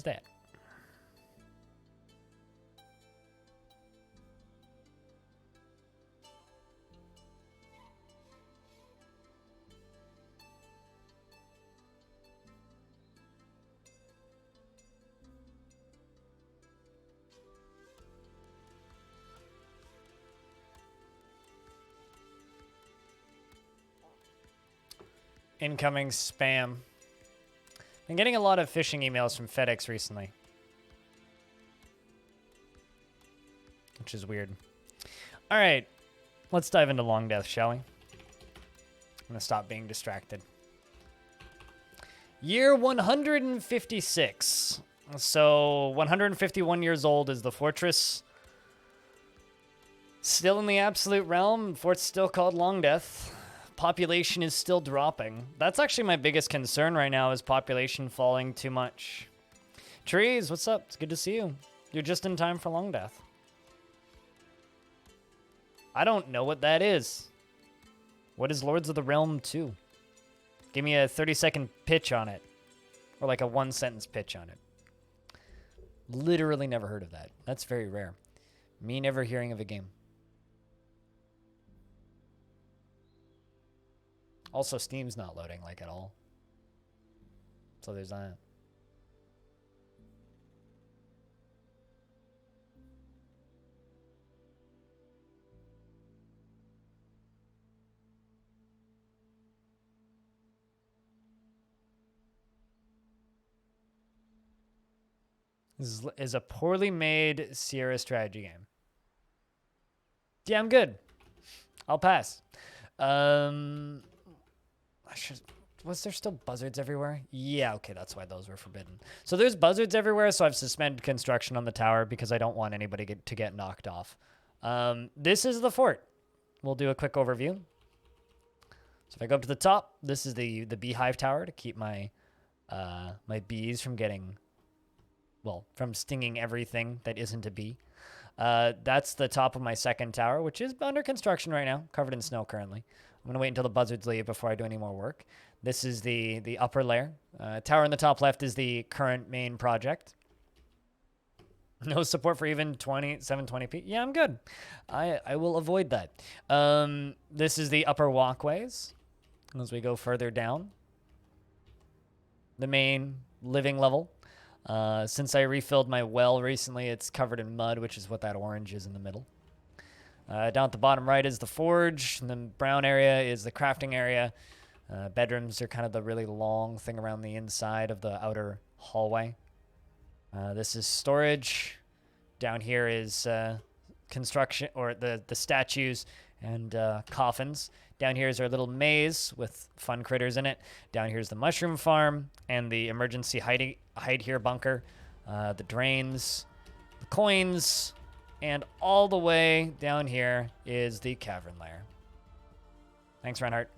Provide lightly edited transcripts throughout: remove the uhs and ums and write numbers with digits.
that? Incoming spam. Been getting a lot of phishing emails from FedEx recently, which is weird. All right, let's dive into Longdeath, shall we? I'm gonna stop being distracted. Year 156. So 151 years old is the fortress. Still in the absolute realm. Fort's still called Longdeath. Population is still dropping. That's actually my biggest concern right now, is population falling too much. Trees, what's up? It's good to see you. You're just in time for Longdeath. I don't know what that is. What is Lords of the Realm 2? Give me a 30-second pitch on it. Or like a one-sentence pitch on it. Literally never heard of that. That's very rare. Me never hearing of a game. Also, Steam's not loading, like, at all. So there's that. This is a poorly made Sierra strategy game. Yeah, I'm good. I'll pass. Was there still buzzards everywhere? Yeah, okay, that's why those were forbidden. So there's buzzards everywhere, so I've suspended construction on the tower because I don't want anybody to get knocked off. This is the fort. We'll do a quick overview. So if I go up to the top, this is the Beehive Tower to keep my my bees from getting, well, from stinging everything that isn't a bee. That's the top of my second tower, which is under construction right now, covered in snow currently. I'm going to wait until the buzzards leave before I do any more work. This is the upper layer. Tower in the top left is the current main project. No support for even 720p. Yeah, I'm good. I will avoid that. This is the upper walkways. As we go further down. The main living level. Since I refilled my well recently, it's covered in mud, which is what that orange is in the middle. Down at the bottom right is the forge, and the brown area is the crafting area. Bedrooms are kind of the really long thing around the inside of the outer hallway. This is storage. Down here is construction, or the statues and coffins. Down here is our little maze with fun critters in it. Down here is the mushroom farm and the emergency hide here bunker. The drains, the coins, and all the way down here is the Cavern Lair. Thanks, Reinhardt.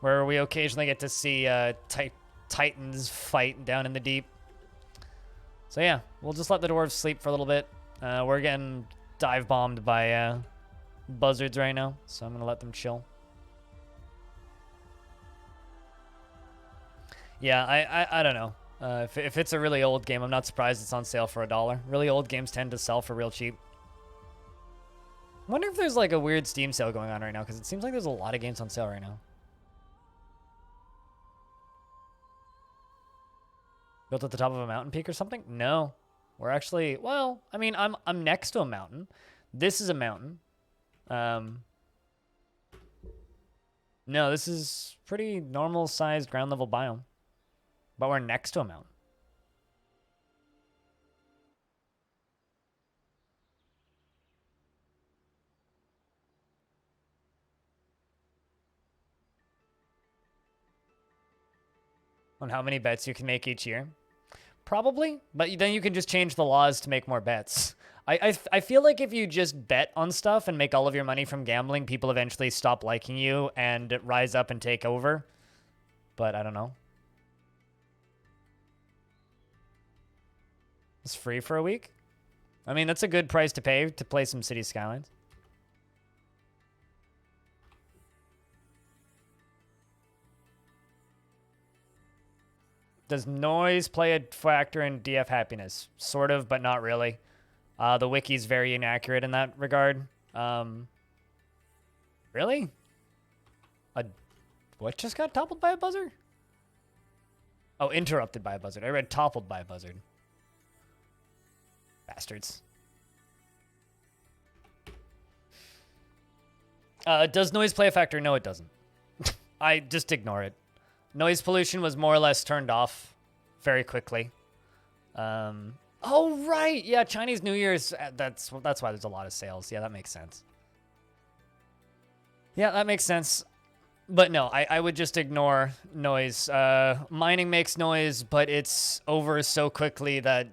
Where we occasionally get to see titans fight down in the deep. So yeah, we'll just let the dwarves sleep for a little bit. We're getting dive bombed by buzzards right now, so I'm gonna let them chill. Yeah, I don't know. If it's a really old game, I'm not surprised it's on sale for $1. Really old games tend to sell for real cheap. I wonder if there's like a weird Steam sale going on right now, because it seems like there's a lot of games on sale right now. Built at the top of a mountain peak or something? No. We're actually, well, I mean, I'm next to a mountain. This is a mountain. No, this is pretty normal sized ground level biome. But we're next to a mountain. On how many bets you can make each year? Probably, but then you can just change the laws to make more bets. I feel like if you just bet on stuff and make all of your money from gambling, people eventually stop liking you and rise up and take over. But I don't know. It's free for a week? I mean, that's a good price to pay to play some City Skylines. Does noise play a factor in DF happiness? Sort of, but not really. The wiki's very inaccurate in that regard. Really? What just got toppled by a buzzard? Oh, interrupted by a buzzard. I read toppled by a buzzard. Bastards. Does noise play a factor? No, it doesn't. I just ignore it. Noise pollution was more or less turned off very quickly. Oh, right. Yeah, Chinese New Year's, that's why there's a lot of sales. Yeah, that makes sense. Yeah, that makes sense. But no, I would just ignore noise. Mining makes noise, but it's over so quickly that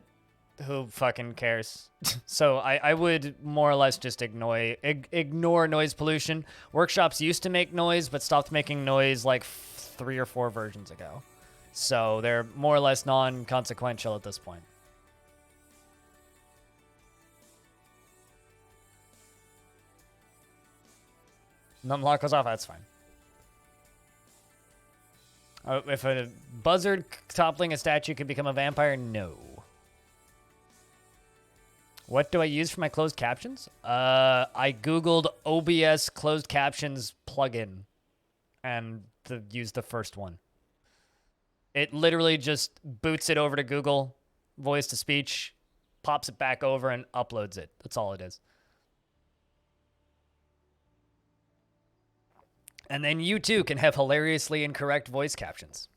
who fucking cares? So I would more or less just ignore noise pollution. Workshops used to make noise, but stopped making noise like 3 or 4 versions ago. So they're more or less non-consequential at this point. Numlock goes off, that's fine. If a buzzard toppling a statue could become a vampire, no. What do I use for my closed captions? I googled OBS closed captions plugin and used the first one. It literally just boots it over to Google, voice to speech, pops it back over, and uploads it. That's all it is. And then you too can have hilariously incorrect voice captions.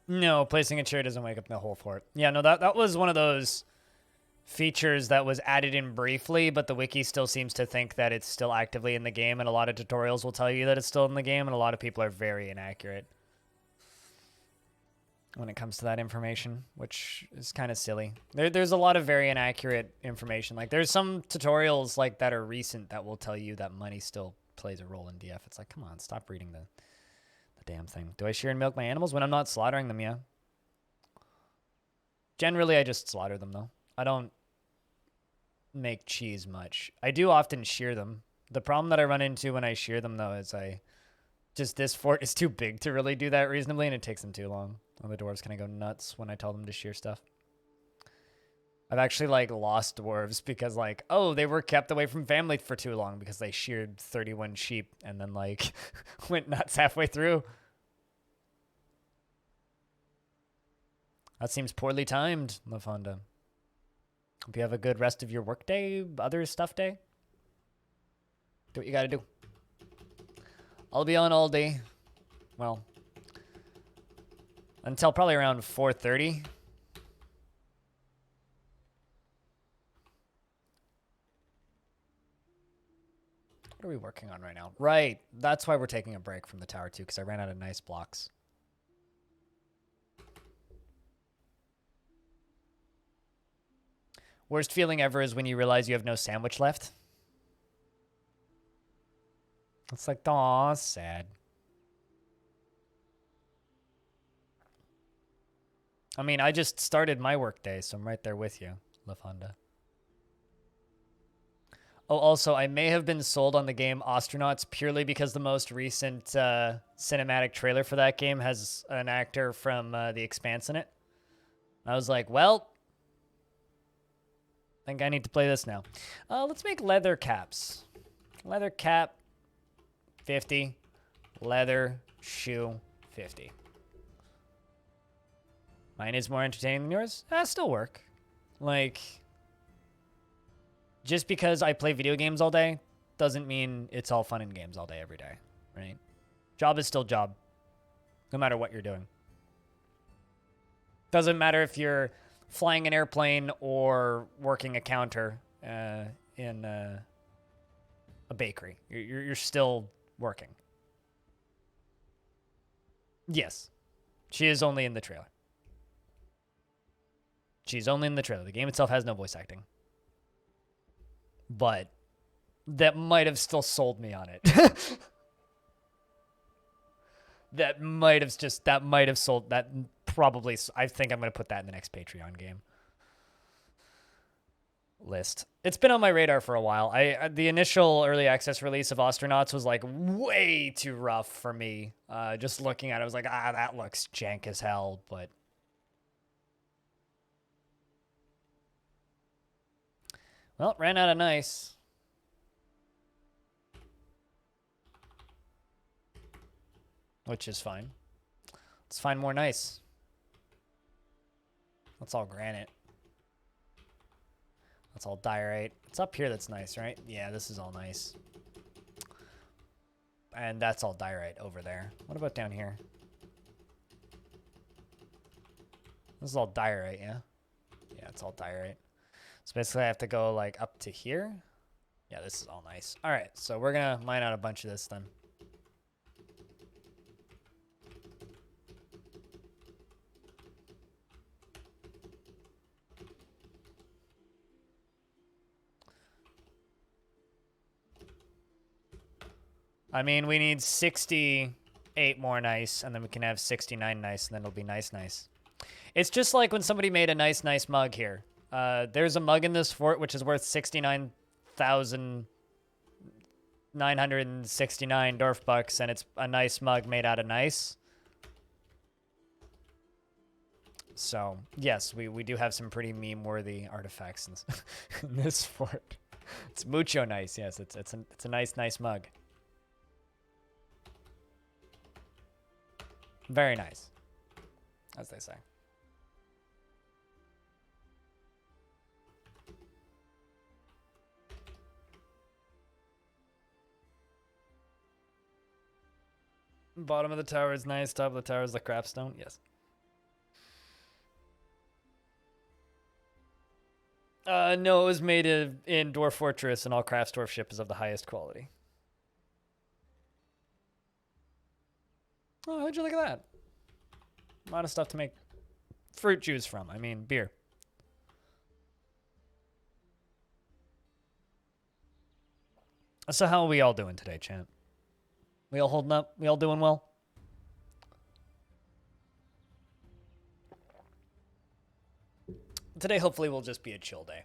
No, placing a chair doesn't wake up the whole fort. Yeah, no, that was one of those features that was added in briefly, but the wiki still seems to think that it's still actively in the game, and a lot of tutorials will tell you that it's still in the game, and a lot of people are very inaccurate when it comes to that information, which is kind of silly. There's a lot of very inaccurate information. Like, there's some tutorials like that are recent that will tell you that money still plays a role in DF. It's like, come on, stop reading the damn thing. Do I shear and milk my animals when I'm not slaughtering them? Yeah. Generally, I just slaughter them, though. I don't make cheese much. I do often shear them. The problem that I run into when I shear them, though, is this fort is too big to really do that reasonably, and it takes them too long. And the dwarves kind of go nuts when I tell them to shear stuff. I've actually, like, lost dwarves because, like, oh, they were kept away from family for too long because they sheared 31 sheep and then, like, went nuts halfway through. That seems poorly timed, LaFonda. Hope you have a good rest of your work day, other stuff day. Do what you gotta do. I'll be on all day. Well, until probably around 4:30. What are we working on right now? Right, that's why we're taking a break from the tower too, because I ran out of nice blocks. Worst feeling ever is when you realize you have no sandwich left. It's like, aw, sad. I mean, I just started my work day, so I'm right there with you, LaFonda. Oh, also, I may have been sold on the game Astronauts purely because the most recent cinematic trailer for that game has an actor from The Expanse in it. I was like, well, I think I need to play this now. Let's make leather caps. Leather cap, 50. Leather shoe, 50. Mine is more entertaining than yours. Still work. Like, just because I play video games all day doesn't mean it's all fun and games all day every day, right? Job is still job, no matter what you're doing. Doesn't matter if you're flying an airplane or working a counter in a bakery. You're still working. Yes, she is only in the trailer. She's only in the trailer. The game itself has no voice acting. But that might have still sold me on it. That might have sold that probably. I think I'm going to put that in the next Patreon game list. It's been on my radar for a while. The initial early access release of Astronauts was like way too rough for me. Just looking at it, I was like, that looks jank as hell, but well, ran out of nice. Which is fine. Let's find more nice. That's all granite. That's all diorite. It's up here that's nice, right? Yeah, this is all nice. And that's all diorite over there. What about down here? This is all diorite, yeah? Yeah, it's all diorite. So basically I have to go like up to here. Yeah, this is all nice. All right, so we're gonna mine out a bunch of this then. I mean, we need 68 more nice, and then we can have 69 nice, and then it'll be nice. It's just like when somebody made a nice mug here. There's a mug in this fort which is worth 69,969 Dwarf bucks, and it's a nice mug made out of nice. So, yes, we do have some pretty meme-worthy artifacts in this fort. It's mucho nice, yes. It's a nice mug. Very nice, as they say. Bottom of the tower is nice. Top of the tower is the crapstone. Yes. No, it was made in Dwarf Fortress, and all Craftsdwarf ship is of the highest quality. Oh, how'd you look at that? A lot of stuff to make fruit juice from. I mean, beer. So how are we all doing today, champ? We all holding up? We all doing well? Today, hopefully, will just be a chill day.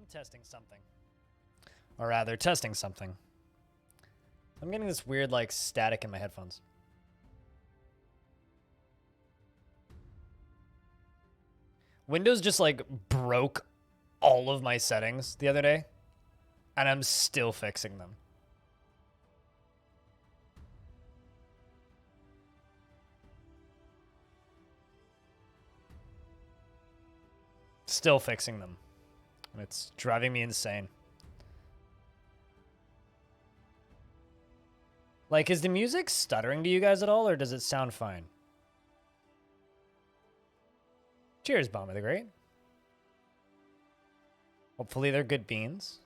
Testing something. Or rather, testing something. I'm getting this weird, like, static in my headphones. Windows just, like, broke all of my settings the other day. And I'm still fixing them. Still fixing them. It's driving me insane. Like, is the music stuttering to you guys at all, or does it sound fine? Cheers, Bomber the Great. Hopefully they're good beans.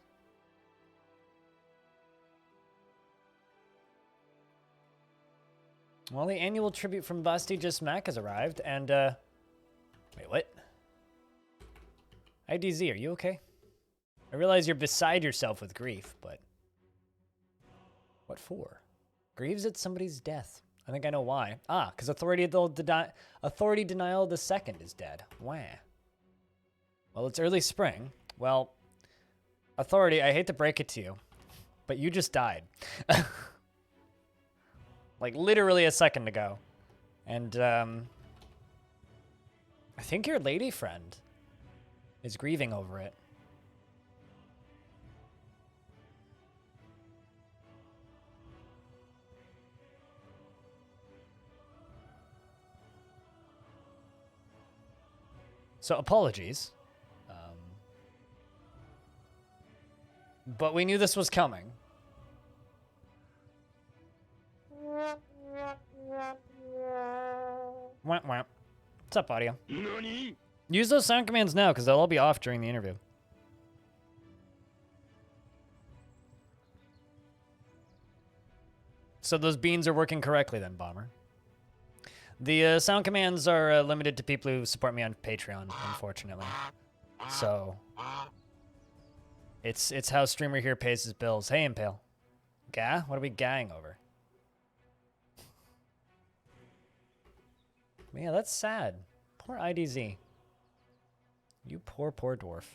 Well, the annual tribute from Basti Just Mac has arrived, and, wait, what? IDZ, are you okay? I realize you're beside yourself with grief, but what for? Grieves at somebody's death. I think I know why. Ah, because authority denial of the second is dead. Wah. Well, it's early spring. Well, authority, I hate to break it to you, but you just died. Like, literally a second ago. And, I think your lady friend is grieving over it. So apologies. But we knew this was coming. Wah, wah. What's up, audio? Nani? Use those sound commands now, because they'll all be off during the interview. So those beans are working correctly then, Bomber. The sound commands are limited to people who support me on Patreon, unfortunately. So it's how streamer here pays his bills. Hey, Impale. Gah? What are we gahing over? Yeah, that's sad. Poor IDZ. You poor, poor dwarf.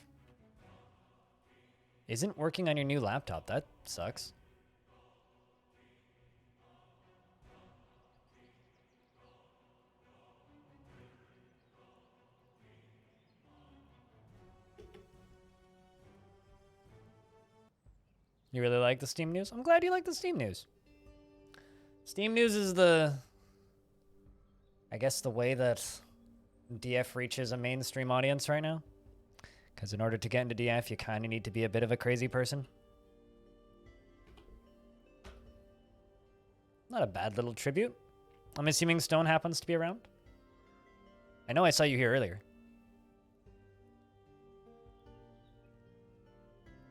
Isn't working on your new laptop. That sucks. You really like the Steam news? I'm glad you like the Steam news. Steam news is I guess the way that DF reaches a mainstream audience right now. Because in order to get into DF, you kind of need to be a bit of a crazy person. Not a bad little tribute. I'm assuming Stone happens to be around. I know I saw you here earlier.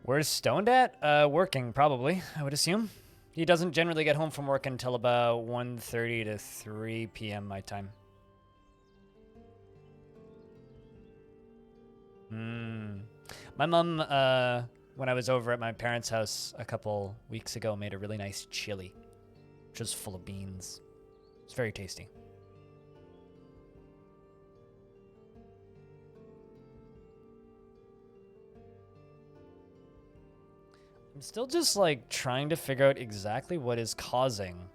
Where's Stoned at? Working, probably, I would assume. He doesn't generally get home from work until about 1:30 to 3 p.m. my time. My mom, when I was over at my parents' house a couple weeks ago, made a really nice chili, which was full of beans. It's very tasty. I'm still just like trying to figure out exactly what is causing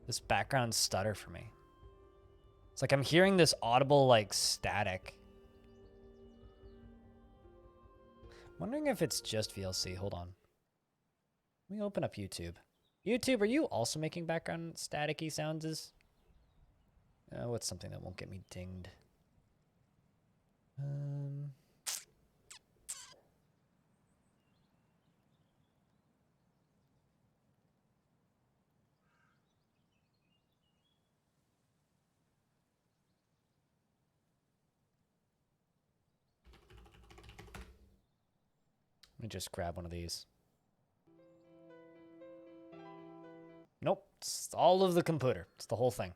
this background stutter for me. It's like I'm hearing this audible like static. Wondering if it's just VLC. Hold on. Let me open up YouTube. YouTube, are you also making background staticky sounds? What's something that won't get me dinged? Let me just grab one of these. Nope, it's all of the computer. It's the whole thing.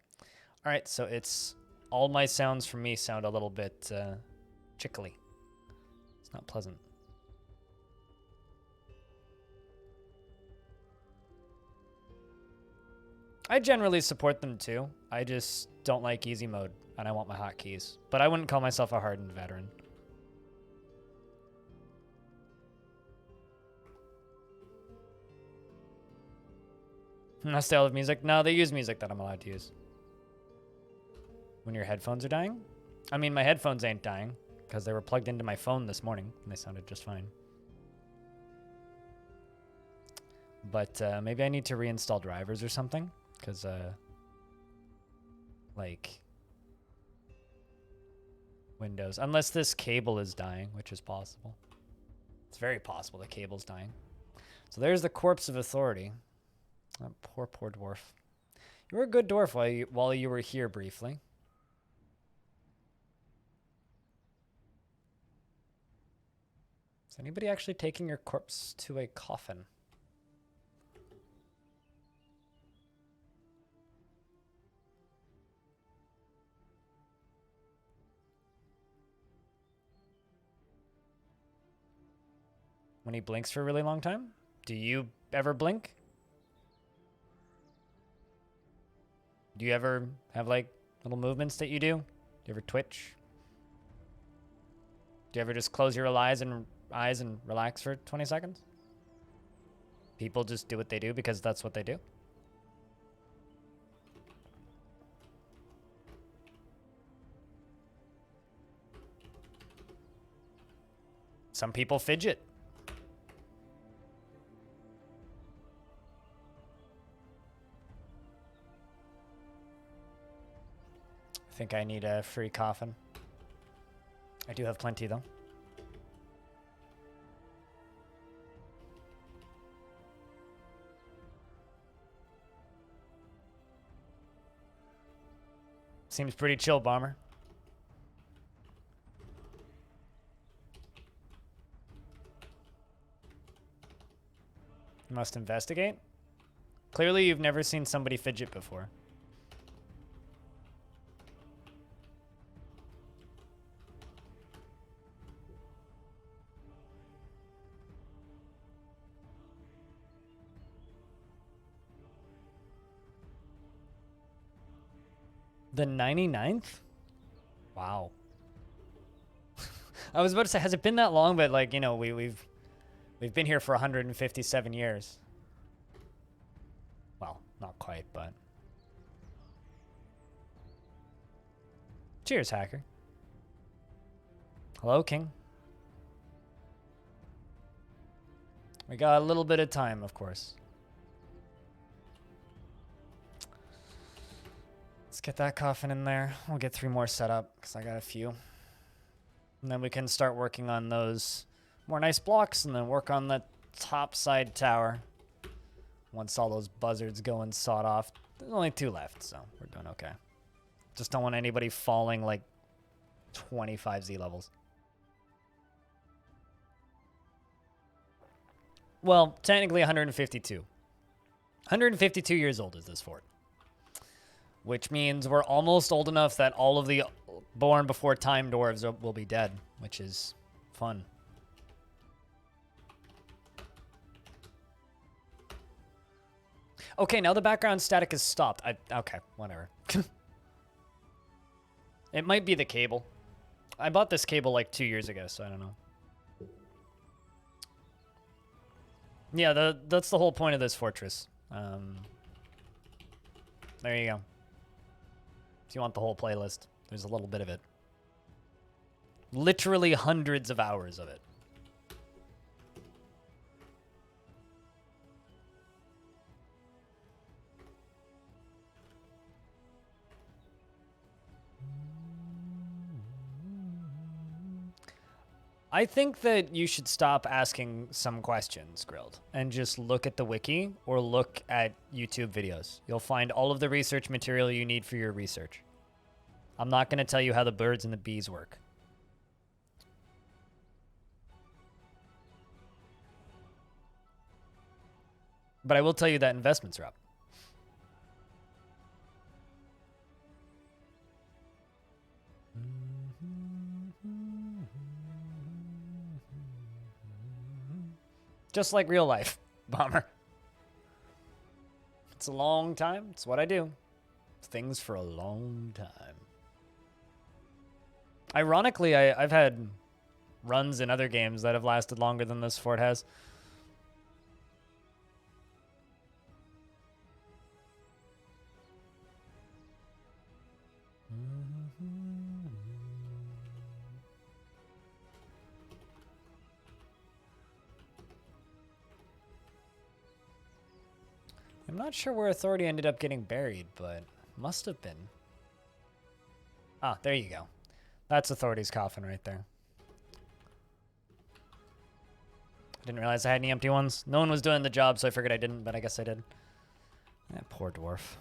All right, so it's all my sounds from me sound a little bit chickly. It's not pleasant. I generally support them too. I just don't like easy mode, and I want my hotkeys. But I wouldn't call myself a hardened veteran. No style of music? No, they use music that I'm allowed to use. When your headphones are dying? I mean, my headphones ain't dying, because they were plugged into my phone this morning, and they sounded just fine. But maybe I need to reinstall drivers or something, because, like, Windows. Unless this cable is dying, which is possible. It's very possible the cable's dying. So there's the corpse of authority. That poor, poor dwarf. You were a good dwarf while you were here briefly. Is anybody actually taking your corpse to a coffin? When he blinks for a really long time? Do you ever blink? Do you ever have, like, little movements that you do? Do you ever twitch? Do you ever just close your eyes and relax for 20 seconds? People just do what they do because that's what they do. Some people fidget. I think I need a free coffin. I do have plenty, though. Seems pretty chill, Bomber. You must investigate? Clearly, you've never seen somebody fidget before. The 99th? Wow. I was about to say, has it been that long? But like, you know, we've been here for 157 years. Well, not quite, but. Cheers, hacker. Hello, King. We got a little bit of time, of course. Let's get that coffin in there. We'll get 3 more set up, because I got a few. And then we can start working on those more nice blocks, and then work on the top side tower. Once all those buzzards go and sawed off. There's only 2 left, so we're doing okay. Just don't want anybody falling like 25 Z levels. Well, technically 152. 152 years old is this fort. Which means we're almost old enough that all of the born before time dwarves will be dead, which is fun. Okay, now the background static is stopped. Okay, whatever. It might be the cable. I bought this cable like 2 years ago, so I don't know. Yeah, that's the whole point of this fortress. There you go. If you want the whole playlist, there's a little bit of it. Literally hundreds of hours of it. I think that you should stop asking some questions, Grilled, and just look at the wiki or look at YouTube videos. You'll find all of the research material you need for your research. I'm not going to tell you how the birds and the bees work. But I will tell you that investments are up. Just like real life, Bomber. It's a long time. It's what I do. Things for a long time. Ironically, I've had runs in other games that have lasted longer than this fort has. I'm not sure where Authority ended up getting buried, but must have been. Ah, there you go. That's Authority's coffin right there. I didn't realize I had any empty ones. No one was doing the job, so I figured I didn't, but I guess I did. That poor dwarf.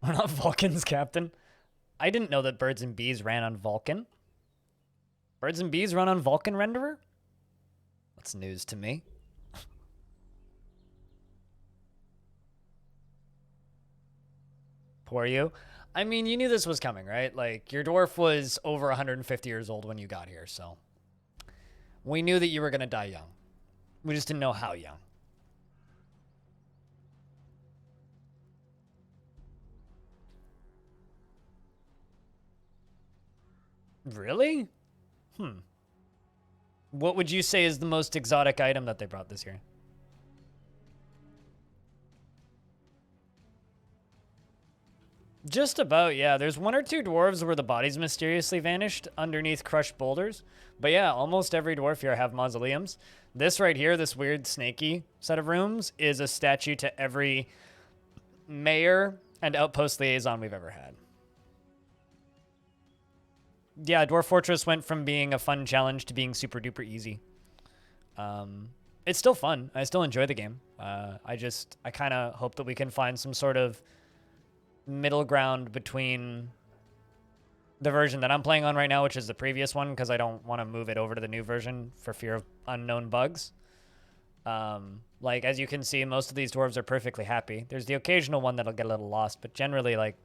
We're not Vulcan's captain. I didn't know that birds and bees ran on Vulcan. Birds and bees run on Vulcan renderer? That's news to me. Poor you. I mean, you knew this was coming, right? Like, your dwarf was over 150 years old when you got here, so we knew that you were going to die young. We just didn't know how young. Really? What would you say is the most exotic item that they brought this year? Just about, yeah. There's 1 or 2 dwarves where the bodies mysteriously vanished underneath crushed boulders. But yeah, almost every dwarf here have mausoleums. This right here, this weird snaky set of rooms, is a statue to every mayor and outpost liaison we've ever had. Yeah, Dwarf Fortress went from being a fun challenge to being super duper easy. It's still fun. I still enjoy the game. I kind of hope that we can find some sort of middle ground between the version that I'm playing on right now, which is the previous one, because I don't want to move it over to the new version for fear of unknown bugs. Like, as you can see, most of these dwarves are perfectly happy. There's the occasional one that'll get a little lost, but generally, like,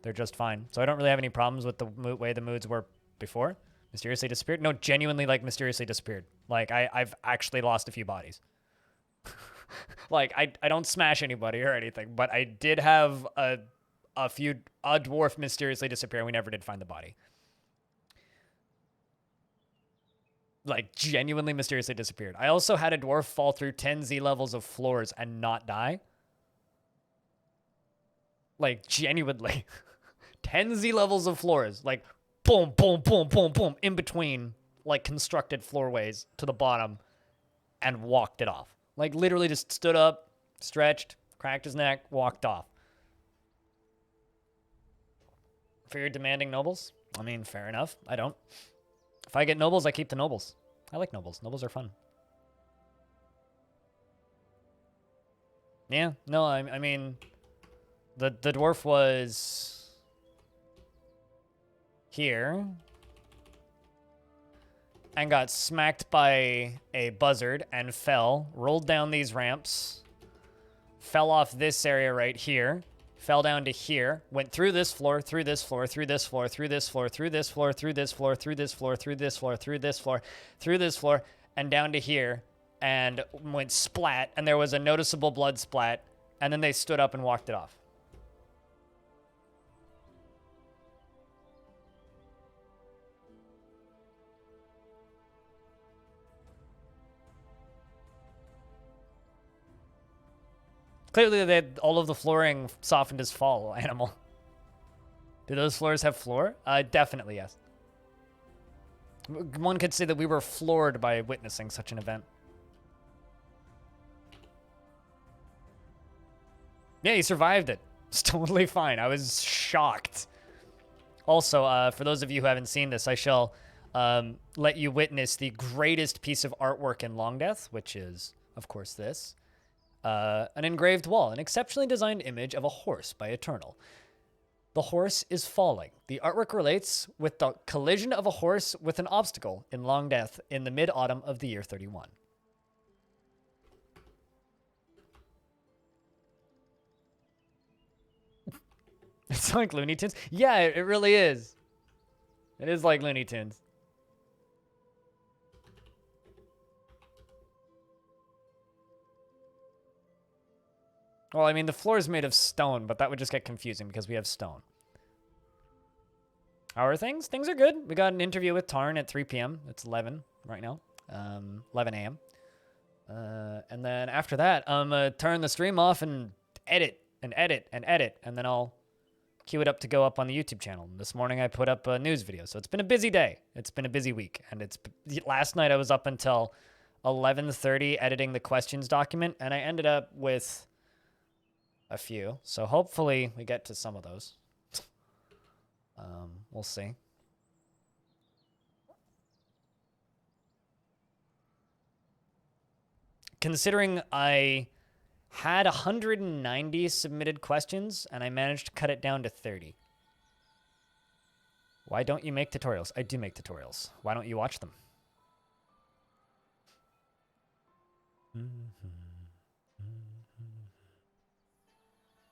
they're just fine. So I don't really have any problems with the way the moods were before. Mysteriously disappeared? No, genuinely, like, mysteriously disappeared. Like, I've actually lost a few bodies. Like, I don't smash anybody or anything, but I did have a dwarf mysteriously disappear, and we never did find the body. Like, genuinely mysteriously disappeared. I also had a dwarf fall through 10 Z levels of floors and not die. Like, genuinely. 10 Z levels of floors. Like, boom, boom, boom, boom, boom, in between, like, constructed floorways to the bottom, and walked it off. Like, literally just stood up, stretched, cracked his neck, walked off. For your demanding nobles? I mean, fair enough. I don't. If I get nobles, I keep the nobles. I like nobles. Nobles are fun. Yeah, no, I mean, the dwarf was here and got smacked by a buzzard and fell, rolled down these ramps, fell off this area right here, fell down to here, went through this floor, through this floor, through this floor, through this floor, through this floor, through this floor, through this floor, through this floor, through this floor, through this floor, and down to here, and went splat, and there was a noticeable blood splat, and then they stood up and walked it off. Clearly, all of the flooring softened his fall, animal. Do those floors have floor? Definitely, yes. One could say that we were floored by witnessing such an event. Yeah, he survived it. It's totally fine. I was shocked. Also, for those of you who haven't seen this, I shall let you witness the greatest piece of artwork in Longdeath, which is, of course, this. An engraved wall, an exceptionally designed image of a horse by Eternal. The horse is falling. The artwork relates with the collision of a horse with an obstacle in Longdeath in the mid-autumn of the year 31. It's like Looney Tunes. Yeah, it really is. It is like Looney Tunes. Well, I mean, the floor is made of stone, but that would just get confusing because we have stone. How are things? Things are good. We got an interview with Tarn at 3 p.m. It's 11 right now. 11 a.m. And then after that, I'm going to turn the stream off and edit and edit and edit. And then I'll queue it up to go up on the YouTube channel. This morning I put up a news video. So it's been a busy day. It's been a busy week. And last night I was up until 11:30 editing the questions document. And I ended up with a few. So hopefully we get to some of those. We'll see. Considering I had 190 submitted questions and I managed to cut it down to 30. Why don't you make tutorials? I do make tutorials. Why don't you watch them?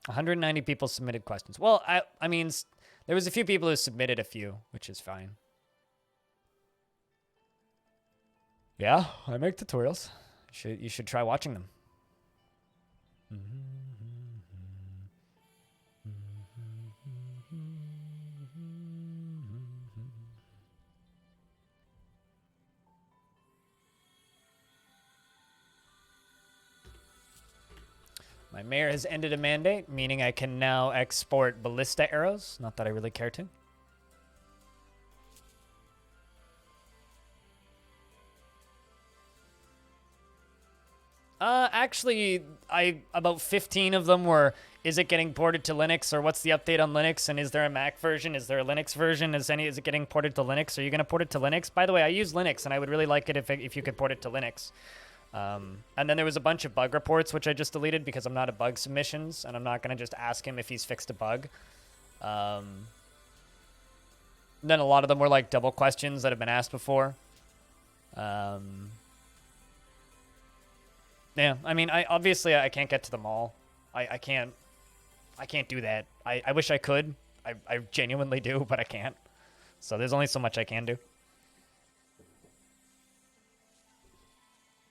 190 people submitted questions. Well, I mean, there was a few people who submitted a few, which is fine. Yeah, I make tutorials. You should try watching them. My mayor has ended a mandate, meaning I can now export ballista arrows. Not that I really care to. Actually, about 15 of them were, is it getting ported to Linux, or what's the update on Linux, and is there a Mac version, is there a Linux version, is it getting ported to Linux, are you going to port it to Linux? By the way, I use Linux, and I would really like it if you could port it to Linux. And then there was a bunch of bug reports, which I just deleted because I'm not at bug submissions, and I'm not going to just ask him if he's fixed a bug. Then a lot of them were like double questions that have been asked before. Yeah, I mean, obviously I can't get to the mall. I can't do that. I wish I could. I genuinely do, but I can't. So there's only so much I can do.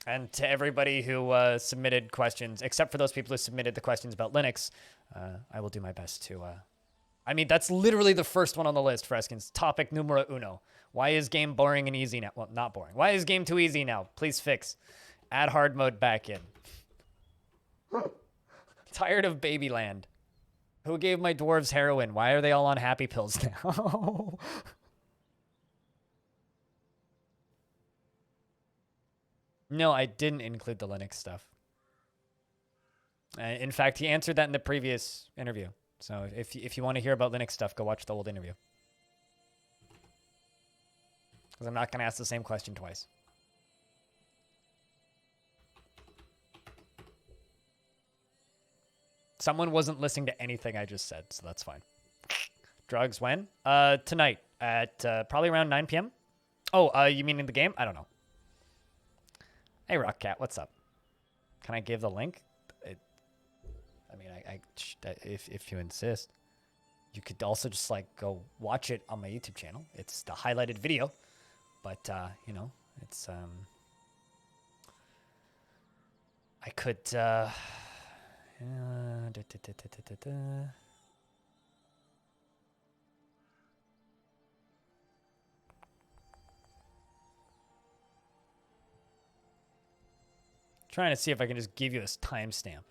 And to everybody who submitted questions, except for those people who submitted the questions about Linux, I will do my best to... I mean, that's literally the first one on the list, Freskins. Topic numero uno. Why is game boring and easy now? Well, not boring. Why is game too easy now? Please fix. Add hard mode back in. Tired of Babyland. Who gave my dwarves heroin? Why are they all on happy pills now? No, I didn't include the Linux stuff. In fact, he answered that in the previous interview. So if you want to hear about Linux stuff, go watch the old interview. Because I'm not going to ask the same question twice. Someone wasn't listening to anything I just said, so that's fine. Drugs when? Tonight at probably around 9 p.m. Oh, you mean in the game? I don't know. Hey, Rockcat, what's up? Can I give the link? I mean, if you insist. You could also just, like, go watch it on my YouTube channel. It's the highlighted video. But, you know, it's, I could, trying to see if I can just give you this timestamp.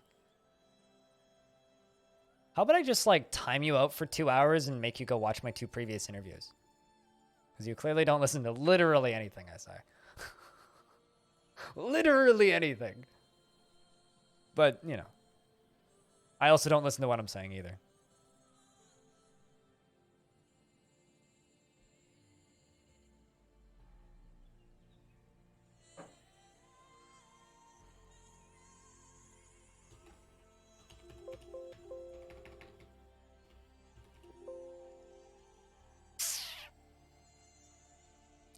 How about I just, like, time you out for 2 hours and make you go watch my 2 previous interviews? Because you clearly don't listen to literally anything I say. Literally anything. But, you know. I also don't listen to what I'm saying either.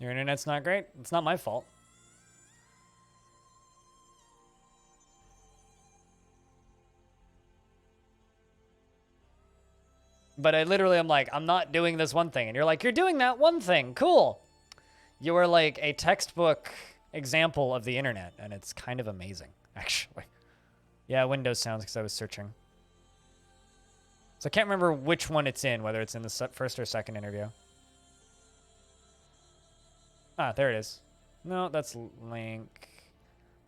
Your internet's not great? It's not my fault. But I literally am like, I'm not doing this one thing. And you're like, you're doing that one thing. Cool. You are like a textbook example of the internet. And it's kind of amazing, actually. Yeah, Windows sounds because I was searching. So I can't remember which one it's in, whether it's in the first or second interview. Ah, there it is. No, that's Link.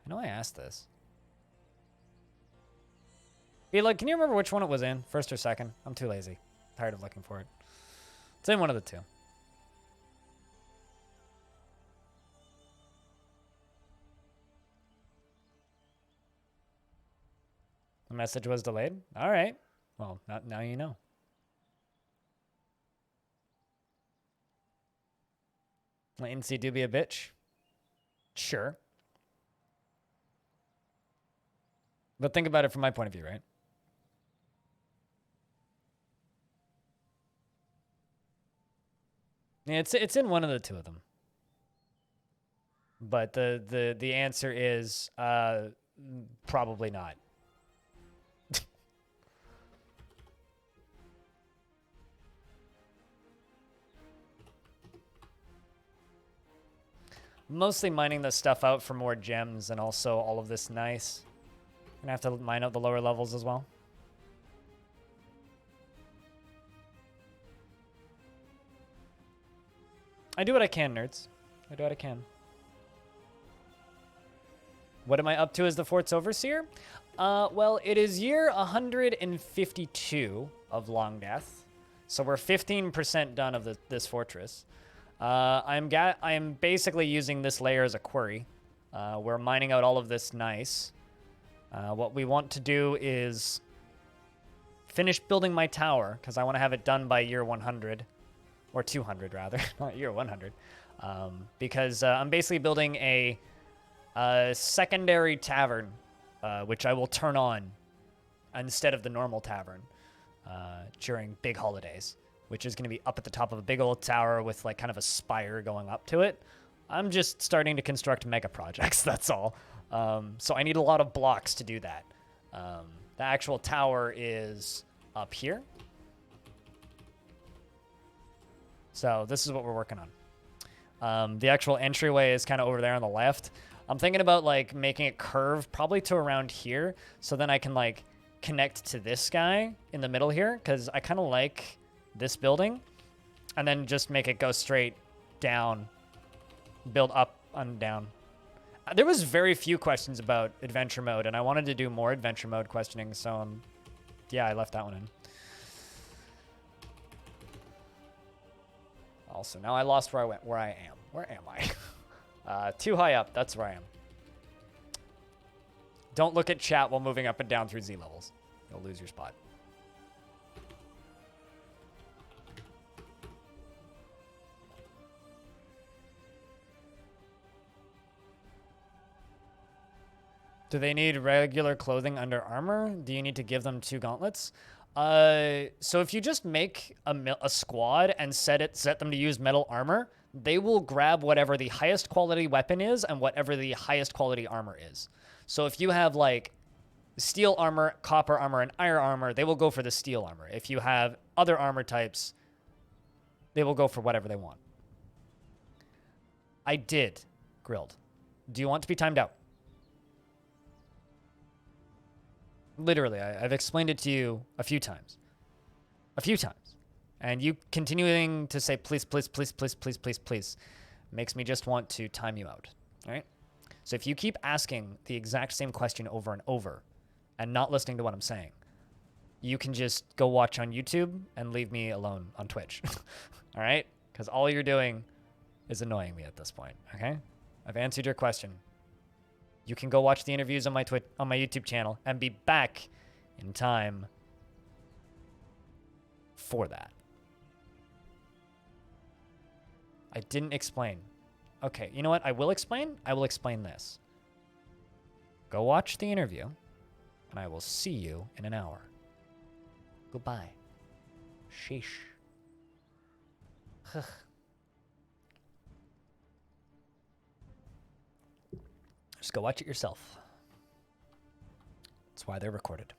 I know I asked this. Be like, can you remember which one it was in? First or second? I'm too lazy. Tired of looking for it. It's in one of the two. The message was delayed? All right. Well, now you know. Latency do be a bitch? Sure. But think about it from my point of view, right? Yeah, it's in one of the two of them. But the answer is probably not. Mostly mining this stuff out for more gems and also all of this nice. Gonna have to mine out the lower levels as well. I do what I can, nerds. I do what I can. What am I up to as the Fort's Overseer? Well, it is year 152 of Longdeath. So we're 15% done of this fortress. I'm basically using this layer as a quarry. We're mining out all of this nice. What we want to do is finish building my tower, because I want to have it done by year 100. Or 200, rather. Not year 100. Because I'm basically building a secondary tavern, which I will turn on instead of the normal tavern during big holidays, which is going to be up at the top of a big old tower with like kind of a spire going up to it. I'm just starting to construct mega projects, that's all. So I need a lot of blocks to do that. The actual tower is up here. So this is what we're working on. The actual entryway is kind of over there on the left. I'm thinking about like making it curve probably to around here, so then I can like connect to this guy in the middle here, because I kind of like this building, and then just make it go straight down, build up and down. There was very few questions about adventure mode, and I wanted to do more adventure mode questioning, so yeah, I left that one in. Also, now I lost where I am. Where am I? Too high up. That's where I am. Don't look at chat while moving up and down through Z levels. You'll lose your spot. Do they need regular clothing under armor? Do you need to give them 2 gauntlets? So if you just make a squad and set them to use metal armor, they will grab whatever the highest quality weapon is and whatever the highest quality armor is. So if you have like steel armor, copper armor, and iron armor, they will go for the steel armor. If you have other armor types, they will go for whatever they want. I did, Grilled. Do you want to be timed out? Literally, I've explained it to you a few times. A few times. And you continuing to say, please, please, please, please, please, please, please, makes me just want to time you out. All right? So if you keep asking the exact same question over and over and not listening to what I'm saying, you can just go watch on YouTube and leave me alone on Twitch. All right? Because all you're doing is annoying me at this point. Okay? I've answered your question. You can go watch the interviews on my YouTube channel and be back in time for that. I didn't explain. Okay, you know what? I will explain. I will explain this. Go watch the interview, and I will see you in an hour. Goodbye. Sheesh. Just go watch it yourself. That's why they're recorded.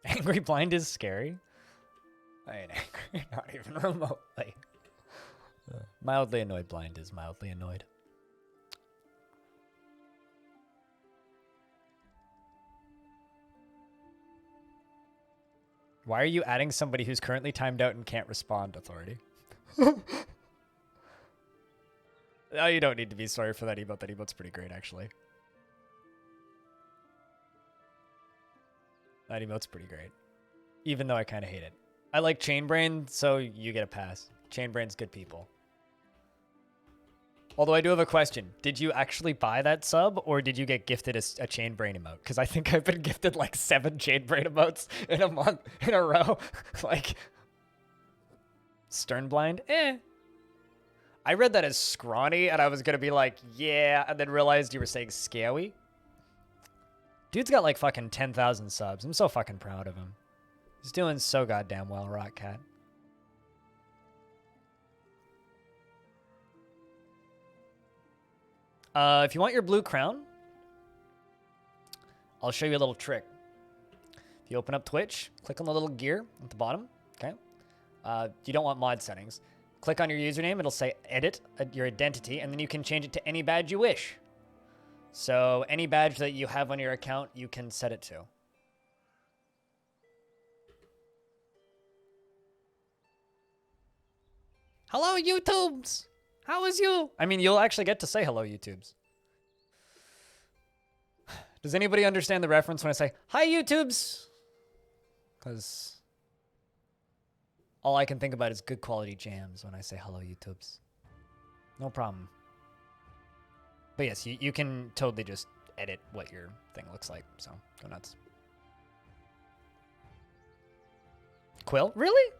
Angry blind is scary. I ain't angry, not even remotely. Mildly annoyed blind is mildly annoyed. Why are you adding somebody who's currently timed out and can't respond, Authority? Oh, you don't need to be sorry for that emote. That emote's pretty great, actually. That emote's pretty great. Even though I kind of hate it. I like Chainbrain, so you get a pass. Chainbrain's good people. Although I do have a question. Did you actually buy that sub, or did you get gifted a Chainbrain emote? Because I think I've been gifted like 7 Chainbrain emotes in a month in a row. Like, Sternblind? Eh. I read that as scrawny, and I was going to be like, yeah, and then realized you were saying scawy. Dude's got like fucking 10,000 subs. I'm so fucking proud of him. He's doing so goddamn well, Rockcat. If you want your blue crown, I'll show you a little trick. If you open up Twitch, click on the little gear at the bottom, okay? You don't want mod settings. Click on your username. It'll say edit your identity, and then you can change it to any badge you wish. So any badge that you have on your account, you can set it to. Hello, YouTubes! How is you? I mean, you'll actually get to say hello, YouTubes. Does anybody understand the reference when I say, hi, YouTubes? Because all I can think about is good quality jams when I say hello, YouTubes. No problem. But yes, you can totally just edit what your thing looks like, so go nuts. Quill? Really?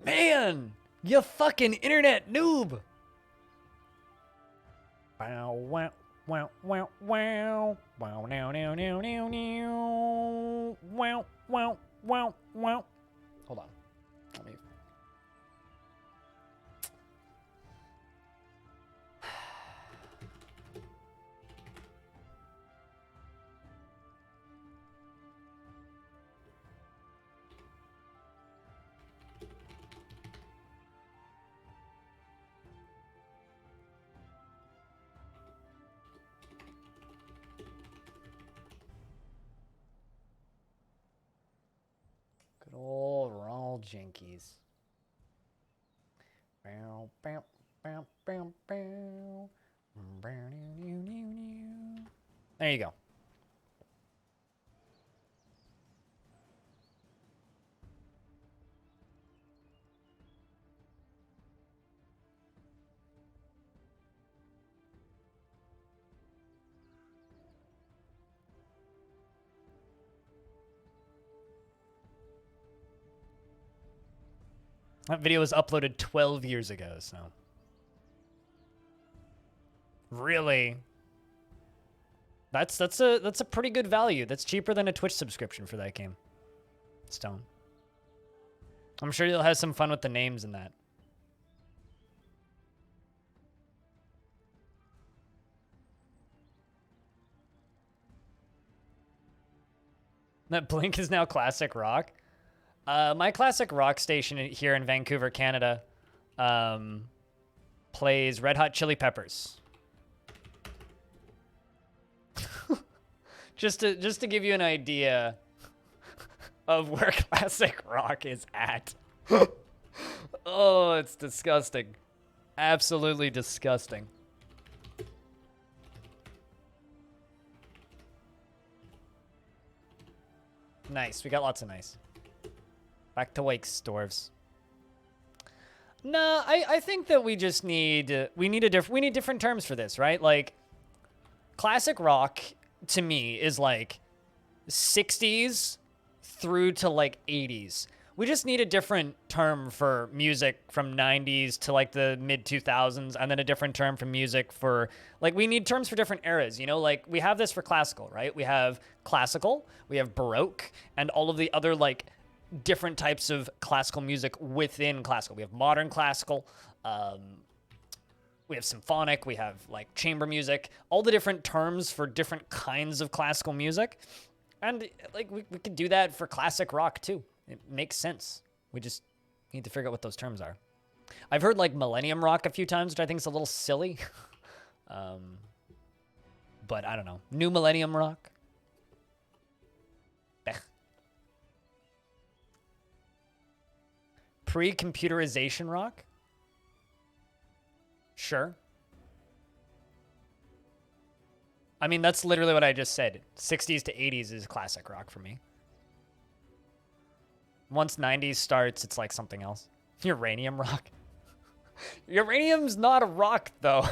Man, you fucking internet noob! Bow, wow, Wow, wow, wow. Wow, now, now, now, now, now. Wow, wow, wow, wow. Hold on. Let me. Good old Ronald Jenkins. Bow, bow, bow, bow, bow. There you go. That video was uploaded 12 years ago, so. Really? That's a pretty good value. That's cheaper than a Twitch subscription for that game. Stone. I'm sure you'll have some fun with the names in that. That Blink is now classic rock. My classic rock station here in Vancouver, Canada, plays Red Hot Chili Peppers. just to give you an idea of where classic rock is at. Oh, it's disgusting. Absolutely disgusting. Nice. We got lots of nice. Back to Wakes, dwarves. No, I think that we just need we need different terms for this, right? Like classic rock to me is like 60s through to like 80s. We just need a different term for music from 90s to like the mid 2000s, and then a different term for music for like we need terms for different eras, you know? Like we have this for classical, right? We have classical, we have baroque, and all of the other like different types of classical music within classical. We have modern classical, we have symphonic, we have like chamber music, all the different terms for different kinds of classical music. And like we could do that for classic rock too. It makes sense. We just need to figure out what those terms are. I've heard like Millennium rock a few times, which I think is a little silly. But I don't know. New Millennium rock. Bech. Pre-computerization rock? Sure. I mean, that's literally what I just said. 60s to 80s is classic rock for me. Once 90s starts, it's like something else. Uranium rock. Uranium's not a rock, though.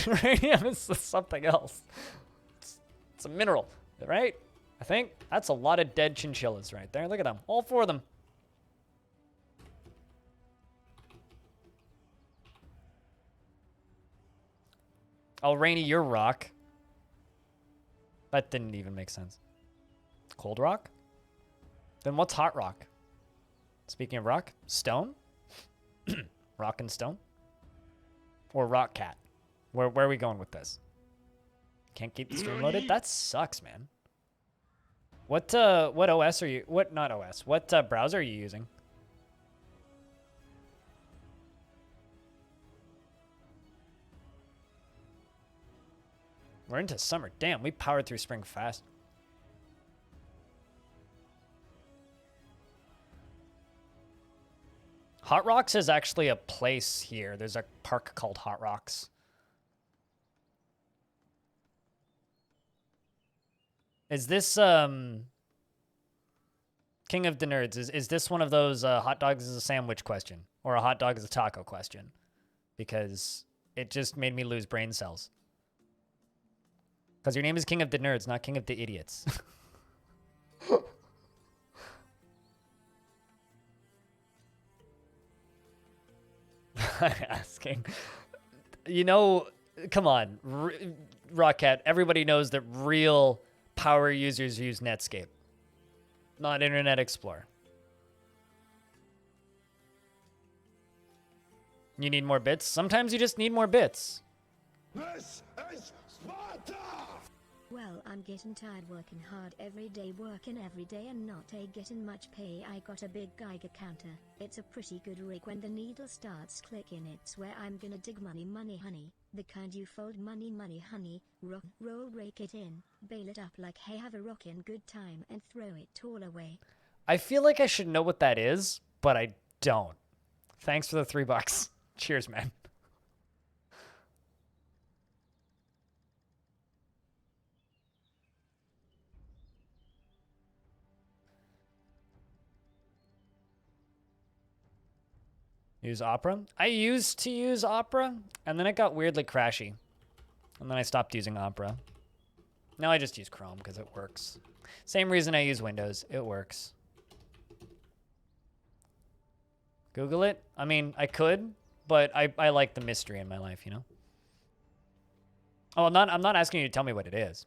Uranium is something else. It's a mineral, right? I think that's a lot of dead chinchillas right there. Look at them. All four of them. Oh, Rainy, you're rock. That didn't even make sense. Cold rock? Then what's hot rock? Speaking of rock, stone? Rock and stone? Or rock cat? Where are we going with this? Can't keep the stream loaded? That sucks, man. What OS are you... Not OS. What browser are you using? We're into summer. Damn, we powered through spring fast. Hot Rocks is actually a place here. There's a park called Hot Rocks. Is this, King of the Nerds, is this one of those hot dogs is a sandwich question? Or a hot dog is a taco question? Because it just made me lose brain cells. Because your name is King of the Nerds, not King of the Idiots. I'm asking. You know, come on, Rockcat. Everybody knows that real power users use Netscape, not Internet Explorer. You need more bits? Sometimes you just need more bits. This is Sparta! Well, I'm getting tired working hard every day and not getting much pay. I got a big Geiger counter. It's a pretty good rig. When the needle starts clicking, it's where I'm gonna dig money honey. The kind you fold money honey, rock, roll, rake it in, bail it up like hey, have a rockin' good time and throw it all away. I feel like I should know what that is, but I don't. Thanks for the $3. Cheers, man. Use Opera? I used to use Opera, and then it got weirdly crashy. And then I stopped using Opera. Now I just use Chrome because it works. Same reason I use Windows. It works. Google it? I mean, I could, but I like the mystery in my life, you know? Oh, I'm not asking you to tell me what it is.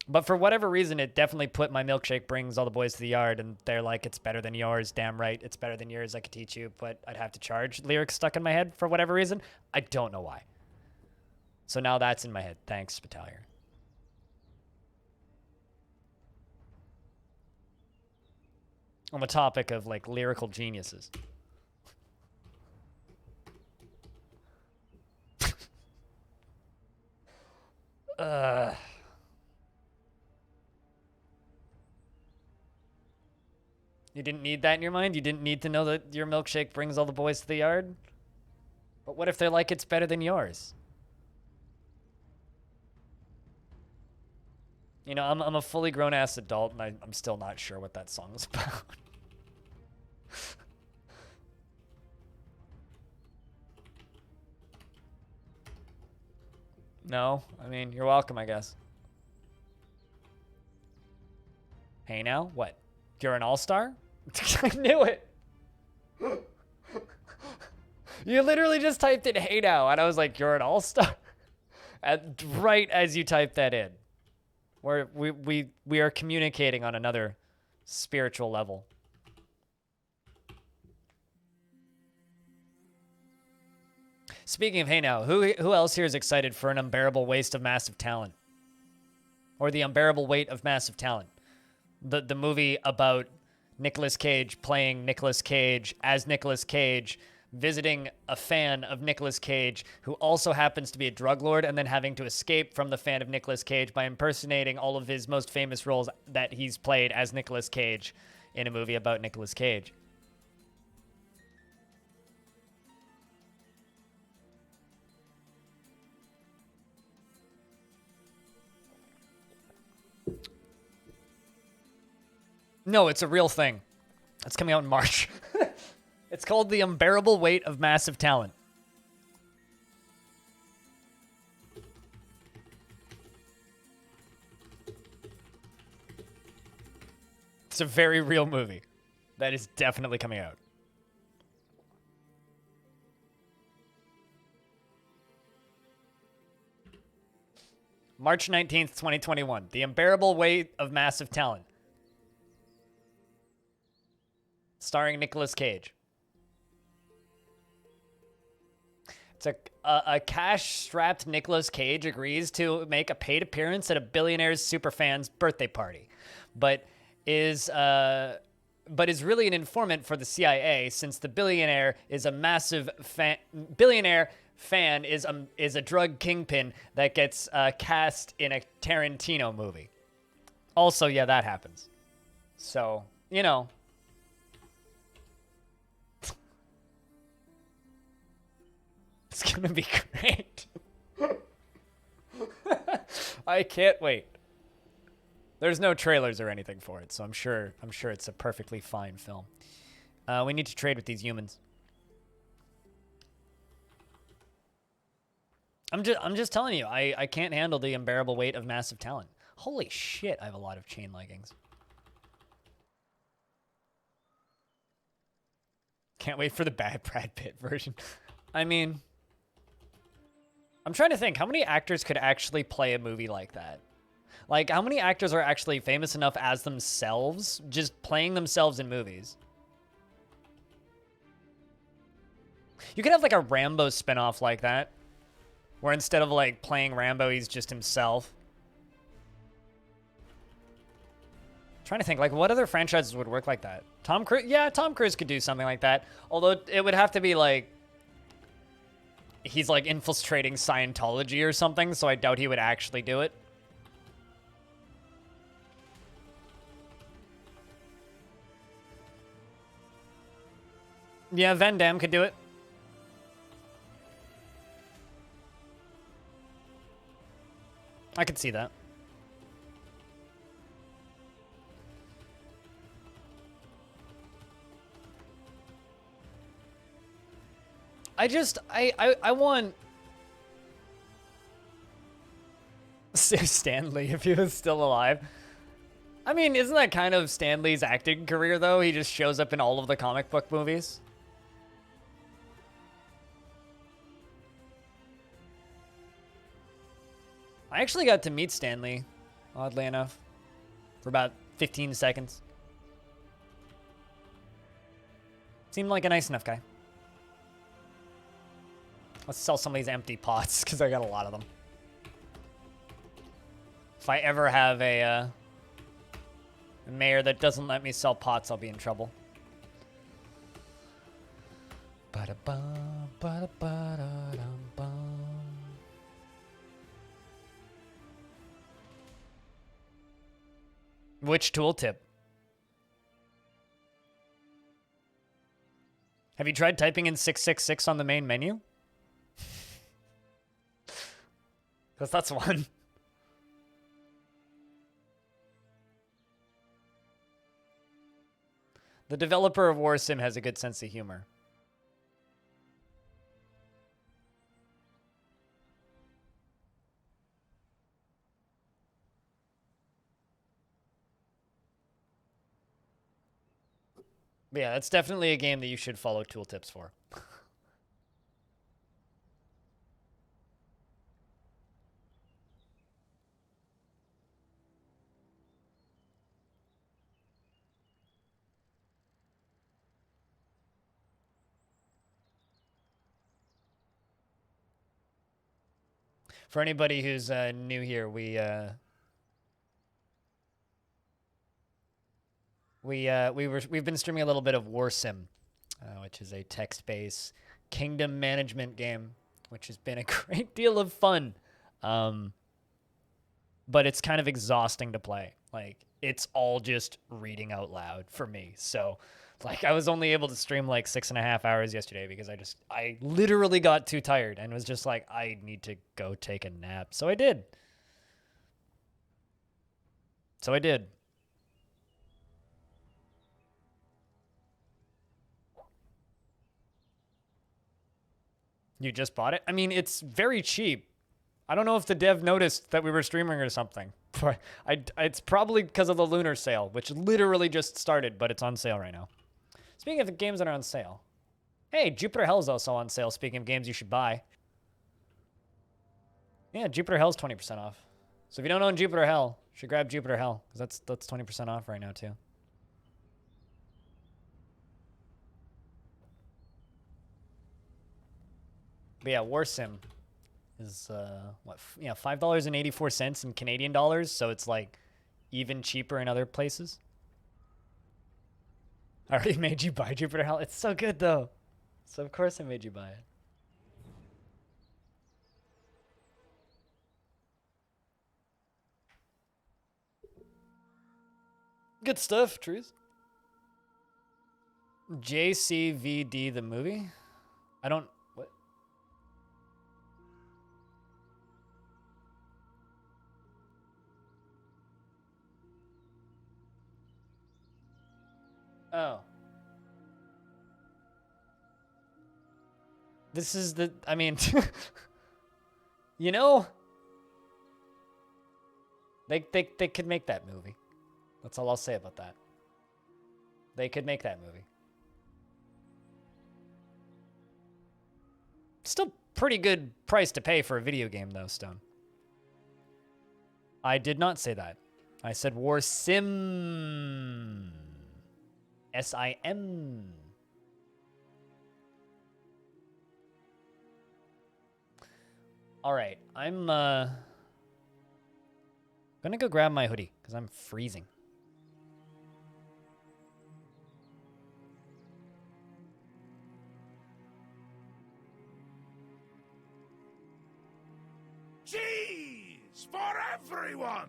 But for whatever reason, it definitely put my milkshake brings all the boys to the yard, and they're like, it's better than yours. Damn right, it's better than yours. I could teach you, but I'd have to charge. Lyrics stuck in my head for whatever reason. I don't know why. So now that's in my head. Thanks, Spitalier. On the topic of like lyrical geniuses. You didn't need that in your mind? You didn't need to know that your milkshake brings all the boys to the yard? But what if they're like, it's better than yours? You know, I'm a fully grown-ass adult, and I'm still not sure what that song is about. No? I mean, you're welcome, I guess. Hey now? What? You're an all-star? I knew it! You literally just typed in hey now, and I was like, you're an all-star? Right as you typed that in. We are communicating on another spiritual level. Speaking of hey now, who else here is excited for an unbearable waste of massive talent? Or the unbearable weight of massive talent? The movie about Nicolas Cage playing Nicolas Cage as Nicolas Cage, visiting a fan of Nicolas Cage who also happens to be a drug lord, and then having to escape from the fan of Nicolas Cage by impersonating all of his most famous roles that he's played as Nicolas Cage in a movie about Nicolas Cage. No, it's a real thing. It's coming out in March. It's called The Unbearable Weight of Massive Talent. It's a very real movie that is definitely coming out. March 19th, 2021. The Unbearable Weight of Massive Talent. Starring Nicolas Cage. It's a cash-strapped Nicolas Cage agrees to make a paid appearance at a billionaire's superfan's birthday party, but is really an informant for the CIA, since the billionaire is a massive fan. Billionaire fan is a drug kingpin that gets cast in a Tarantino movie. Also, yeah, that happens. So, you know. It's gonna be great. I can't wait. There's no trailers or anything for it, so I'm sure it's a perfectly fine film. We need to trade with these humans. I'm just telling you, I can't handle the unbearable weight of massive talent. Holy shit, I have a lot of chain leggings. Can't wait for the bad Brad Pitt version. I mean, I'm trying to think, how many actors could actually play a movie like that? Like, how many actors are actually famous enough as themselves, just playing themselves in movies? You could have, like, a Rambo spinoff like that, where instead of, like, playing Rambo, he's just himself. I'm trying to think, like, what other franchises would work like that? Tom Cruise? Yeah, Tom Cruise could do something like that. Although, it would have to be, like, he's, like, infiltrating Scientology or something, so I doubt he would actually do it. Yeah, Van Damme could do it. I could see that. I want Stanley if he was still alive. I mean, isn't that kind of Stanley's acting career, though? He just shows up in all of the comic book movies. I actually got to meet Stanley, oddly enough, for about 15 seconds. Seemed like a nice enough guy. Let's sell some of these empty pots, because I got a lot of them. If I ever have a mayor that doesn't let me sell pots, I'll be in trouble. Ba-da-bum, ba-da-ba-da-dum-bum. Which tooltip? Have you tried typing in 666 on the main menu? Because that's one. The developer of War Sim has a good sense of humor. But yeah, that's definitely a game that you should follow tooltips for. For anybody who's new here, we've been streaming a little bit of War Sim, which is a text-based kingdom management game, which has been a great deal of fun. But it's kind of exhausting to play. Like, it's all just reading out loud for me. So, like, I was only able to stream like 6.5 hours yesterday because I literally got too tired and was just like, I need to go take a nap. So I did. You just bought it? I mean, it's very cheap. I don't know if the dev noticed that we were streaming or something. But it's probably because of the lunar sale, which literally just started, but it's on sale right now. Speaking of the games that are on sale. Hey, Jupiter Hell is also on sale, speaking of games you should buy. Yeah, Jupiter Hell's 20% off. So if you don't own Jupiter Hell, you should grab Jupiter Hell, because that's 20% off right now, too. But yeah, War Sim is $5.84 in Canadian dollars, so it's like even cheaper in other places. I already made you buy Jupiter Hell. It's so good though, so of course I made you buy it. Good stuff, Trees. JCVD the movie? I don't. What? Oh. This is the, I mean, you know, they could make that movie. That's all I'll say about that. They could make that movie. Still pretty good price to pay for a video game, though, Stone. I did not say that. I said War Sim. S-I-M. All right, I'm gonna go grab my hoodie because I'm freezing. Cheese for everyone!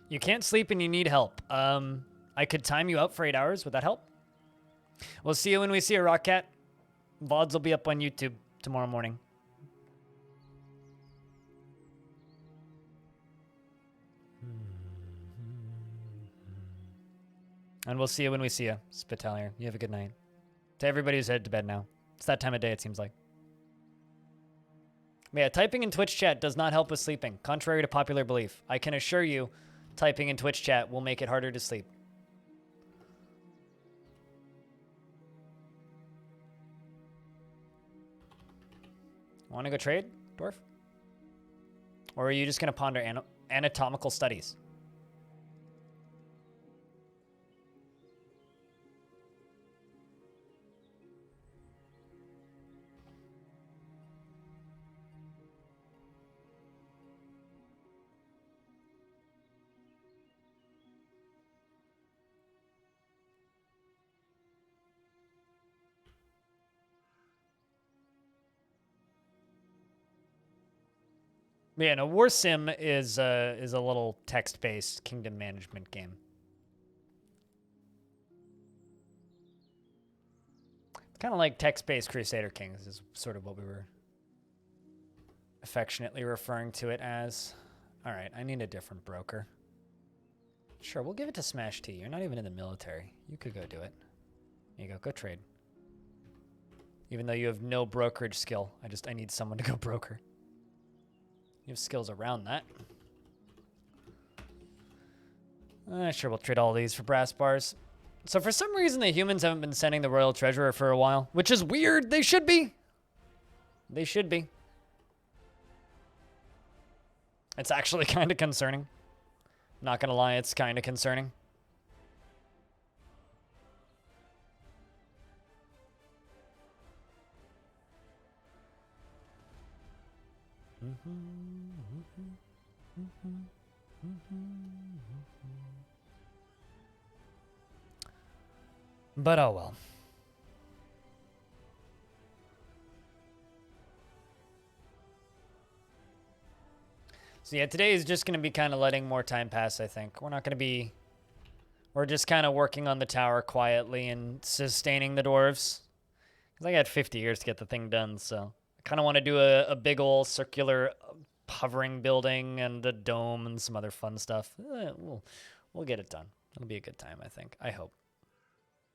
You can't sleep and you need help. I could time you out for 8 hours. Would that help? We'll see you when we see a Rock Cat. VODs will be up on YouTube tomorrow morning. And we'll see you when we see you, Spitalier. You have a good night. To everybody who's headed to bed now. It's that time of day, it seems like. But yeah, typing in Twitch chat does not help with sleeping, contrary to popular belief. I can assure you, typing in Twitch chat will make it harder to sleep. Want to go trade, Dwarf? Or are you just going to ponder anatomical studies? Yeah, no, War Sim is a little text-based kingdom management game. It's kind of like text-based Crusader Kings is sort of what we were affectionately referring to it as. All right, I need a different broker. Sure, we'll give it to Smash T. You're not even in the military. You could go do it. There you go, go trade. Even though you have no brokerage skill, I need someone to go broker. You have skills around that. Sure, we'll trade all these for brass bars. So for some reason, the humans haven't been sending the Royal Treasurer for a while, which is weird. They should be. They should be. It's actually kind of concerning. Not gonna lie, it's kind of concerning. But oh well. So yeah, today is just going to be kind of letting more time pass, I think. We're just kind of working on the tower quietly and sustaining the dwarves. Because I got 50 years to get the thing done, so I kind of want to do a big old circular hovering building and a dome and some other fun stuff. We'll get it done. It'll be a good time, I think. I hope.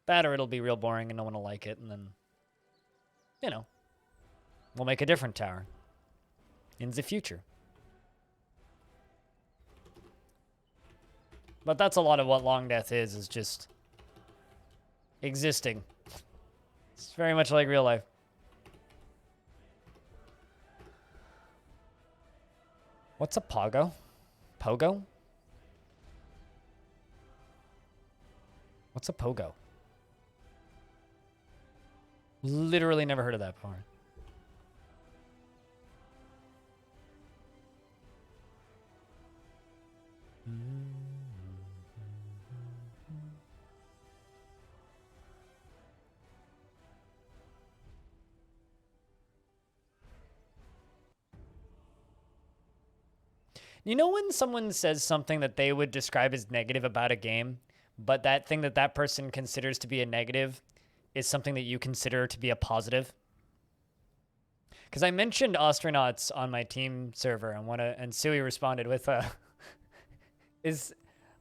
That or it'll be real boring and no one will like it, and then, you know, we'll make a different tower in the future. But that's a lot of what Longdeath is just existing. It's very much like real life. What's a pogo? Pogo? What's a pogo? Literally never heard of that before. You know when someone says something that they would describe as negative about a game, but that thing that that person considers to be a negative is something that you consider to be a positive? Because I mentioned astronauts on my team server, and Sui responded with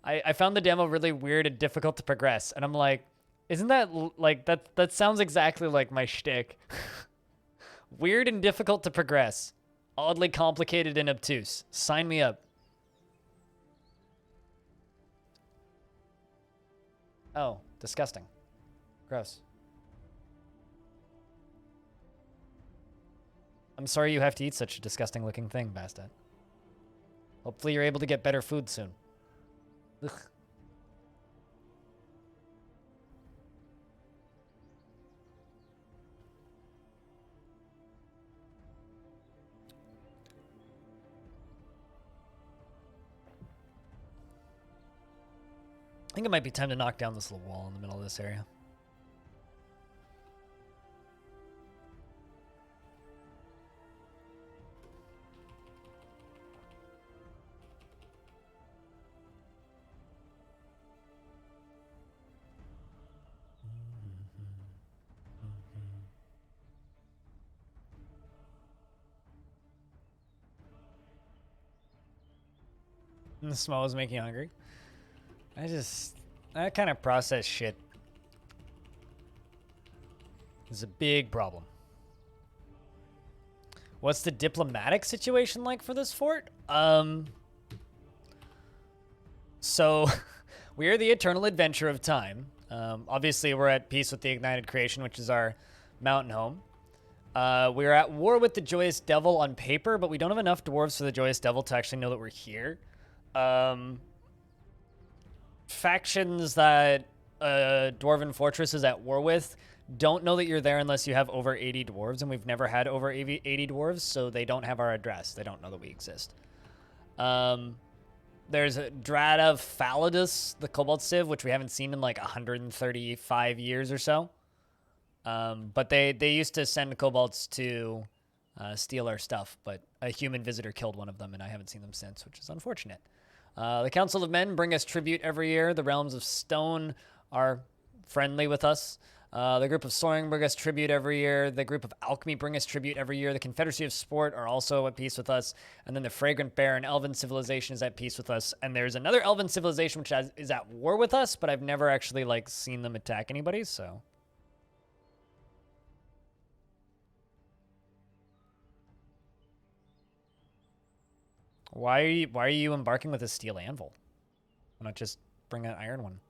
I found the demo really weird and difficult to progress, and I'm like, isn't that like that sounds exactly like my shtick? Weird and difficult to progress. Oddly complicated and obtuse. Sign me up. Oh, disgusting. Gross. I'm sorry you have to eat such a disgusting looking thing, Bastet. Hopefully you're able to get better food soon. Ugh. I think it might be time to knock down this little wall in the middle of this area. And the smell is making you hungry. That kind of processed shit is a big problem. What's the diplomatic situation like for this fort? So we are the eternal adventure of time. Obviously we're at peace with the ignited creation, which is our mountain home. We're at war with the joyous devil on paper, but we don't have enough dwarves for the joyous devil to actually know that we're here. Factions that Dwarven Fortress is at war with don't know that you're there unless you have over 80 dwarves, and we've never had over 80 dwarves, so they don't have our address. They don't know that we exist. There's Drada Falidus, the Cobalt Civ, which we haven't seen in like 135 years or so. But they used to send kobolds to steal our stuff, but a human visitor killed one of them, and I haven't seen them since, which is unfortunate. The Council of Men bring us tribute every year. The Realms of Stone are friendly with us. The Group of Soaring bring us tribute every year. The Group of Alchemy bring us tribute every year. The Confederacy of Sport are also at peace with us. And then the Fragrant Bear and Elven Civilization is at peace with us. And there's another Elven Civilization which is at war with us, but I've never actually like seen them attack anybody, so... Why are you embarking with a steel anvil? Why not just bring an iron one?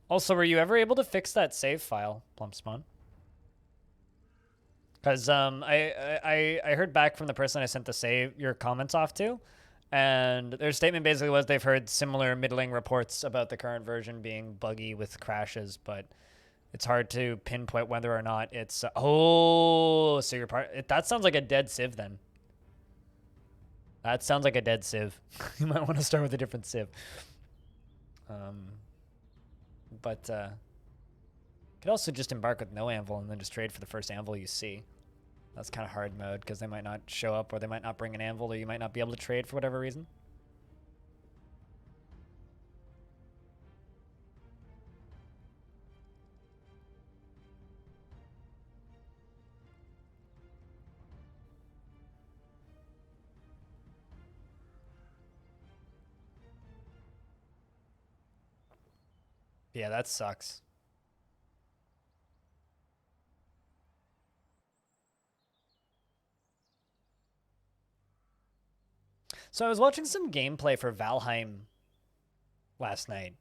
Also, were you ever able to fix that save file, Plumpspawn? Because I heard back from the person I sent the save your comments off to, and their statement basically was they've heard similar middling reports about the current version being buggy with crashes, but it's hard to pinpoint whether or not it's... oh, so you're that sounds like a dead civ then. That sounds like a dead civ. You might want to start with a different civ. But you could also just embark with no anvil and then just trade for the first anvil you see. That's kind of hard mode because they might not show up, or they might not bring an anvil, or you might not be able to trade for whatever reason. Yeah, that sucks. So I was watching some gameplay for Valheim last night.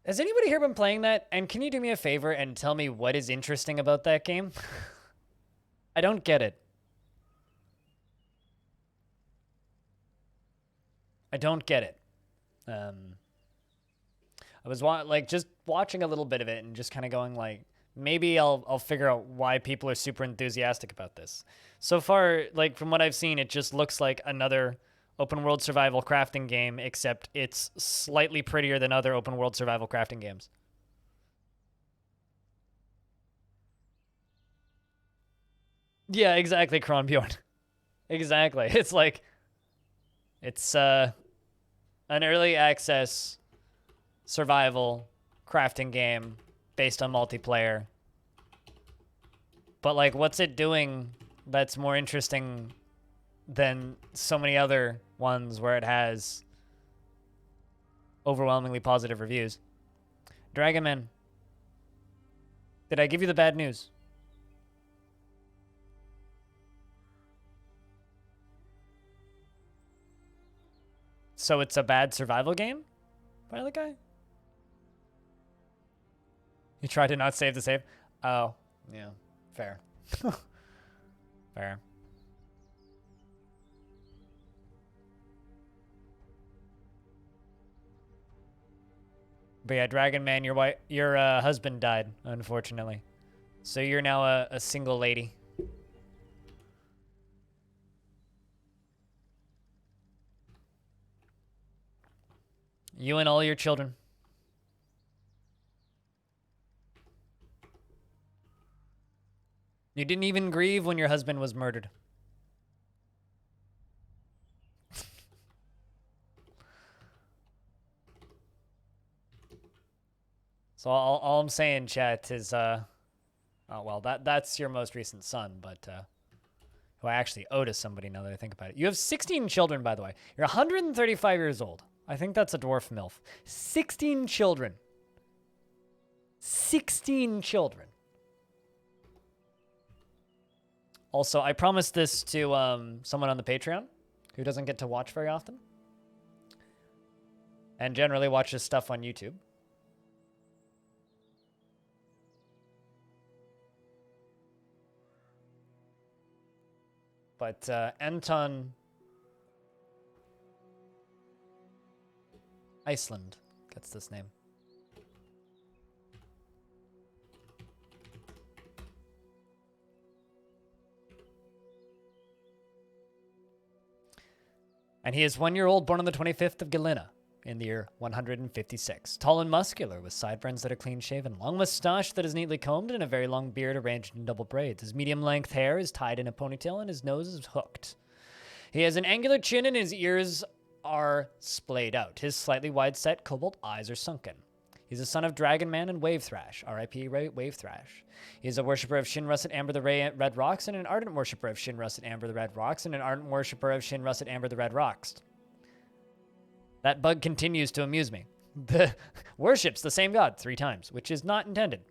Has anybody here been playing that? And can you do me a favor and tell me what is interesting about that game? I don't get it. I don't get it. I was just watching a little bit of it and just kind of going like, maybe I'll figure out why people are super enthusiastic about this. So far, like from what I've seen, it just looks like another open world survival crafting game, except it's slightly prettier than other open world survival crafting games. Yeah, exactly, Kronbjorn. Exactly. It's like it's an early access survival crafting game based on multiplayer. But like what's it doing that's more interesting than so many other ones where it has overwhelmingly positive reviews? Dragonman, did I give you the bad news? So it's a bad survival game? By the guy? You tried to not save the save? Oh, yeah. Fair. Fair. But yeah, Dragon Man, your husband died, unfortunately. So you're now a single lady. You and all your children. You didn't even grieve when your husband was murdered. So all I'm saying, chat, is oh well, that's your most recent son, but who I actually owe to somebody now that I think about it. You have 16 children, by the way. You're 135 years old. I think that's a dwarf MILF. 16 children. 16 children. Also, I promised this to someone on the Patreon who doesn't get to watch very often and generally watches stuff on YouTube. But Anton Iceland gets this name. And he is 1 year old, born on the 25th of Galena in the year 156. Tall and muscular, with sideburns that are clean shaven, long mustache that is neatly combed, and a very long beard arranged in double braids. His medium length hair is tied in a ponytail, and his nose is hooked. He has an angular chin, and his ears are splayed out. His slightly wide-set cobalt eyes are sunken. He's a son of Dragon Man and Wave Thrash, R.I.P. Wave Thrash. He is a worshipper of Shin Russet Amber the Red Rocks, and an ardent worshipper of Shin Russet Amber the Red Rocks, and an ardent worshipper of Shin Russet Amber the Red Rocks. That bug continues to amuse me. The worships the same god 3 times, which is not intended.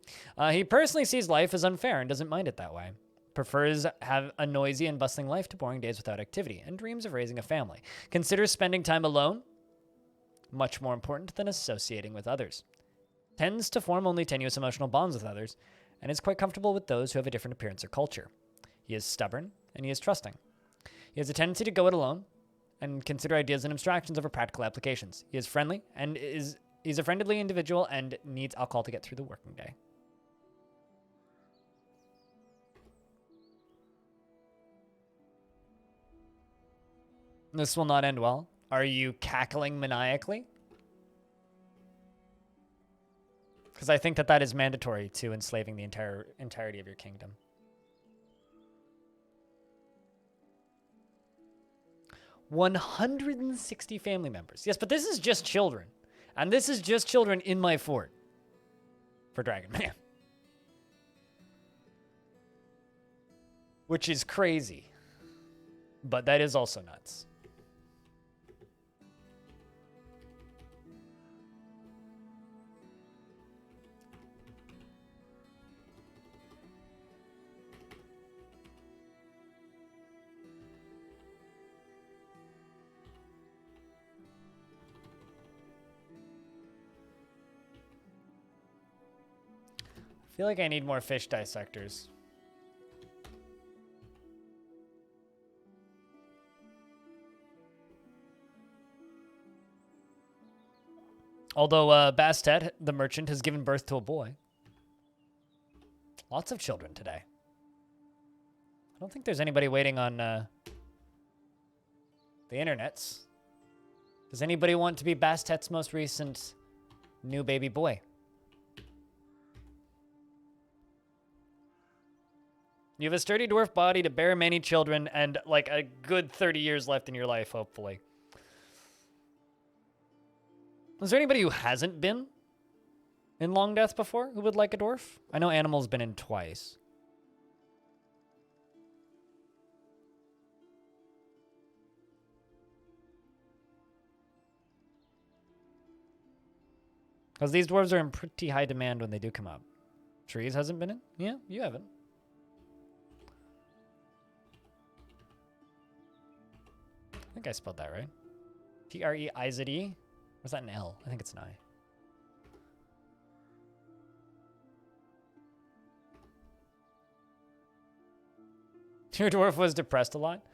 He personally sees life as unfair and doesn't mind it that way. Prefers have a noisy and bustling life to boring days without activity, and dreams of raising a family. Considers spending time alone much more important than associating with others. Tends to form only tenuous emotional bonds with others, and is quite comfortable with those who have a different appearance or culture. He is stubborn, and he is trusting. He has a tendency to go it alone, and consider ideas and abstractions over practical applications. He is friendly, and he's a friendly individual, and needs alcohol to get through the working day. This will not end well. Are you cackling maniacally? Because I think that is mandatory to enslaving the entirety of your kingdom. "160 family members." Yes, but this is just children. And this is just children in my fort. For Dragon Man. Which is crazy. But that is also nuts. feel like I need more fish dissectors. Although Bastet, the merchant, has given birth to a boy. Lots of children today. I don't think there's anybody waiting on the internets. Does anybody want to be Bastet's most recent new baby boy? You have a sturdy dwarf body to bear many children and like a good 30 years left in your life, hopefully. Is there anybody who hasn't been in Longdeath before who would like a dwarf? I know Animal's been in twice. Because these dwarves are in pretty high demand when they do come up. Trees hasn't been in? Yeah, you haven't. I think I spelled that right. T-R-E-I-Z-E? Or is that an L? I think it's an I. Your dwarf was depressed a lot.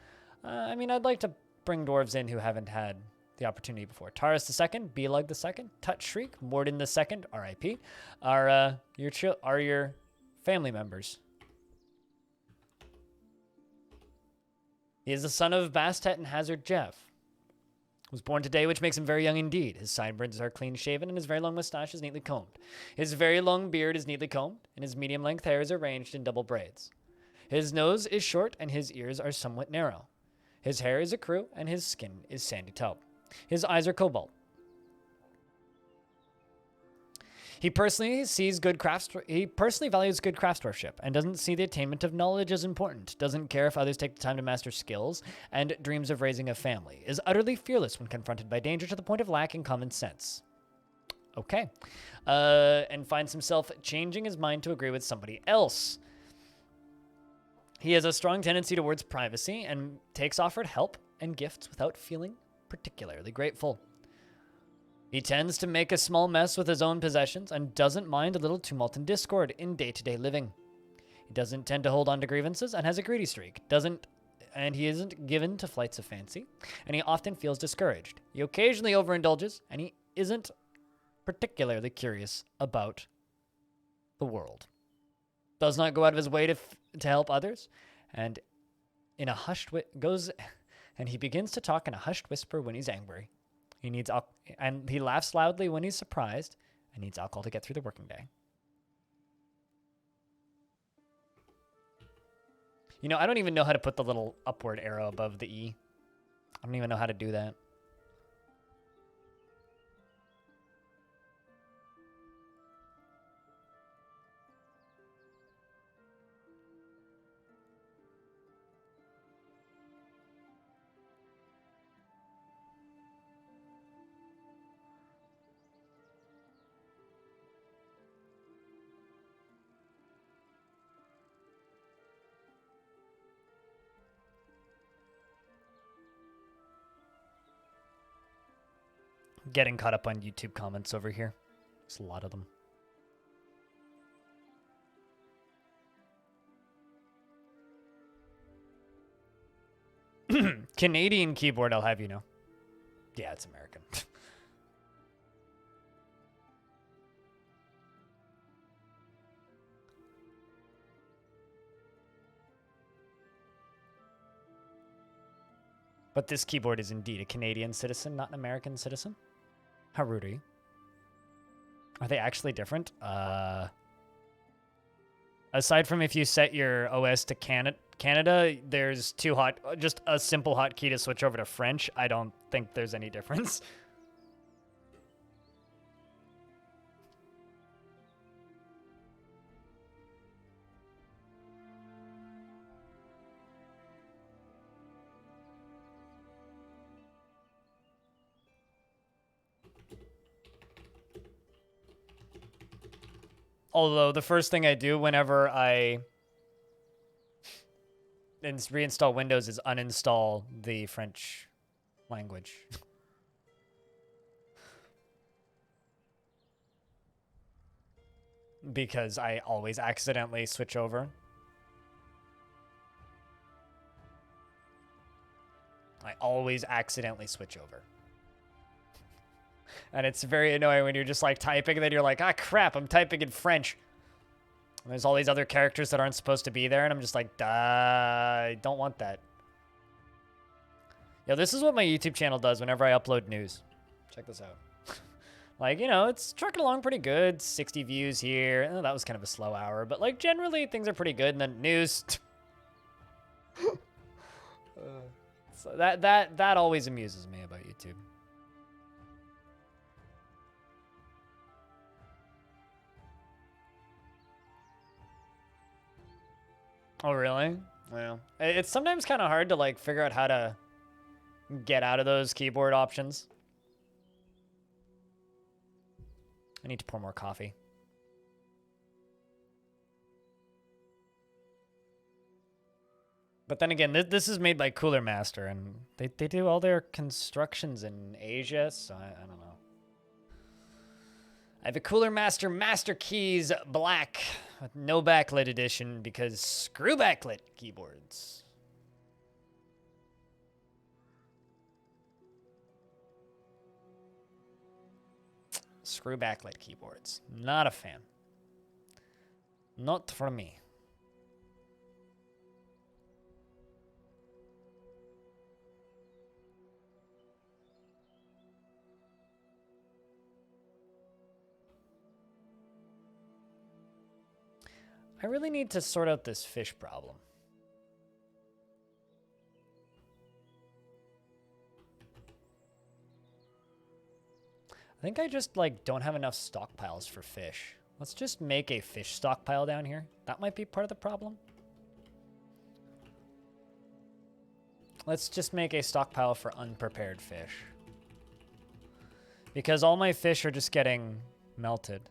I mean, I'd like to bring dwarves in who haven't had the opportunity before. Taurus II, Beelug II, Tut Shriek, Morden II, R.I.P. are your family members. He is the son of Bastet and Hazard Jeff. Was born today, which makes him very young indeed. His sideburns are clean shaven, and his very long mustache is neatly combed. His very long beard is neatly combed, and his medium-length hair is arranged in double braids. His nose is short, and his ears are somewhat narrow. His hair is ecru, and his skin is sandy taupe. His eyes are cobalt. He personally values good craftsmanship and doesn't see the attainment of knowledge as important, doesn't care if others take the time to master skills, and dreams of raising a family, is utterly fearless when confronted by danger to the point of lacking common sense. Okay. And finds himself changing his mind to agree with somebody else. He has a strong tendency towards privacy and takes offered help and gifts without feeling particularly grateful. He tends to make a small mess with his own possessions and doesn't mind a little tumult and discord in day-to-day living. He doesn't tend to hold on to grievances and has a greedy streak. He isn't given to flights of fancy, and he often feels discouraged. He occasionally overindulges, and he isn't particularly curious about the world. Does not go out of his way to help others, and he begins to talk in a hushed whisper when he's angry. And he laughs loudly when he's surprised and needs alcohol to get through the working day. You know, I don't even know how to put the little upward arrow above the E. I don't even know how to do that. Getting caught up on YouTube comments over here. There's a lot of them. Canadian keyboard, I'll have you know. Yeah, it's American. But this keyboard is indeed a Canadian citizen, not an American citizen. How rude are you? Are they actually different? Aside from if you set your OS to Canada, there's just a simple hotkey to switch over to French. I don't think there's any difference. Although the first thing I do whenever I reinstall Windows is uninstall the French language. because I always accidentally switch over. I always accidentally switch over. And it's very annoying when you're just like typing and then you're like, ah, crap, I'm typing in French. And there's all these other characters that aren't supposed to be there, and I'm just like, duh, I don't want that. Yo, this is what my YouTube channel does whenever I upload news. Check this out. Like, you know, it's trucking along pretty good. 60 views here. Oh, that was kind of a slow hour, but like generally things are pretty good. And then news. So that always amuses me about YouTube. Oh, really? Well, it's sometimes kind of hard to like figure out how to get out of those keyboard options. I need to pour more coffee. But then again, this is made by Cooler Master, and they do all their constructions in Asia, so I don't know. I have a Cooler Master Master Keys Black with no backlit edition because screw backlit keyboards. Screw backlit keyboards. Not a fan. Not for me. I really need to sort out this fish problem. I think I just, like, don't have enough stockpiles for fish. Let's just make a fish stockpile down here. That might be part of the problem. Let's just make a stockpile for unprepared fish. Because all my fish are just getting melted.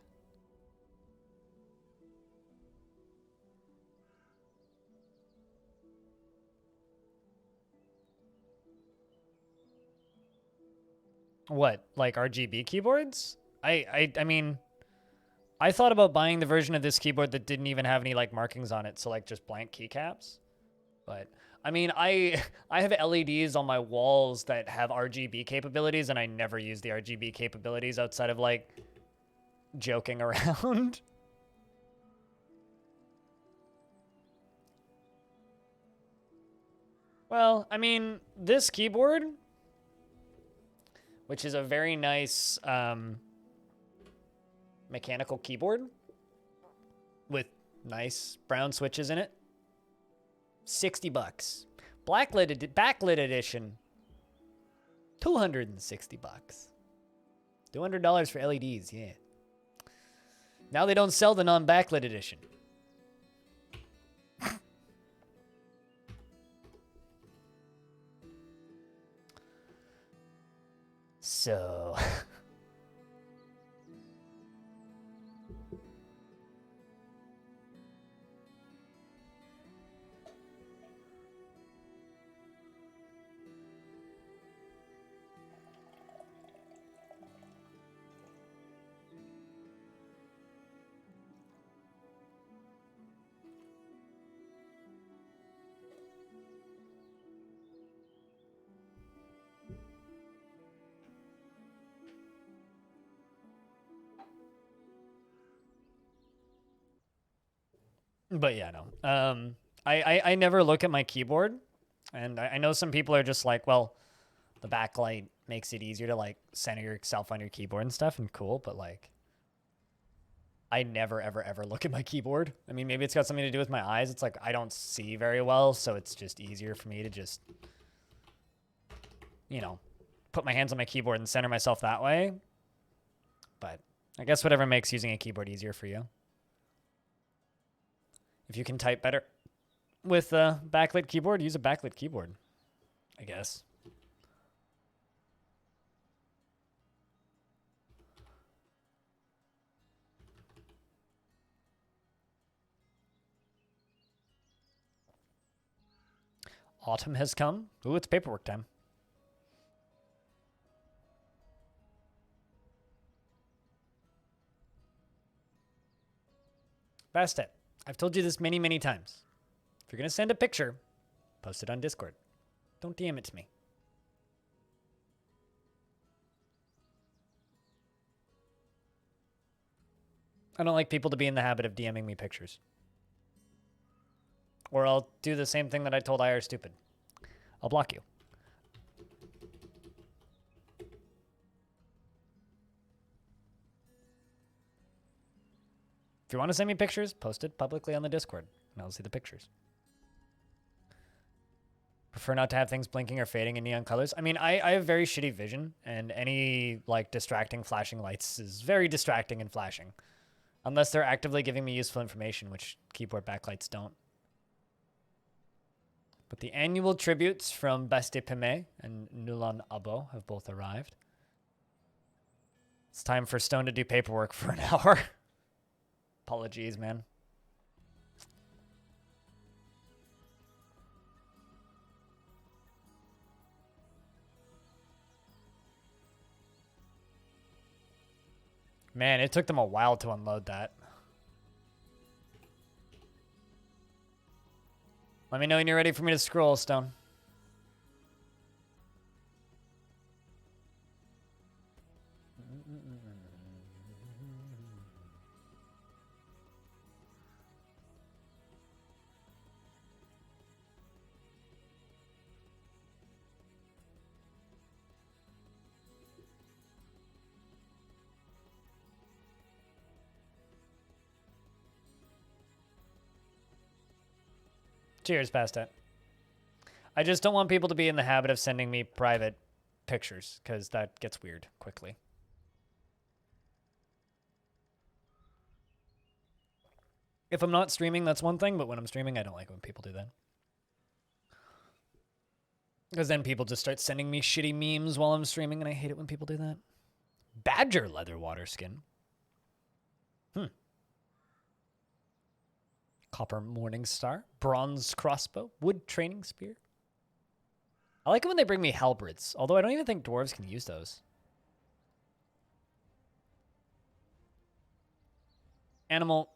What, like RGB keyboards? I mean, I thought about buying the version of this keyboard that didn't even have any like markings on it, so like just blank keycaps. But I mean, I have LEDs on my walls that have RGB capabilities, and I never use the RGB capabilities outside of like joking around. Well, I mean, this keyboard, which is a very nice mechanical keyboard with nice brown switches in it. 60 bucks. Backlit edition, 260 bucks. $200 for LEDs, yeah. Now they don't sell the non-backlit edition. So but yeah, no. I never look at my keyboard, and I know some people are just like, well, the backlight makes it easier to like center yourself on your keyboard and stuff, and cool, but like, I never ever look at my keyboard. I mean, maybe it's got something to do with my eyes. It's like I don't see very well, so it's just easier for me to just, you know, put my hands on my keyboard and center myself that way. But I guess whatever makes using a keyboard easier for you. If you can type better with a backlit keyboard, use a backlit keyboard, I guess. Autumn has come. Ooh, it's paperwork time. Bastet, I've told you this many, many times. If you're going to send a picture, post it on Discord. Don't DM it to me. I don't like people to be in the habit of DMing me pictures. Or I'll do the same thing that I told IR Stupid. I'll block you. If you want to send me pictures, post it publicly on the Discord, and I'll see the pictures. Prefer not to have things blinking or fading in neon colors. I mean, I have very shitty vision, and any, like, distracting flashing lights is very distracting and flashing. Unless they're actively giving me useful information, which keyboard backlights don't. But the annual tributes from Beste Pime and Nulan Abo have both arrived. It's time for Stone to do paperwork for an hour. Apologies, man. Man, it took them a while to unload that. Let me know when you're ready for me to scroll, Stone. Cheers, Pasta. I just don't want people to be in the habit of sending me private pictures, because that gets weird quickly. If I'm not streaming, that's one thing, but when I'm streaming, I don't like when people do that. Because then people just start sending me shitty memes while I'm streaming, and I hate it when people do that. Badger leather water skin. Copper Morning Star, Bronze Crossbow, Wood Training Spear. I like it when they bring me halberds, although I don't even think dwarves can use those. Animal,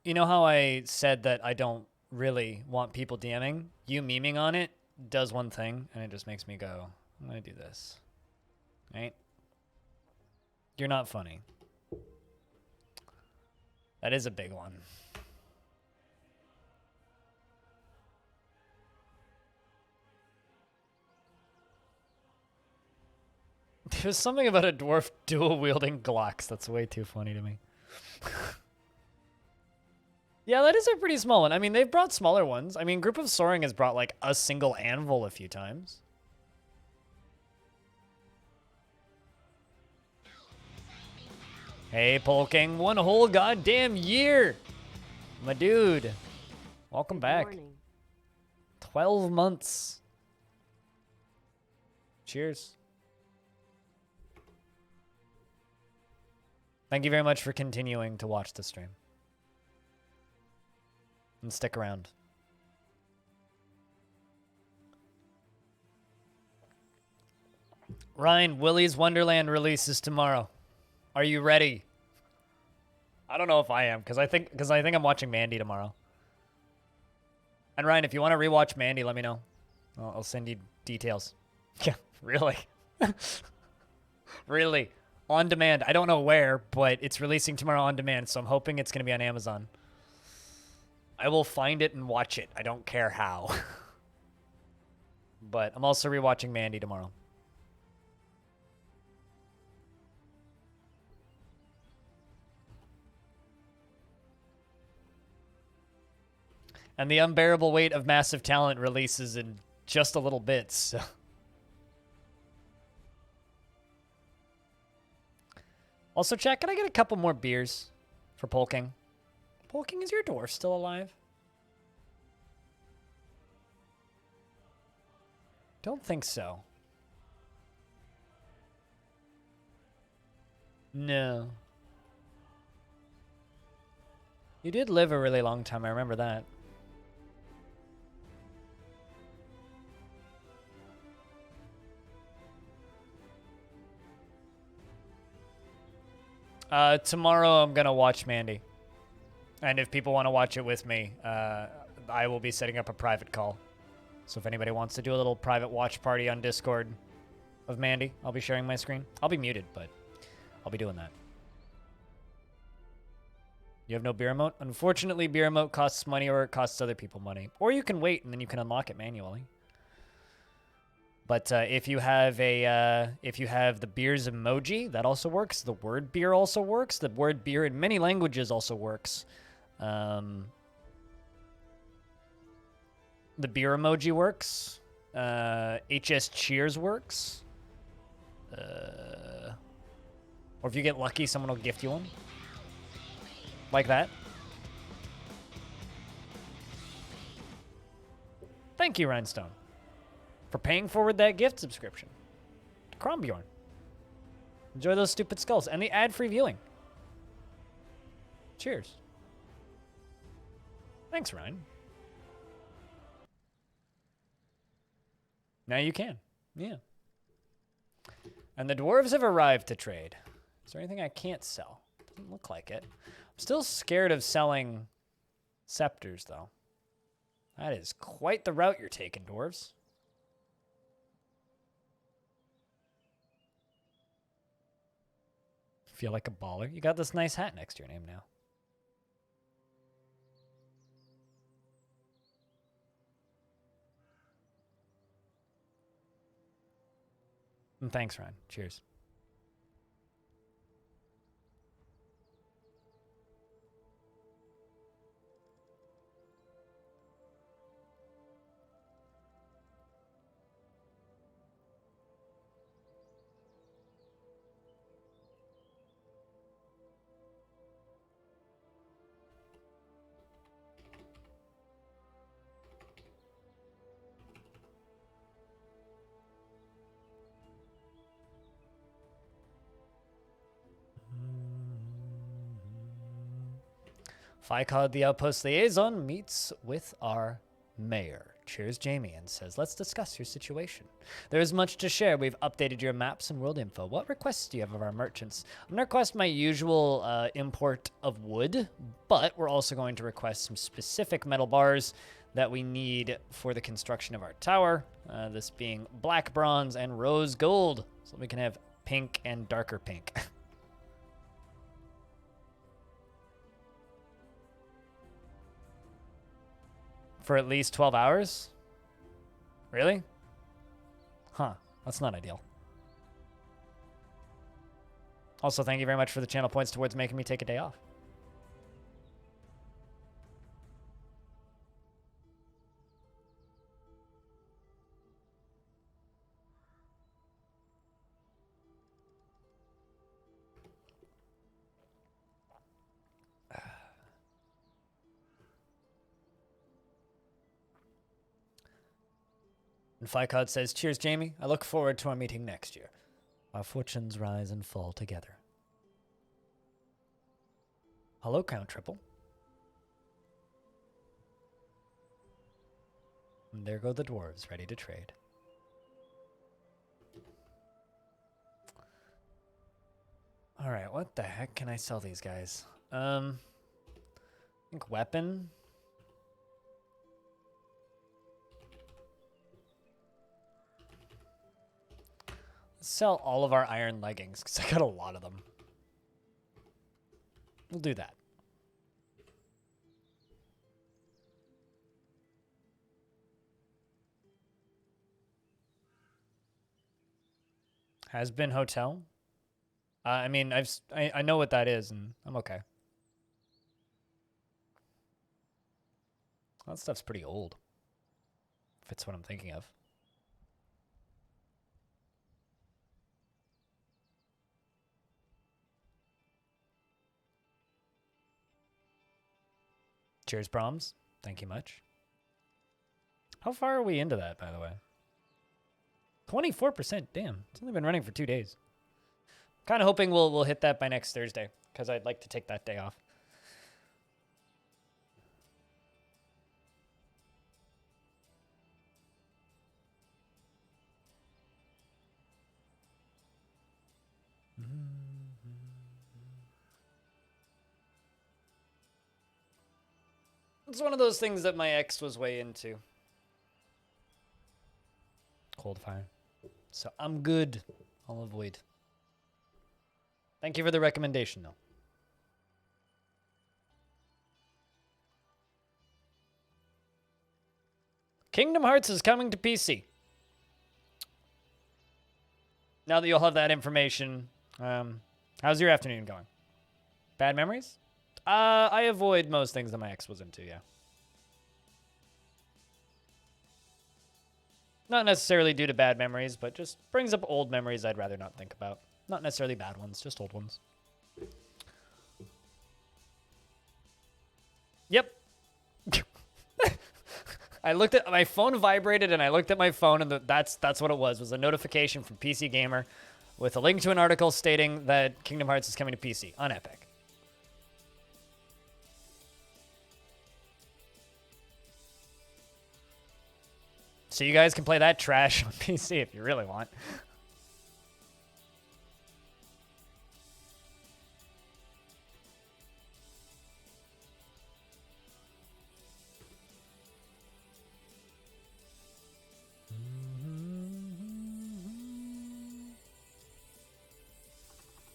you know how I said that I don't really want people DMing? You memeing on it does one thing, and it just makes me go, I'm going to do this. Right? You're not funny. That is a big one. There's something about a dwarf dual-wielding Glocks that's way too funny to me. Yeah, that is a pretty small one. I mean, they've brought smaller ones. I mean, Group of Soaring has brought, like, a single anvil a few times. Hey, Polking, one whole goddamn year! My dude. Welcome back. Morning. 12 months. Cheers. Thank you very much for continuing to watch the stream. And stick around. Ryan, Willy's Wonderland releases tomorrow. Are you ready? I don't know if I am, because I think I'm watching Mandy tomorrow. And Ryan, if you want to rewatch Mandy, let me know. I'll send you details. Yeah, really? Really? On demand. I don't know where, but it's releasing tomorrow on demand, so I'm hoping it's going to be on Amazon. I will find it and watch it. I don't care how. But I'm also rewatching Mandy tomorrow. And The Unbearable Weight of Massive Talent releases in just a little bit, so... Also, chat, can I get a couple more beers for Polking? Polking, is your dwarf still alive? Don't think so. No. You did live a really long time, I remember that. Tomorrow I'm gonna watch Mandy. And if people want to watch it with me, I will be setting up a private call. So if anybody wants to do a little private watch party on Discord of Mandy, I'll be sharing my screen. I'll be muted, but I'll be doing that. You have no beer emote? Unfortunately, beer emote costs money or it costs other people money. Or you can wait and then you can unlock it manually. But if you have the beers emoji, that also works. The word beer also works. The word beer in many languages also works. The beer emoji works. HS Cheers works. Or if you get lucky, someone will gift you one. Like that. Thank you, Rhinestone, for paying forward that gift subscription to Krombjorn. Enjoy those stupid skulls and the ad-free viewing. Cheers. Thanks, Ryan. Now you can. Yeah. And the dwarves have arrived to trade. Is there anything I can't sell? Doesn't look like it. I'm still scared of selling scepters, though. That is quite the route you're taking, dwarves. Feel like a baller. You got this nice hat next to your name now. And thanks, Ryan. Cheers. Ficod, the outpost liaison, meets with our mayor. Cheers, Jamie, and says, let's discuss your situation. There is much to share. We've updated your maps and world info. What requests do you have of our merchants? I'm going to request my usual import of wood, but we're also going to request some specific metal bars that we need for the construction of our tower, this being black bronze and rose gold, so we can have pink and darker pink. For at least 12 hours? Really? Huh. That's not ideal. Also, thank you very much for the channel points towards making me take a day off. And Ficod says, cheers, Jamie. I look forward to our meeting next year. Our fortunes rise and fall together. Hello, Count Triple. And there go the dwarves, ready to trade. All right, what the heck can I sell these guys? I think weapon. Sell all of our iron leggings because I got a lot of them. We'll do that. Has been hotel. I mean, I know what that is, and I'm okay. That stuff's pretty old. If it's what I'm thinking of. Cheers, Brahms. Thank you much. How far are we into that, by the way? 24%. Damn. It's only been running for 2 days. Kind of hoping we'll hit that by next Thursday, because I'd like to take that day off. It's one of those things that my ex was way into. Cold fire. So I'm good. I'll avoid. Thank you for the recommendation, though. Kingdom Hearts is coming to PC. Now that you'll have that information, how's your afternoon going? Bad memories? I avoid most things that my ex was into, yeah. Not necessarily due to bad memories, but just brings up old memories I'd rather not think about. Not necessarily bad ones, just old ones. Yep. I looked at my phone, vibrated, and I looked at my phone, and that's what it was a notification from PC Gamer with a link to an article stating that Kingdom Hearts is coming to PC on Epic. So you guys can play that trash on PC if you really want.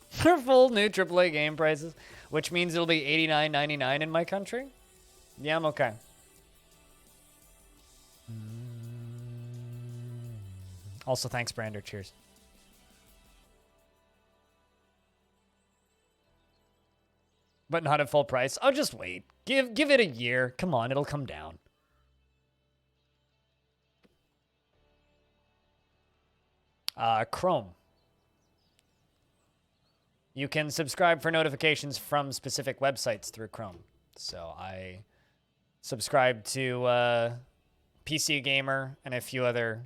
For full new AAA game prices, which means it'll be $89.99 in my country. Yeah, I'm okay. Also, thanks, Brander. Cheers. But not at full price. I'll just wait. Give it a year. Come on, it'll come down. Chrome. You can subscribe for notifications from specific websites through Chrome. So I subscribe to PC Gamer and a few other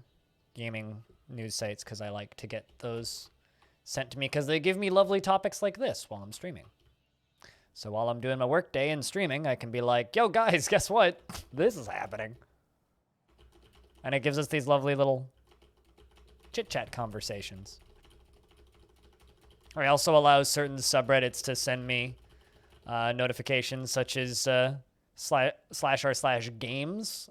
gaming news sites because I like to get those sent to me because they give me lovely topics like this while I'm streaming. So while I'm doing my work day and streaming, I can be like, yo, guys, guess what? This is happening. And it gives us these lovely little chit-chat conversations. It also allows certain subreddits to send me notifications such as /r/games.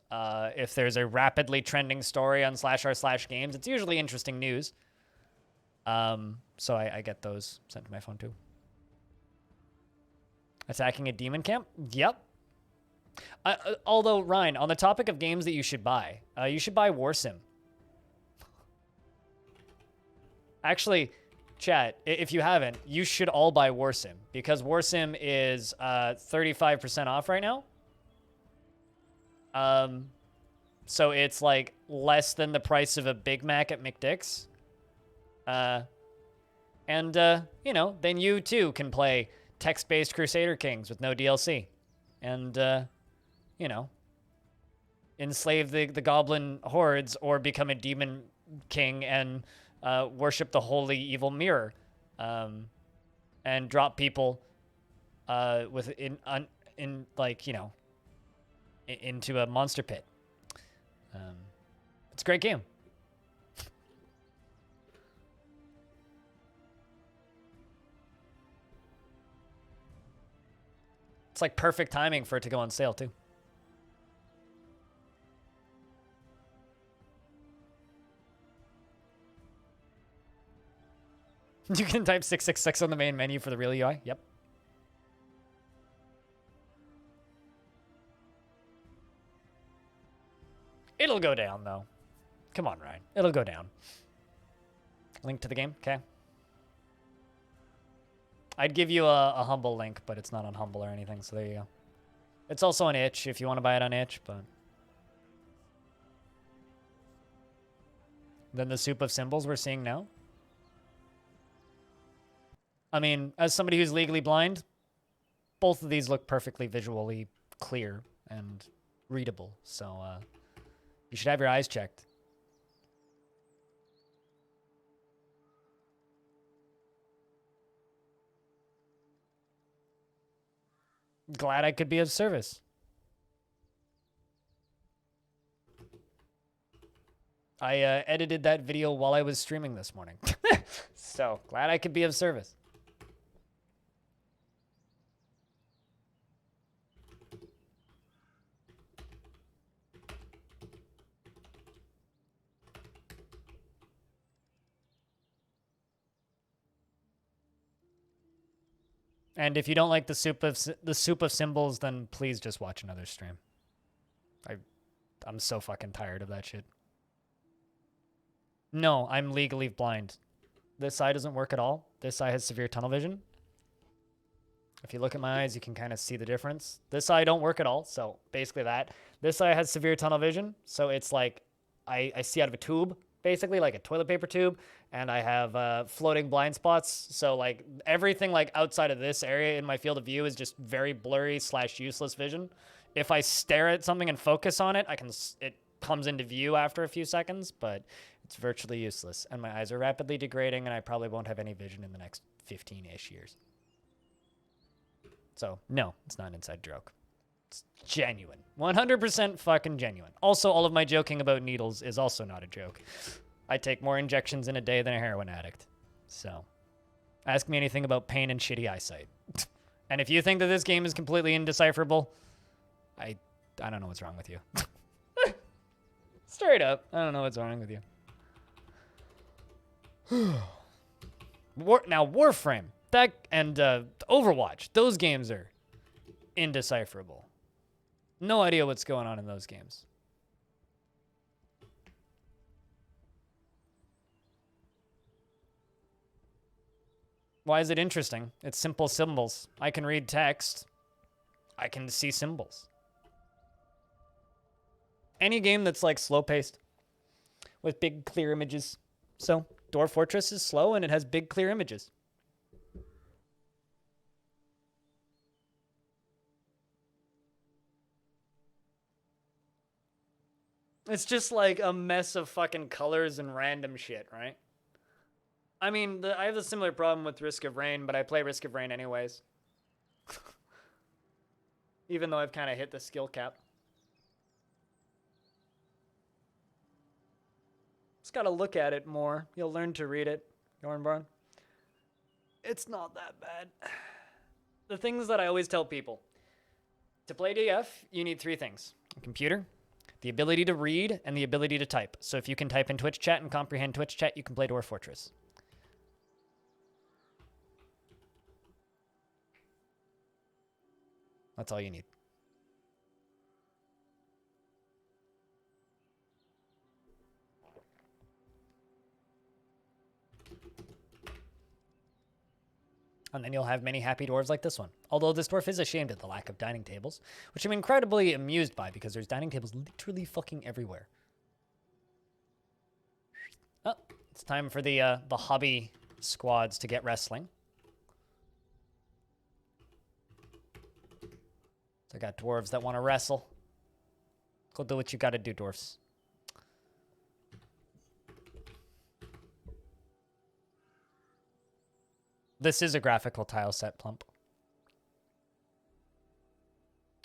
If there's a rapidly trending story on /r/games, it's usually interesting news. So I get those sent to my phone too. Attacking a demon camp? Yep. Although, Ryan, on the topic of games that you should buy War Sim. Actually, chat, if you haven't, you should all buy War Sim because War Sim is 35% off right now. So it's like less than the price of a Big Mac at McDick's. You know, then you too can play text-based Crusader Kings with no DLC. And, you know, enslave the goblin hordes or become a demon king and worship the holy evil mirror. And drop people like, you know, into a monster pit. It's a great game. It's like perfect timing for it to go on sale too. You can type 666 on the main menu for the real UI. Yep. It'll go down, though. Come on, Ryan. It'll go down. Link to the game? Okay. I'd give you a Humble link, but it's not on Humble or anything, so there you go. It's also on itch if you want to buy it on itch, but... Then the soup of symbols we're seeing now? I mean, as somebody who's legally blind, both of these look perfectly visually clear and readable, so you should have your eyes checked. Glad I could be of service. I edited that video while I was streaming this morning. So, glad I could be of service. And if you don't like the soup of symbols, then please just watch another stream. I'm so fucking tired of that shit. No, I'm legally blind. This eye doesn't work at all. This eye has severe tunnel vision. If you look at my eyes, you can kind of see the difference. This eye don't work at all, so basically that. This eye has severe tunnel vision, so it's like I see out of a tube, basically like a toilet paper tube, and I have floating blind spots. So like everything like outside of this area in my field of view is just very blurry / useless vision. If I stare at something and focus on it, it comes into view after a few seconds, but it's virtually useless. And my eyes are rapidly degrading, and I probably won't have any vision in the next 15-ish years. So, no, it's not an inside joke. It's genuine. 100% fucking genuine. Also, all of my joking about needles is also not a joke. I take more injections in a day than a heroin addict. So, ask me anything about pain and shitty eyesight. And if you think that this game is completely indecipherable, I don't know what's wrong with you. Straight up, I don't know what's wrong with you. Now, Warframe. That and Overwatch, those games are indecipherable. No idea what's going on in those games. Why is it interesting? It's simple symbols. I can read text. I can see symbols. Any game that's like slow-paced with big clear images. So, Dwarf Fortress is slow and it has big clear images. It's just like a mess of fucking colors and random shit, right? I mean, I have a similar problem with Risk of Rain, but I play Risk of Rain anyways. Even though I've kind of hit the skill cap. Just gotta look at it more. You'll learn to read it, Yornborn. It's not that bad. The things that I always tell people. To play DF, you need 3 things. A computer, the ability to read, and the ability to type. So if you can type in Twitch chat and comprehend Twitch chat, you can play Dwarf Fortress. That's all you need. And then you'll have many happy dwarves like this one. Although this dwarf is ashamed at the lack of dining tables, which I'm incredibly amused by because there's dining tables literally fucking everywhere. Oh, it's time for the hobby squads to get wrestling. So I got dwarves that want to wrestle. Go do what you gotta do, dwarfs. This is a graphical tile set, Plump.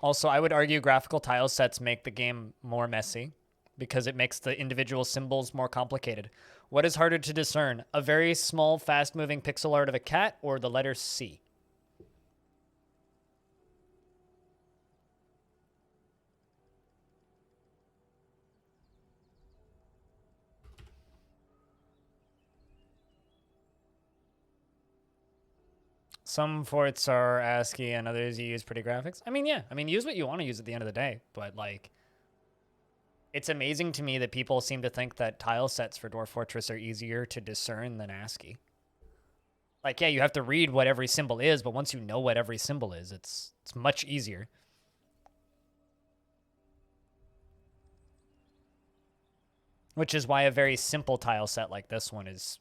Also, I would argue graphical tile sets make the game more messy because it makes the individual symbols more complicated. What is harder to discern? A very small, fast-moving pixel art of a cat or the letter C? Some forts are ASCII and others you use pretty graphics. I mean, yeah. I mean, use what you want to use at the end of the day. But, like, it's amazing to me that people seem to think that tile sets for Dwarf Fortress are easier to discern than ASCII. Like, yeah, you have to read what every symbol is, but once you know what every symbol is, it's much easier. Which is why a very simple tile set like this one is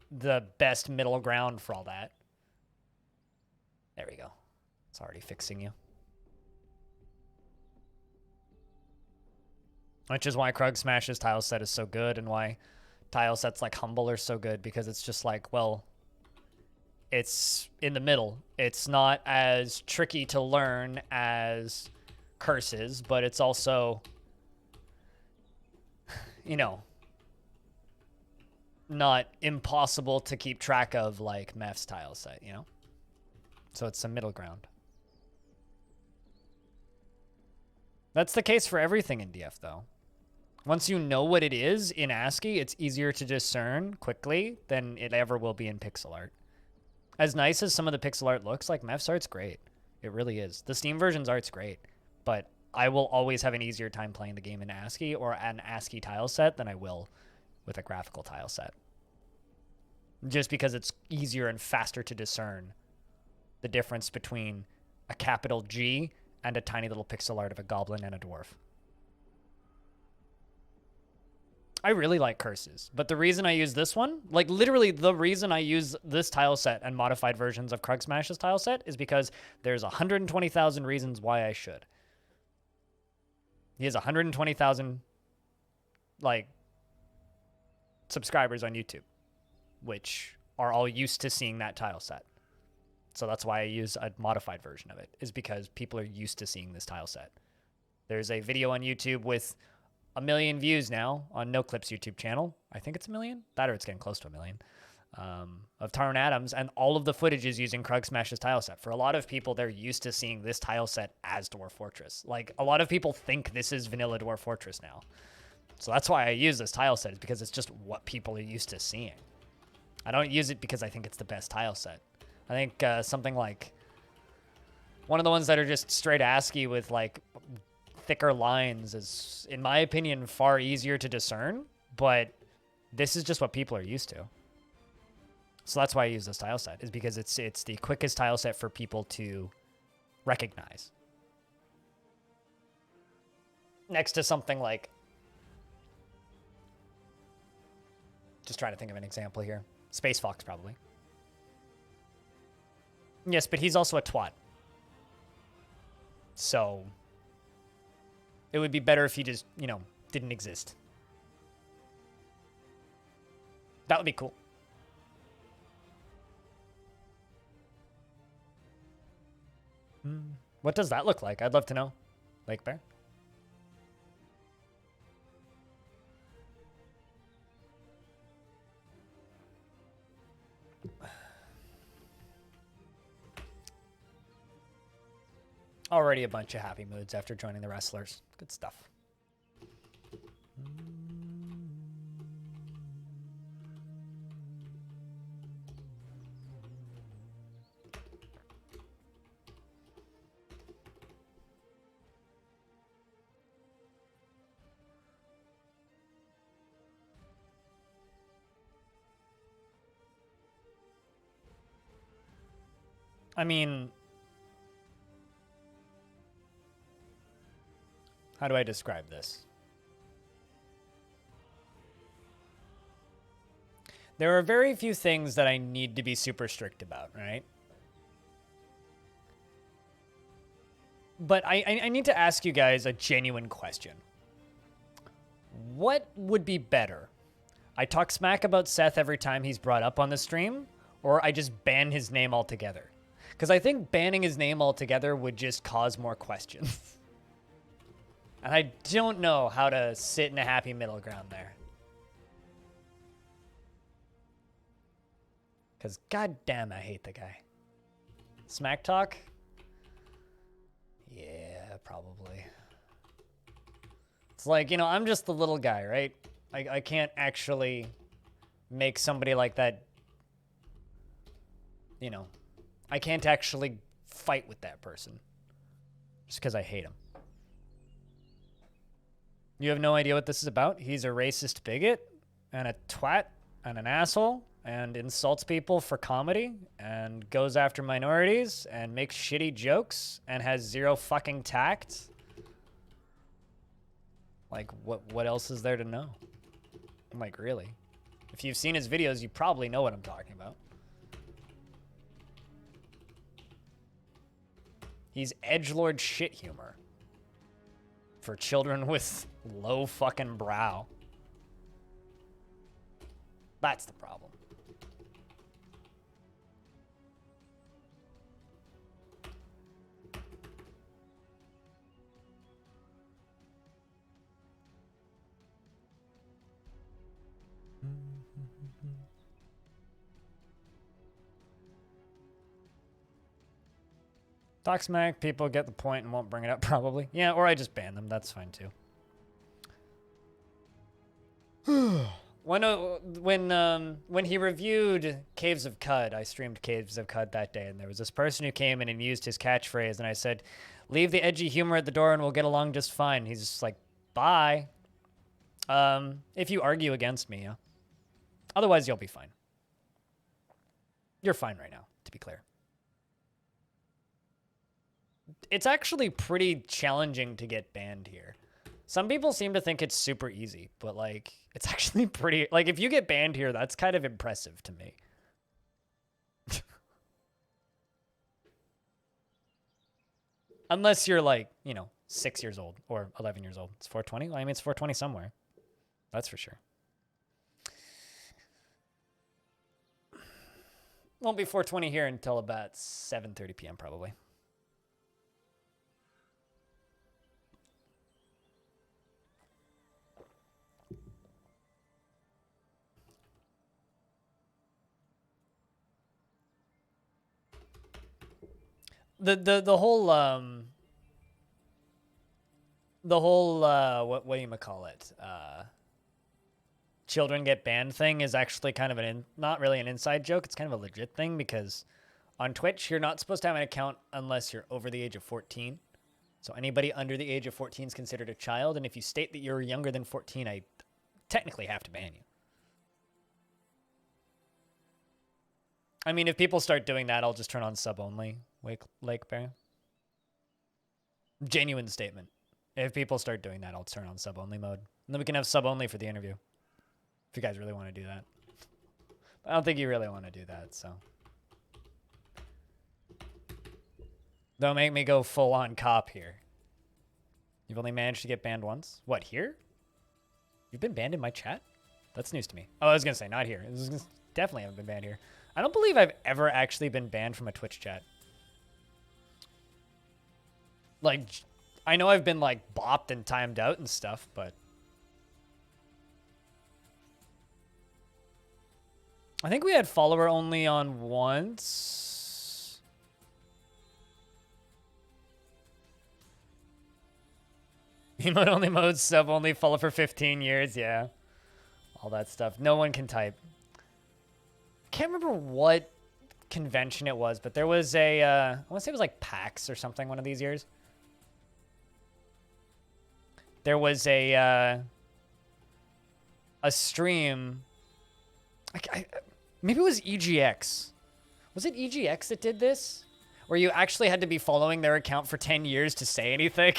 the best middle ground for all that. There we go. It's already fixing you. Which is why Krug Smash's tile set is so good and why tile sets like Humble are so good, because it's just like, well, it's in the middle. It's not as tricky to learn as Curses, but it's also, you know, not impossible to keep track of like Meph's tile set, you know? So it's some middle ground. That's the case for everything in DF, though. Once you know what it is in ASCII, it's easier to discern quickly than it ever will be in pixel art. As nice as some of the pixel art looks, like Mev's art's great. It really is. The Steam version's art's great, but I will always have an easier time playing the game in ASCII or an ASCII tile set than I will with a graphical tile set. Just because it's easier and faster to discern the difference between a capital G and a tiny little pixel art of a goblin and a dwarf. I really like curses, but the reason I use this one, like literally the reason I use this tile set and modified versions of Krug Smash's tile set is because there's 120,000 reasons why I should. He has 120,000 like subscribers on YouTube, which are all used to seeing that tile set. So that's why I use a modified version of it, is because people are used to seeing this tile set. There's a video on YouTube with 1 million views now on NoClip's YouTube channel. I think it's 1 million. That or it's getting close to 1 million. Of Taran Adams, and all of the footage is using Krug Smash's tile set. For a lot of people, they're used to seeing this tile set as Dwarf Fortress. Like, a lot of people think this is vanilla Dwarf Fortress now. So that's why I use this tile set, is because it's just what people are used to seeing. I don't use it because I think it's the best tile set. I think something like one of the ones that are just straight ASCII with like thicker lines is, in my opinion, far easier to discern, but this is just what people are used to. So that's why I use this tile set, is because it's the quickest tile set for people to recognize. Next to something like, just trying to think of an example here. Space Fox, probably. Yes, but he's also a twat. So it would be better if he just, you know, didn't exist. That would be cool. What does that look like? I'd love to know. Lake Bear? Already a bunch of happy moods after joining the wrestlers. Good stuff. I mean, how do I describe this? There are very few things that I need to be super strict about, right? But I need to ask you guys a genuine question. What would be better? I talk smack about Seth every time he's brought up on the stream, or I just ban his name altogether? Because I think banning his name altogether would just cause more questions. And I don't know how to sit in a happy middle ground there. Because goddamn, I hate the guy. Smack talk? Yeah, probably. It's like, you know, I'm just the little guy, right? I can't actually make somebody like that, you know, I can't actually fight with that person just because I hate him. You have no idea what this is about? He's a racist bigot and a twat and an asshole and insults people for comedy and goes after minorities and makes shitty jokes and has zero fucking tact. Like, what else is there to know? I'm like, really? If you've seen his videos, you probably know what I'm talking about. He's edgelord shit humor for children with low fucking brow. That's the problem. Talk smack, people get the point and won't bring it up, probably. Yeah, or I just ban them. That's fine, too. When he reviewed Caves of Cud, I streamed Caves of Cud that day, and there was this person who came in and used his catchphrase, and I said, "Leave the edgy humor at the door, and we'll get along just fine." He's just like, "Bye." If you argue against me, yeah. Otherwise, you'll be fine. You're fine right now, to be clear. It's actually pretty challenging to get banned here. Some people seem to think it's super easy, but like, it's actually pretty, like, if you get banned here, that's kind of impressive to me. Unless you're like, 6 years old or 11 years old. It's 420? I mean, it's 420 somewhere. That's for sure. Won't be 420 here until about 7:30 p.m. probably. The whole what do you call it? Children get banned thing is actually kind of not really an inside joke. It's kind of a legit thing because on Twitch, you're not supposed to have an account unless you're over the age of 14. So anybody under the age of 14 is considered a child. And if you state that you're younger than 14, I technically have to ban you. I mean, if people start doing that, I'll just turn on sub only. Lake Bear. Genuine statement. If people start doing that, I'll turn on sub only mode. And then we can have sub only for the interview. If you guys really want to do that. I don't think you really want to do that, so. Don't make me go full on cop here. You've only managed to get banned once? What, here? You've been banned in my chat? That's news to me. Oh, I was going to say, not here. Definitely haven't been banned here. I don't believe I've ever actually been banned from a Twitch chat. Like, I know I've been, like, bopped and timed out and stuff, but... I think we had follower only on once. Emote only mode, sub only, follow for 15 years, yeah. All that stuff. No one can type. Can't remember what convention it was, but there was a, I want to say it was like PAX or something one of these years. There was a stream. Maybe it was EGX. Was it EGX that did this? Where you actually had to be following their account for 10 years to say anything?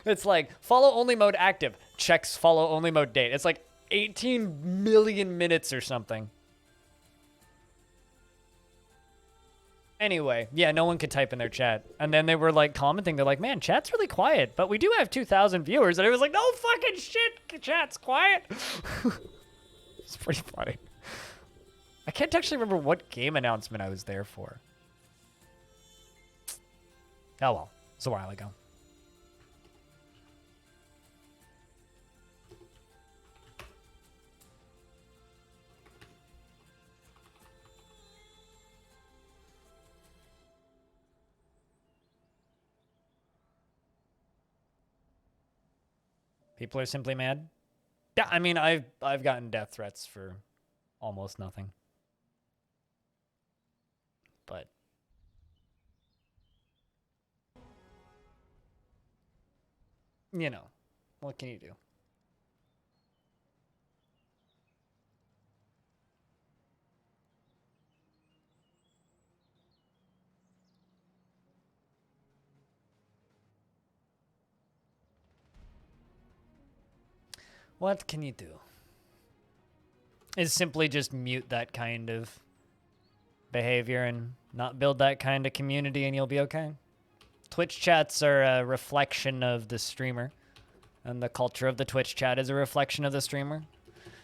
It's like, follow only mode active. Checks follow only mode date. It's like 18 million minutes or something. Anyway, yeah, no one could type in their chat. And then they were like commenting, they're like, man, chat's really quiet, but we do have 2,000 viewers. And it was like, no fucking shit, chat's quiet. It's pretty funny. I can't actually remember what game announcement I was there for. Oh well, it's a while ago. People are simply mad. Yeah, I mean, I've gotten death threats for almost nothing. But you know, what can you do? What can you do? Is simply just mute that kind of behavior and not build that kind of community and you'll be okay. Twitch chats are a reflection of the streamer, and the culture of the Twitch chat is a reflection of the streamer.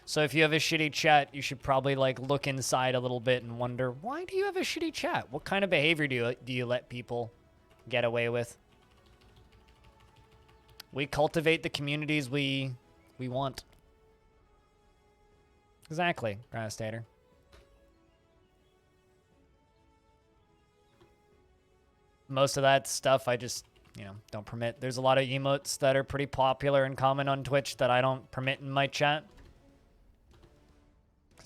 So if you have a shitty chat, you should probably like look inside a little bit and wonder, why do you have a shitty chat? What kind of behavior do you let people get away with? We cultivate the communities we want. Exactly, Grastator. Most of that stuff I just, don't permit. There's a lot of emotes that are pretty popular and common on Twitch that I don't permit in my chat.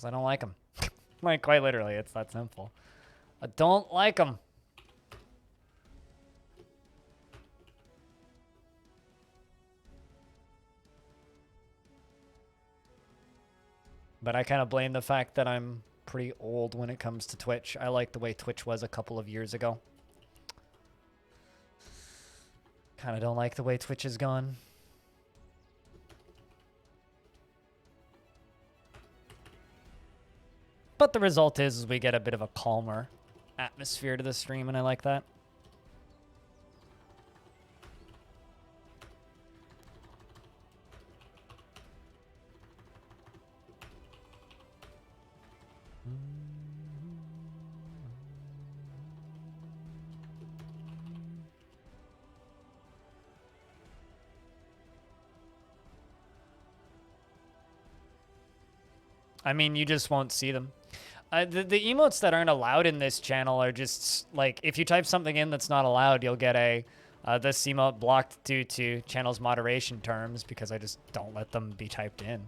Because I don't like them. Like, quite literally, it's that simple. I don't like them. But I kind of blame the fact that I'm pretty old when it comes to Twitch. I like the way Twitch was a couple of years ago. Kind of don't like the way Twitch is gone. But the result is we get a bit of a calmer atmosphere to the stream, and I like that. I mean, you just won't see them. The emotes that aren't allowed in this channel are just, like, if you type something in that's not allowed, you'll get a, this emote blocked due to channel's moderation terms, because I just don't let them be typed in.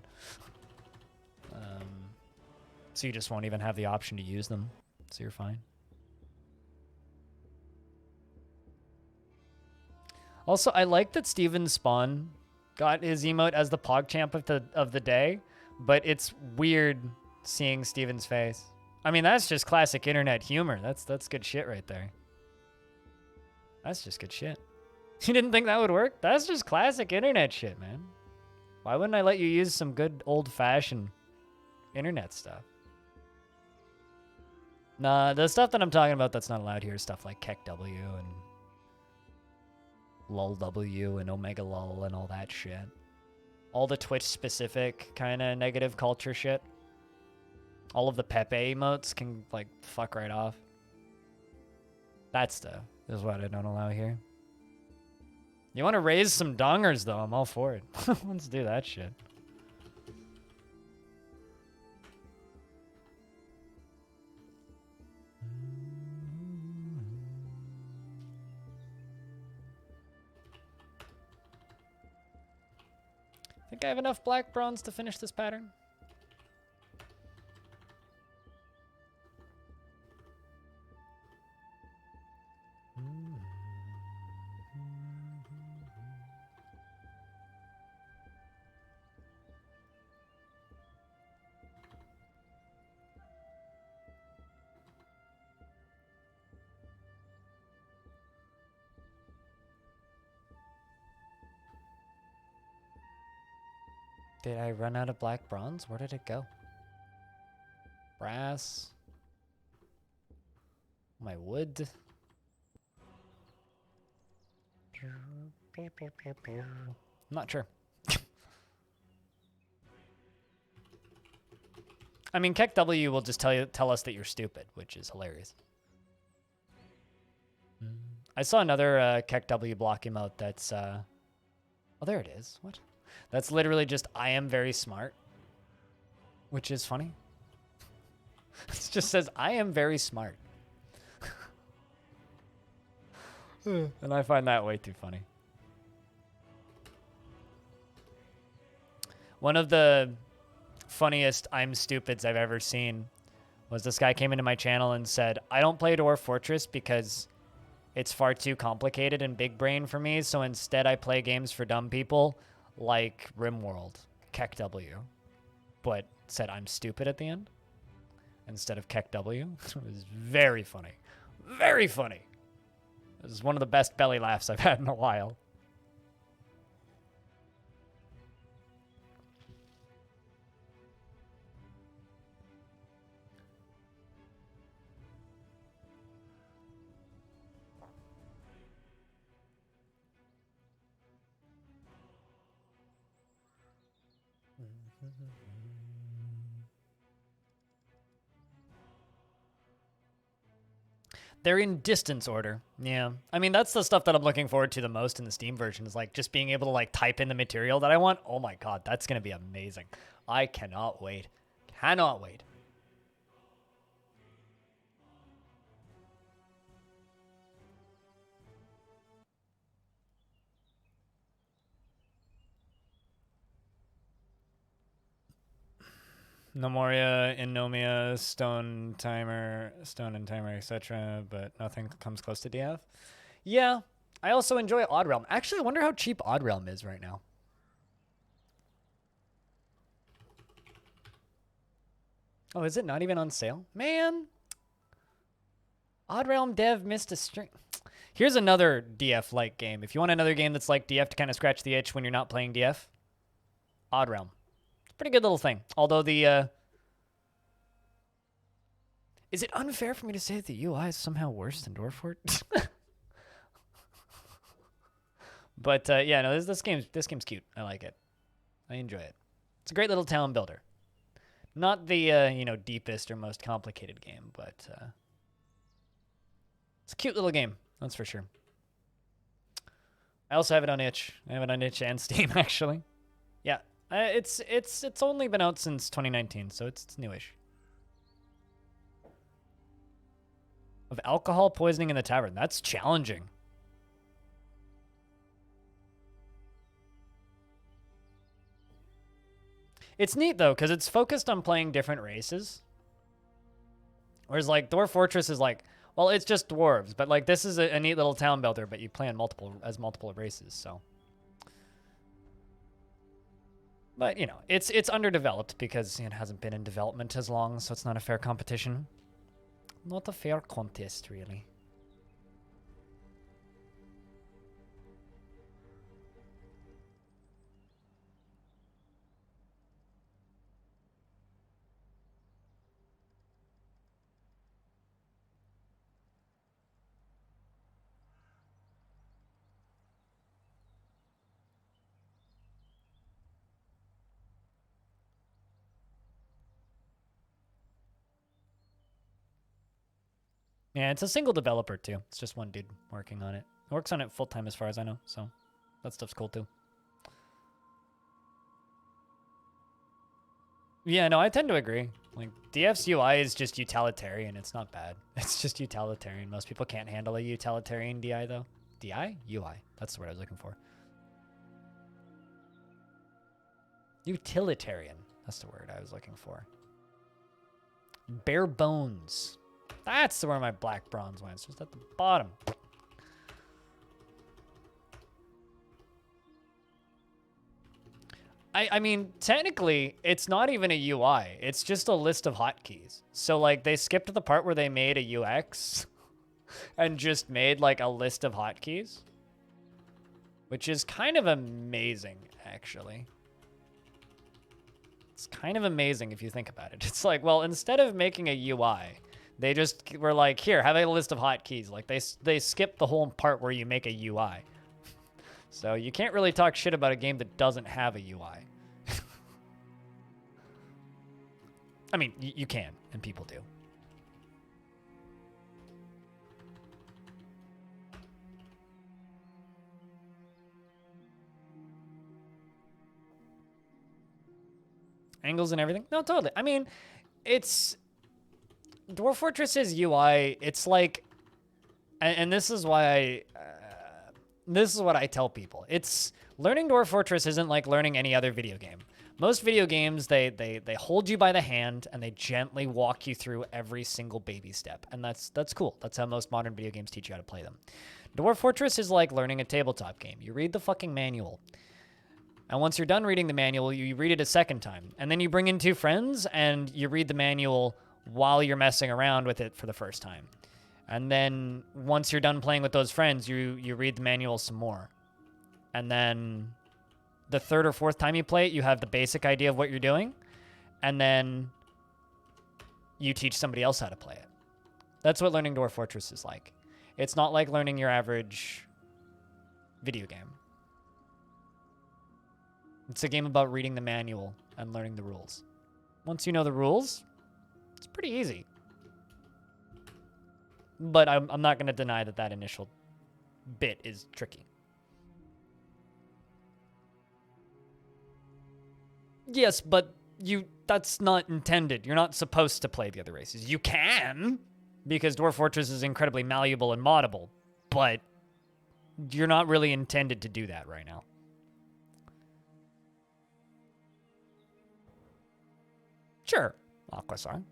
So you just won't even have the option to use them, so you're fine. Also, I like that Steven Spawn got his emote as the PogChamp of the day, but it's weird seeing Steven's face. I mean, that's just classic internet humor. That's good shit right there. That's just good shit. You didn't think that would work? That's just classic internet shit, man. Why wouldn't I let you use some good old-fashioned internet stuff? Nah, the stuff that I'm talking about that's not allowed here is stuff like KEKW and LulW and Omega Lul and all that shit. All the Twitch-specific kind of negative culture shit. All of the Pepe emotes can, like, fuck right off. That stuff is what I don't allow here. You want to raise some dongers, though? I'm all for it. Let's do that shit. Think I have enough black bronze to finish this pattern? Did I run out of black bronze? Where did it go? Brass. My wood. I'm not sure. I mean, KEKW will just tell us that you're stupid, which is hilarious. I saw another KEKW block emote that's oh, there it is. What? That's literally just I am very smart, which is funny. It just says I am very smart. And I find that way too funny. One of the funniest I'm stupids I've ever seen was this guy came into my channel and said, I don't play Dwarf Fortress because it's far too complicated and big brain for me, so instead I play games for dumb people like RimWorld, KEKW, but said I'm stupid at the end instead of KEKW. It was very funny. Very funny. It was one of the best belly laughs I've had in a while. They're in distance order. Yeah. I mean, that's the stuff that I'm looking forward to the most in the Steam version is like just being able to like type in the material that I want. Oh my God, that's going to be amazing. I cannot wait. Cannot wait. Nomoria, Innomia, Stone and Timer, etc. But nothing comes close to DF. Yeah, I also enjoy Odd Realm. Actually, I wonder how cheap Odd Realm is right now. Oh, is it not even on sale? Man. Odd Realm dev missed a string. Here's another DF-like game. If you want another game that's like DF to kind of scratch the itch when you're not playing DF, Odd Realm. It's a pretty good little thing. Although the... Is it unfair for me to say that the UI is somehow worse than Dwarf? But yeah, no, this game's cute. I like it. I enjoy it. It's a great little town builder. Not the deepest or most complicated game, but it's a cute little game. That's for sure. I also have it on itch. I have it on itch and Steam actually. Yeah, it's only been out since 2019, so it's newish. Of alcohol poisoning in the tavern. That's challenging. It's neat though, because it's focused on playing different races. Whereas like Dwarf Fortress is like, well, it's just dwarves, but like this is a neat little town builder, but you play on multiple races, so. But you know, it's underdeveloped because it hasn't been in development as long, so it's not a fair competition. Not a fair contest, really. Yeah, it's a single developer too. It's just one dude working on it. He works on it full time as far as I know, so that stuff's cool too. Yeah, no, I tend to agree. Like DF's UI is just utilitarian. It's not bad. It's just utilitarian. Most people can't handle a utilitarian DI though. DI? UI. That's the word I was looking for. Utilitarian. That's the word I was looking for. Bare bones. That's where my black bronze went. It's just at the bottom. I mean, technically, it's not even a UI. It's just a list of hotkeys. So, like, they skipped the part where they made a UX and just made, like, a list of hotkeys. Which is kind of amazing, actually. It's kind of amazing if you think about it. It's like, well, instead of making a UI... They just were like, here, have a list of hotkeys. Like, they skipped the whole part where you make a UI. So you can't really talk shit about a game that doesn't have a UI. I mean, you can, and people do. Angles and everything? No, totally. I mean, it's... Dwarf Fortress's UI, it's like, and this is why this is what I tell people. It's learning Dwarf Fortress isn't like learning any other video game. Most video games, they hold you by the hand and they gently walk you through every single baby step, and that's cool. That's how most modern video games teach you how to play them. Dwarf Fortress is like learning a tabletop game. You read the fucking manual. And once you're done reading the manual, you read it a second time. And then you bring in two friends and you read the manual while you're messing around with it for the first time. And then once you're done playing with those friends, you read the manual some more. And then the third or fourth time you play it, you have the basic idea of what you're doing. And then you teach somebody else how to play it. That's what learning Dwarf Fortress is like. It's not like learning your average video game. It's a game about reading the manual and learning the rules. Once you know the rules, it's pretty easy. But I'm not going to deny that initial bit is tricky. Yes, but that's not intended. You're not supposed to play the other races. You can, because Dwarf Fortress is incredibly malleable and moddable, but you're not really intended to do that right now. Sure, Aquasar.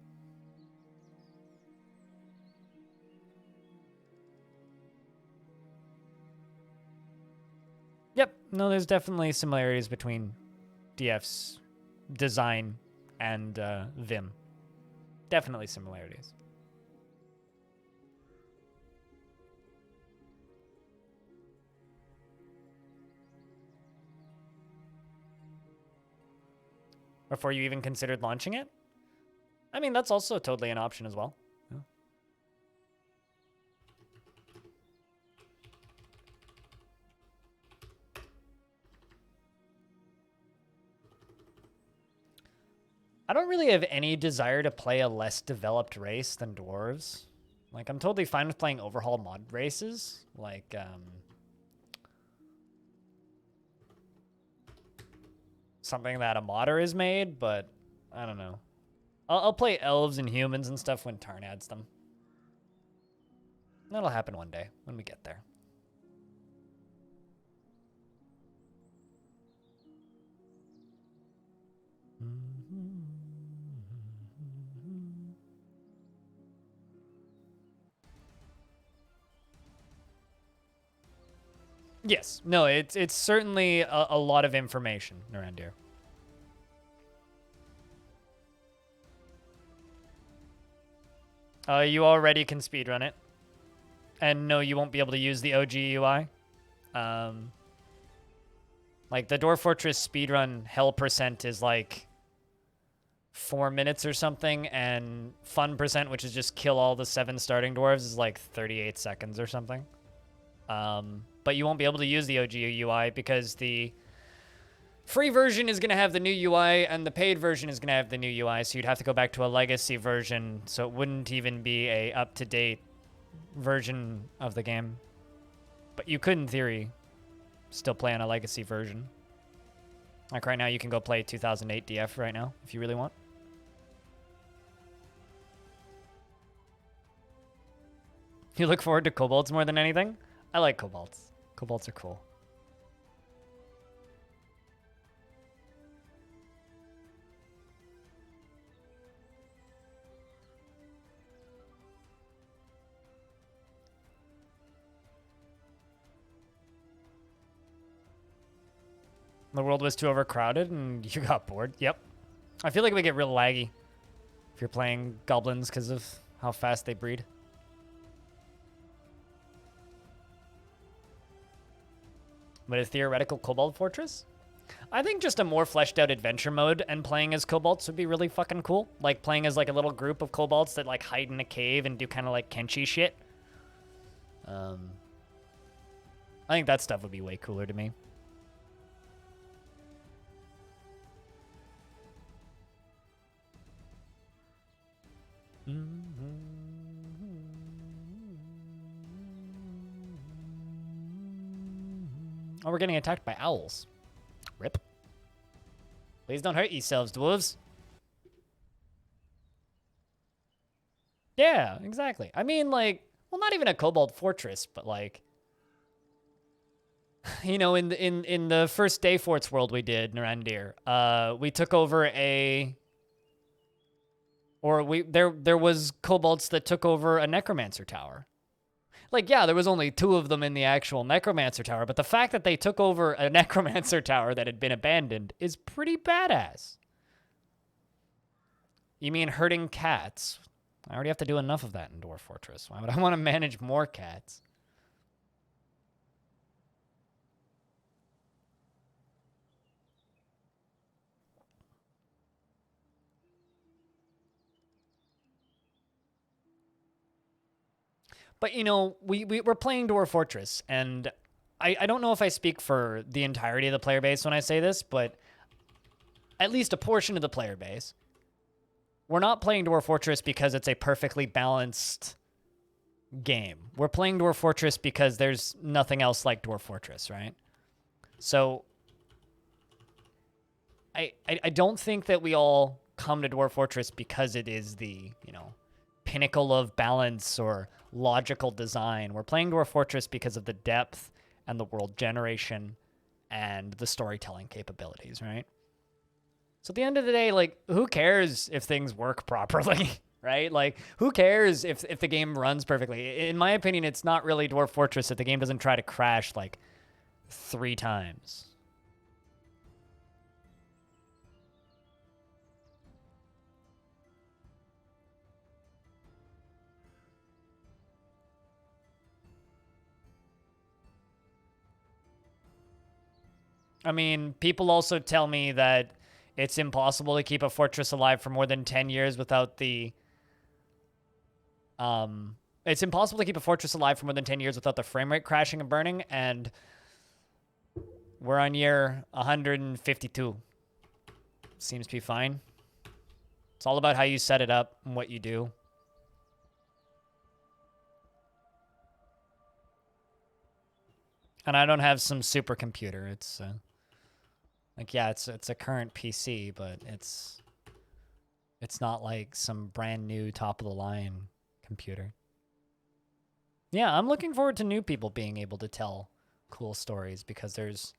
Yep, no, there's definitely similarities between DF's design and Vim. Definitely similarities. Before you even considered launching it? I mean, that's also totally an option as well. Yeah. I don't really have any desire to play a less developed race than dwarves. Like, I'm totally fine with playing overhaul mod races. Like, something that a modder is made, but I don't know. I'll play elves and humans and stuff when Tarn adds them. That'll happen one day when we get there. Yes. No, it's certainly a lot of information around here. You already can speedrun it. And no, you won't be able to use the OG UI. Like, the Dwarf Fortress speedrun hell percent is like 4 minutes or something, and fun percent, which is just kill all the 7 starting dwarves, is like 38 seconds or something. But you won't be able to use the OG UI because the free version is going to have the new UI and the paid version is going to have the new UI, so you'd have to go back to a legacy version, so it wouldn't even be a up-to-date version of the game. But you could, in theory, still play on a legacy version. Like right now, you can go play 2008 DF right now, if you really want. You look forward to kobolds more than anything? I like kobolds. Kobolds are cool. The world was too overcrowded and you got bored. Yep. I feel like we get real laggy if you're playing goblins because of how fast they breed. But a theoretical kobold fortress? I think just a more fleshed out adventure mode and playing as kobolds would be really fucking cool. Like playing as like a little group of kobolds that like hide in a cave and do kind of like Kenshi shit. I think that stuff would be way cooler to me. Oh, we're getting attacked by owls. Rip. Please don't hurt yourselves, dwarves. Yeah, exactly. I mean, like, well, not even a kobold fortress, but like, you know, in the first Day Forts world we did, Narandir, we took over a, or there was kobolds that took over a necromancer tower. Like, yeah, there was only 2 of them in the actual necromancer tower, but the fact that they took over a necromancer tower that had been abandoned is pretty badass. You mean herding cats? I already have to do enough of that in Dwarf Fortress. Why would I want to manage more cats? But, you know, we're playing Dwarf Fortress, and I don't know if I speak for the entirety of the player base when I say this, but at least a portion of the player base, we're not playing Dwarf Fortress because it's a perfectly balanced game. We're playing Dwarf Fortress because there's nothing else like Dwarf Fortress, right? So I don't think that we all come to Dwarf Fortress because it is the, you know, pinnacle of balance or logical design. We're playing Dwarf Fortress because of the depth and the world generation and the storytelling capabilities, right? So at the end of the day, like, who cares if things work properly, right? Like, who cares if the game runs perfectly? In my opinion, it's not really Dwarf Fortress if the game doesn't try to crash, like, 3 times. I mean, people also tell me that it's impossible to keep a fortress alive for more than 10 years without the... It's impossible to keep a fortress alive for more than 10 years without the frame rate crashing and burning, and we're on year 152. Seems to be fine. It's all about how you set it up and what you do. And I don't have some supercomputer. It's like, yeah, it's a current PC, but it's not like some brand new top of the line computer. Yeah, I'm looking forward to new people being able to tell cool stories because there's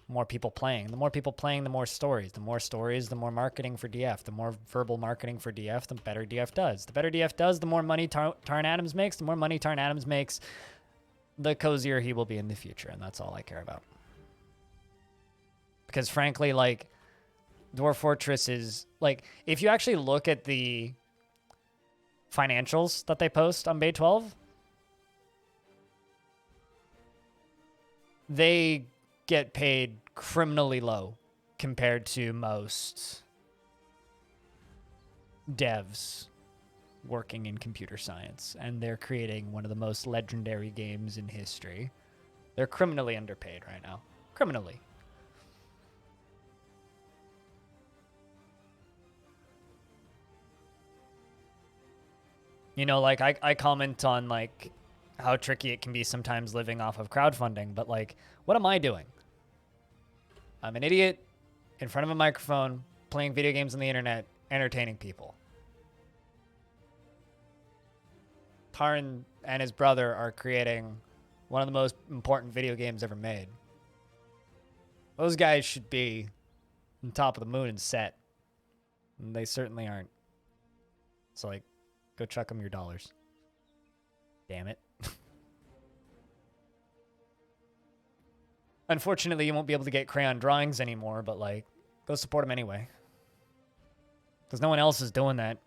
more people playing. The more people playing, the more stories. The more stories, the more marketing for DF. The more verbal marketing for DF, the better DF does. The better DF does, the more money Tarn Adams makes. The more money Tarn Adams makes, the cozier he will be in the future, and that's all I care about. Because frankly, like, Dwarf Fortress is, like, if you actually look at the financials that they post on Bay 12, they get paid criminally low compared to most devs working in computer science, and they're creating one of the most legendary games in history. They're criminally underpaid right now. Criminally. You know, like, I comment on, like, how tricky it can be sometimes living off of crowdfunding, but, like, what am I doing? I'm an idiot in front of a microphone, playing video games on the internet, entertaining people. Tarn and his brother are creating one of the most important video games ever made. Those guys should be on top of the moon and set. And they certainly aren't. So, like, go chuck them your dollars. Damn it. Unfortunately, you won't be able to get crayon drawings anymore, but, like, go support them anyway. Because no one else is doing that.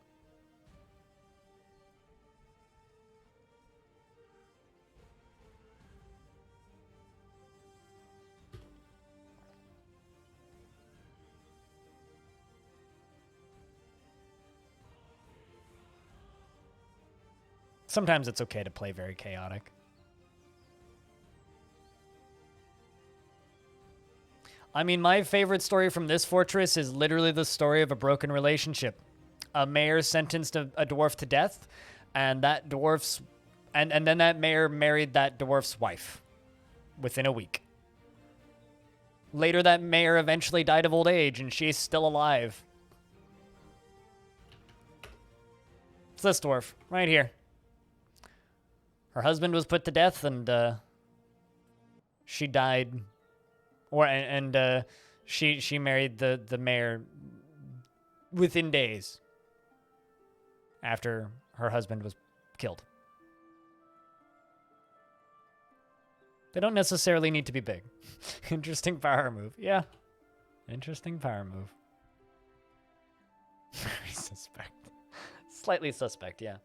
Sometimes it's okay to play very chaotic. I mean, my favorite story from this fortress is literally the story of a broken relationship. A mayor sentenced a dwarf to death, and that dwarf's... And then that mayor married that dwarf's wife within a week. Later, that mayor eventually died of old age, and she's still alive. It's this dwarf, right here. Her husband was put to death, and she died... she married the mayor within days after her husband was killed. They don't necessarily need to be big. Interesting power move. Yeah. Interesting power move. Very suspect. Slightly suspect, yeah.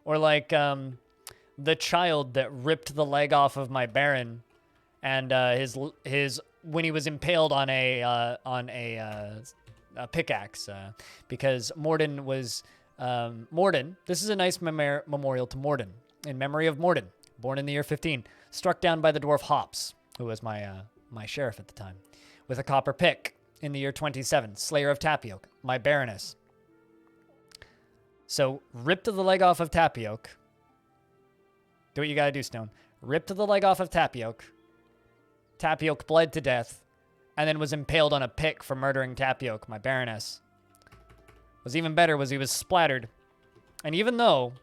Or like the child that ripped the leg off of my Baron, and his when he was impaled on a pickaxe, because Morden was Morden. This is a nice memorial to Morden, in memory of Morden, born in the year 15, struck down by the dwarf Hops, who was my sheriff at the time, with a copper pick in the year 27, Slayer of Tapioca, my Baroness. So ripped the leg off of Tapioca. Do what you gotta do, Stone. Ripped the leg off of Tapioca. Tapioca bled to death, and then was impaled on a pick for murdering Tapioca, my Baroness. What's even better was he was splattered, and even though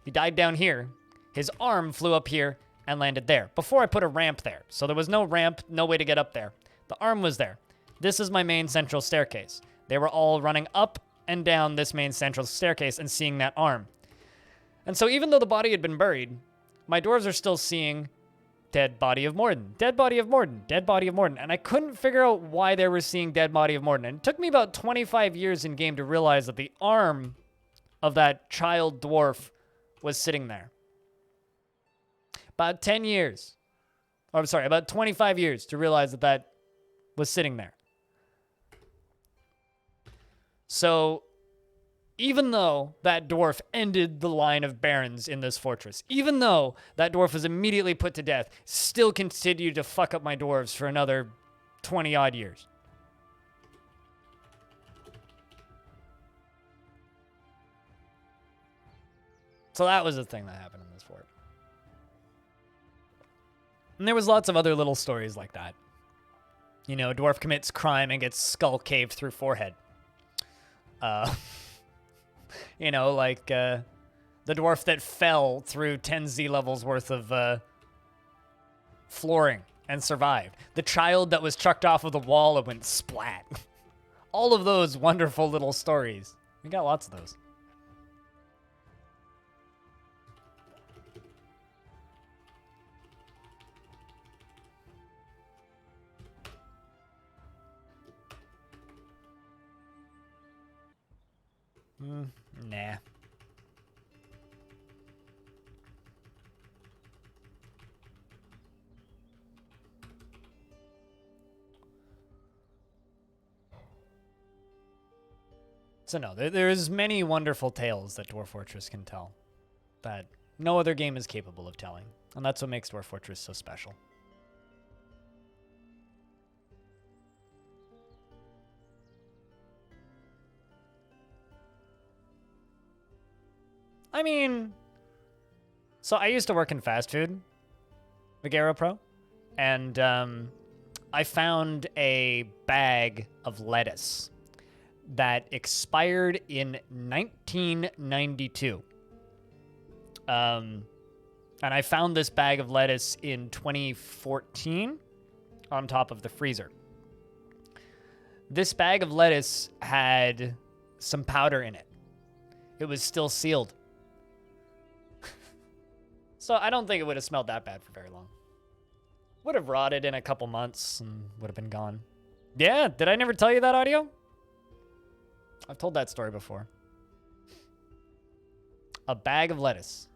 he died down here, his arm flew up here and landed there, before I put a ramp there. So there was no ramp, no way to get up there. The arm was there. This is my main central staircase. They were all running up and down this main central staircase and seeing that arm. And so even though the body had been buried, my dwarves are still seeing dead body of Morden, dead body of Morden, dead body of Morden. And I couldn't figure out why they were seeing dead body of Morden. And it took me about 25 years in game to realize that the arm of that child dwarf was sitting there. About 10 years. Or I'm sorry, about 25 years to realize that that was sitting there. So even though that dwarf ended the line of barons in this fortress, even though that dwarf was immediately put to death, still continued to fuck up my dwarves for another 20 odd years. So that was the thing that happened in this fort. And there was lots of other little stories like that. You know, dwarf commits crime and gets skull caved through forehead. You know, like the dwarf that fell through 10 Z levels worth of flooring and survived. The child that was chucked off of the wall and went splat. All of those wonderful little stories. We got lots of those. Nah. So no, there's many wonderful tales that Dwarf Fortress can tell that no other game is capable of telling. And that's what makes Dwarf Fortress so special. I mean, so I used to work in fast food, Vigero Pro, and I found a bag of lettuce that expired in 1992. And I found this bag of lettuce in 2014 on top of the freezer. This bag of lettuce had some powder in it. It was still sealed. So I don't think it would have smelled that bad for very long. Would have rotted in a couple months and would have been gone. Yeah, did I never tell you that audio? I've told that story before. A bag of lettuce.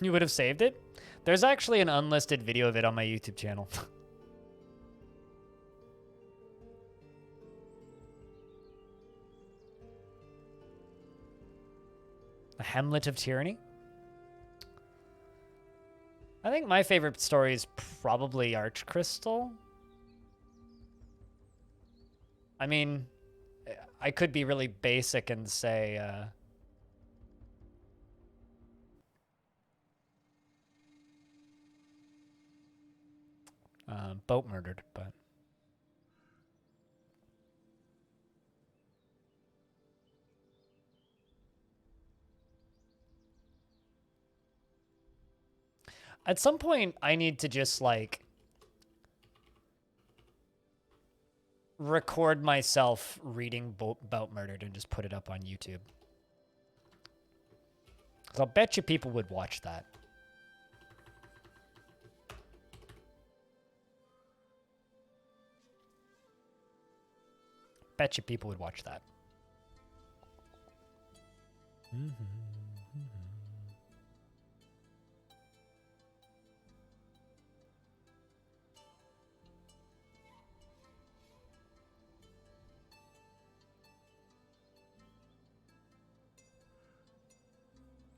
You would have saved it? There's actually an unlisted video of it on my YouTube channel. The Hamlet of Tyranny? I think my favorite story is probably Arch Crystal. I mean, I could be really basic and say, boat murdered, but at some point I need to just like record myself reading Boat Murdered and just put it up on YouTube. 'Cause I'll bet you people would watch that. Bet you people would watch that.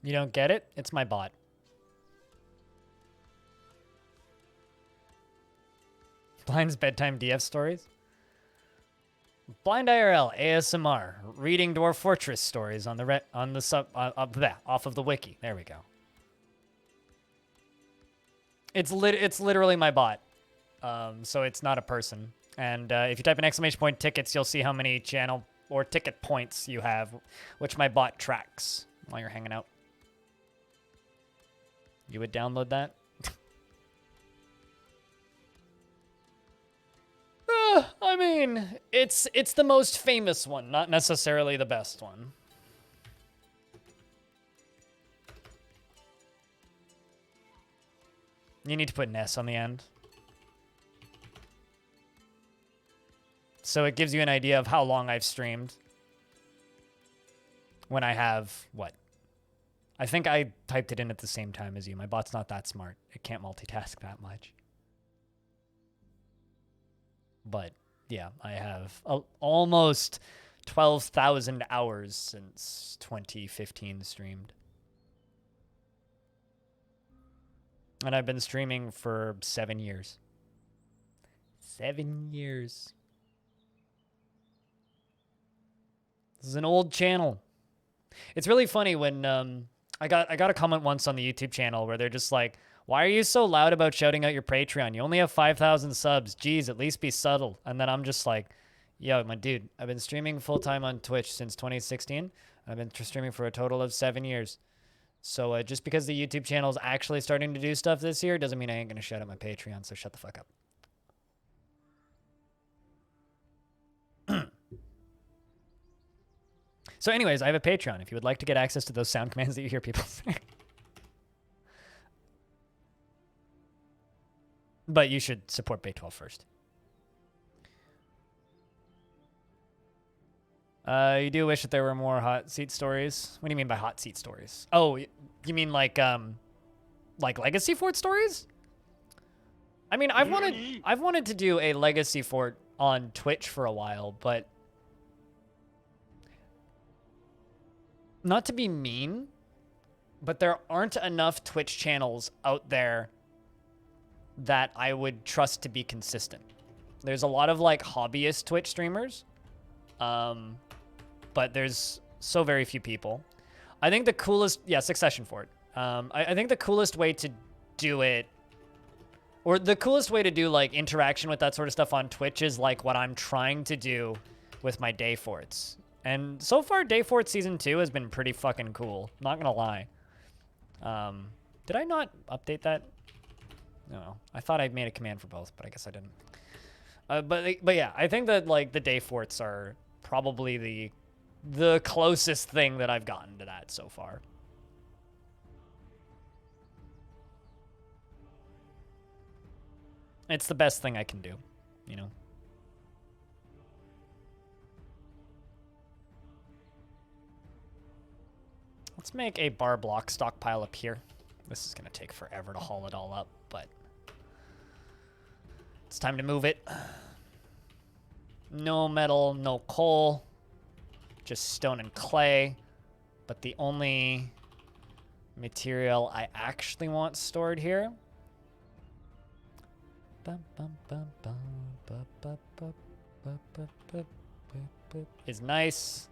You don't get it? It's my bot. Blind's bedtime DF stories? Blind IRL ASMR reading Dwarf Fortress stories on the off of the wiki. There we go. It's literally my bot. So it's not a person. And if you type in exclamation point tickets, you'll see how many channel or ticket points you have, which my bot tracks while you're hanging out. You would download that? I mean, it's the most famous one, not necessarily the best one. You need to put an S on the end. So it gives you an idea of how long I've streamed. When I have, what? I think I typed it in at the same time as you. My bot's not that smart. It can't multitask that much. But, yeah, I have almost 12,000 hours since 2015 streamed. And I've been streaming for 7 years. 7 years. This is an old channel. It's really funny when I got a comment once on the YouTube channel where they're just like, "Why are you so loud about shouting out your Patreon? You only have 5,000 subs. Geez, at least be subtle." And then I'm just like, "Yo, my dude, I've been streaming full time on Twitch since 2016. I've been streaming for a total of 7 years. So just because the YouTube channel is actually starting to do stuff this year doesn't mean I ain't gonna shout out my Patreon. So shut the fuck up." So anyways, I have a Patreon if you would like to get access to those sound commands that you hear people say. But you should support Bay12 first. You do wish that there were more hot seat stories? What do you mean by hot seat stories? Oh, you mean like Legacy Fort stories? I mean, I've wanted to do a Legacy Fort on Twitch for a while, but not to be mean, but there aren't enough Twitch channels out there that I would trust to be consistent. There's a lot of like hobbyist Twitch streamers, but there's so very few people. I think the coolest, Succession Fort. I think the coolest way to do it, or the coolest way to do like interaction with that sort of stuff on Twitch is like what I'm trying to do with my day forts. And so far, Day Fort Season 2 has been pretty fucking cool. Not gonna lie. Did I not update that? No. I thought I made a command for both, but I guess I didn't. But yeah, I think that like the Day Forts are probably the closest thing that I've gotten to that so far. It's the best thing I can do, you know? Let's make a bar block stockpile up here. This is going to take forever to haul it all up, but it's time to move it. No metal, no coal, just stone and clay. But the only material I actually want stored here is nice.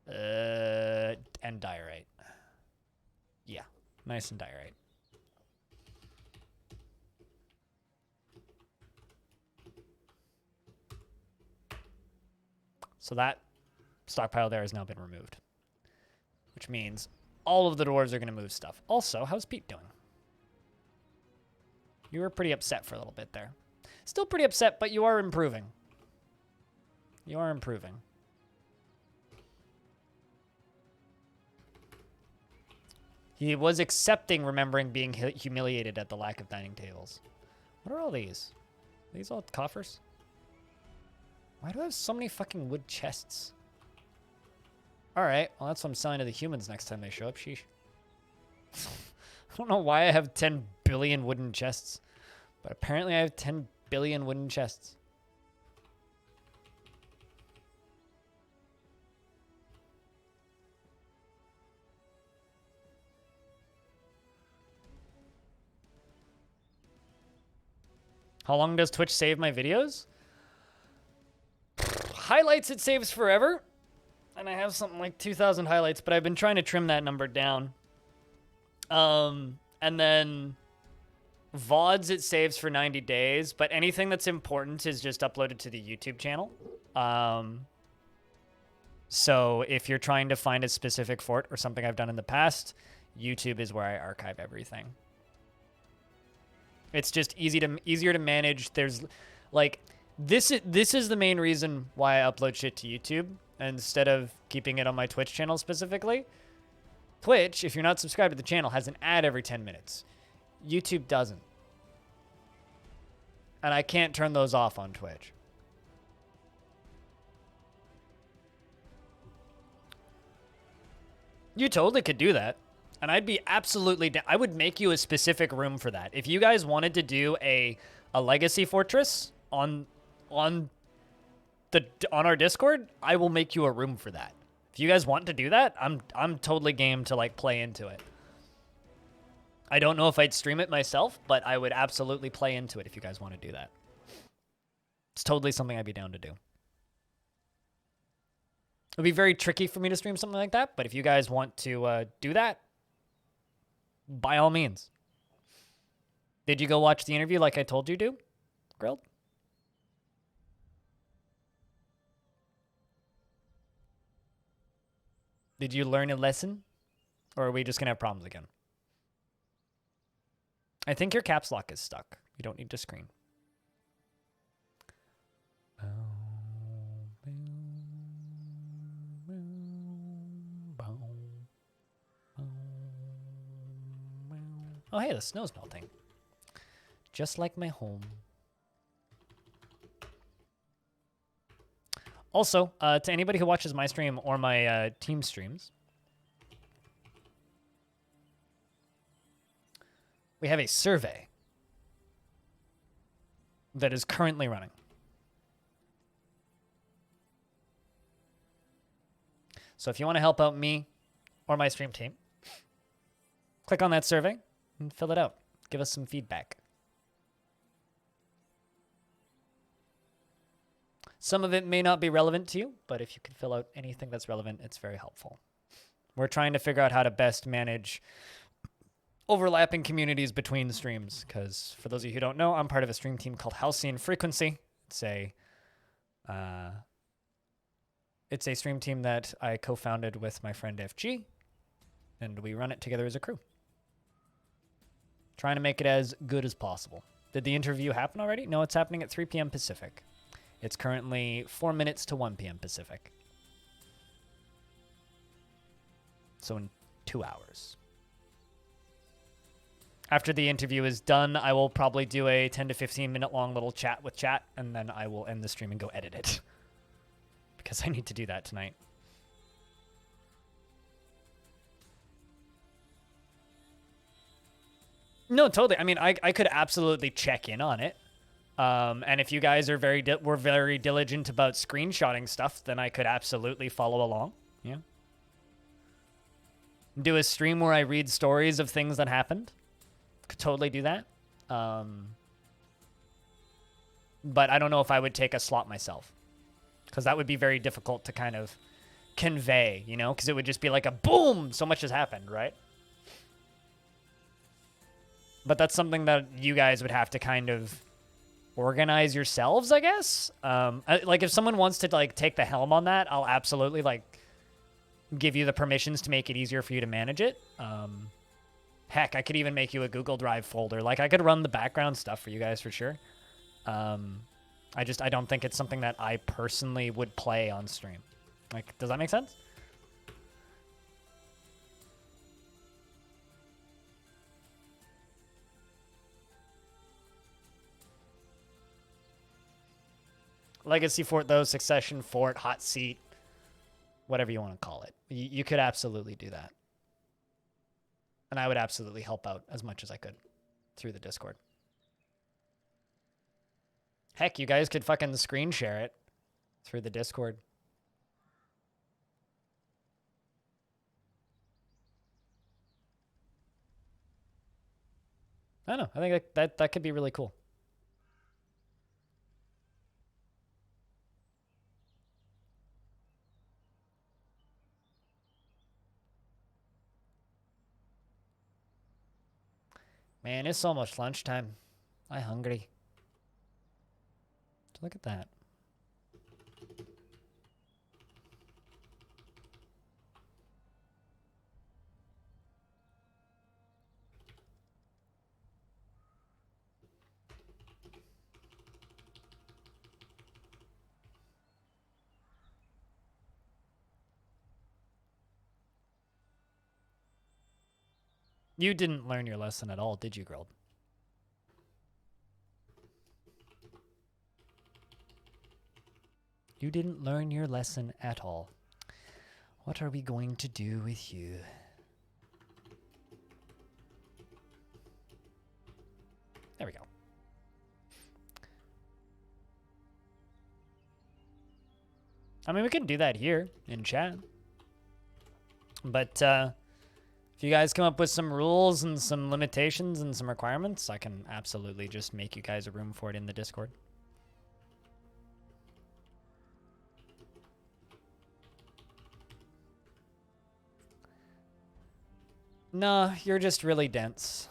And diorite. Yeah, nice and diorite. So that stockpile there has now been removed, which means all of the dwarves are going to move stuff. Also, how's Pete doing? You were pretty upset for a little bit there. Still pretty upset, but you are improving. You are improving. He was accepting remembering being humiliated at the lack of dining tables. What are all these? Are these all coffers? Why do I have so many fucking wood chests? Alright, well that's what I'm selling to the humans next time they show up. Sheesh. I don't know why I have 10 billion wooden chests, but apparently I have 10 billion wooden chests. How long does Twitch save my videos? Highlights, it saves forever. And I have something like 2,000 highlights, but I've been trying to trim that number down. And then VODs, it saves for 90 days, but anything that's important is just uploaded to the YouTube channel. So if you're trying to find a specific fort or something I've done in the past, YouTube is where I archive everything. It's just easier to manage. There's like this is the main reason why I upload shit to YouTube instead of keeping it on my Twitch channel specifically. Twitch, if you're not subscribed to the channel, has an ad every 10 minutes. YouTube doesn't. And I can't turn those off on Twitch. You totally could do that. And I'd be absolutely I would make you a specific room for that. If you guys wanted to do a legacy fortress on our Discord, I will make you a room for that. If you guys want to do that, I'm totally game to like play into it. I don't know if I'd stream it myself, but I would absolutely play into it if you guys want to do that. It's totally something I'd be down to do. It would be very tricky for me to stream something like that, but if you guys want to do that, by all means. Did you go watch the interview like I told you to, Grilled? Did you learn a lesson? Or are we just going to have problems again? I think your caps lock is stuck. You don't need to screen. Oh, hey, the snow's melting. Just like my home. Also, to anybody who watches my stream or my team streams, we have a survey that is currently running. So if you want to help out me or my stream team, click on that survey and fill it out. Give us some feedback. Some of it may not be relevant to you, but if you can fill out anything that's relevant, it's very helpful. We're trying to figure out how to best manage overlapping communities between streams, because for those of you who don't know, I'm part of a stream team called Halcyon Frequency. It's a stream team that I co-founded with my friend FG, and we run it together as a crew. Trying to make it as good as possible. Did the interview happen already? No, it's happening at 3 p.m. Pacific. It's currently 4 minutes to 1 p.m. Pacific. So in 2 hours. After the interview is done, I will probably do a 10 to 15 minute long little chat with chat, and then I will end the stream and go edit it. Because I need to do that tonight. No, totally. I mean, I could absolutely check in on it. And if you guys are were very diligent about screenshotting stuff, then I could absolutely follow along. Yeah. Do a stream where I read stories of things that happened. Could totally do that. But I don't know if I would take a slot myself. Because that would be very difficult to kind of convey, you know? Because it would just be like a boom! So much has happened, right? But that's something that you guys would have to kind of organize yourselves, I guess. Like if someone wants to like take the helm on that, I'll absolutely like give you the permissions to make it easier for you to manage it. Heck, I could even make you a Google Drive folder. Like I could run the background stuff for you guys for sure. I don't think it's something that I personally would play on stream. Like, does that make sense? Legacy Fort, though, Succession Fort, Hot Seat, whatever you want to call it. You could absolutely do that. And I would absolutely help out as much as I could through the Discord. Heck, you guys could fucking screen share it through the Discord. I don't know. I think that could be really cool. Man, it's almost lunchtime. I'm hungry. Look at that. You didn't learn your lesson at all, did you, girl? You didn't learn your lesson at all. What are we going to do with you? There we go. I mean, we can do that here in chat. But if you guys come up with some rules and some limitations and some requirements, I can absolutely just make you guys a room for it in the Discord. No, you're just really dense.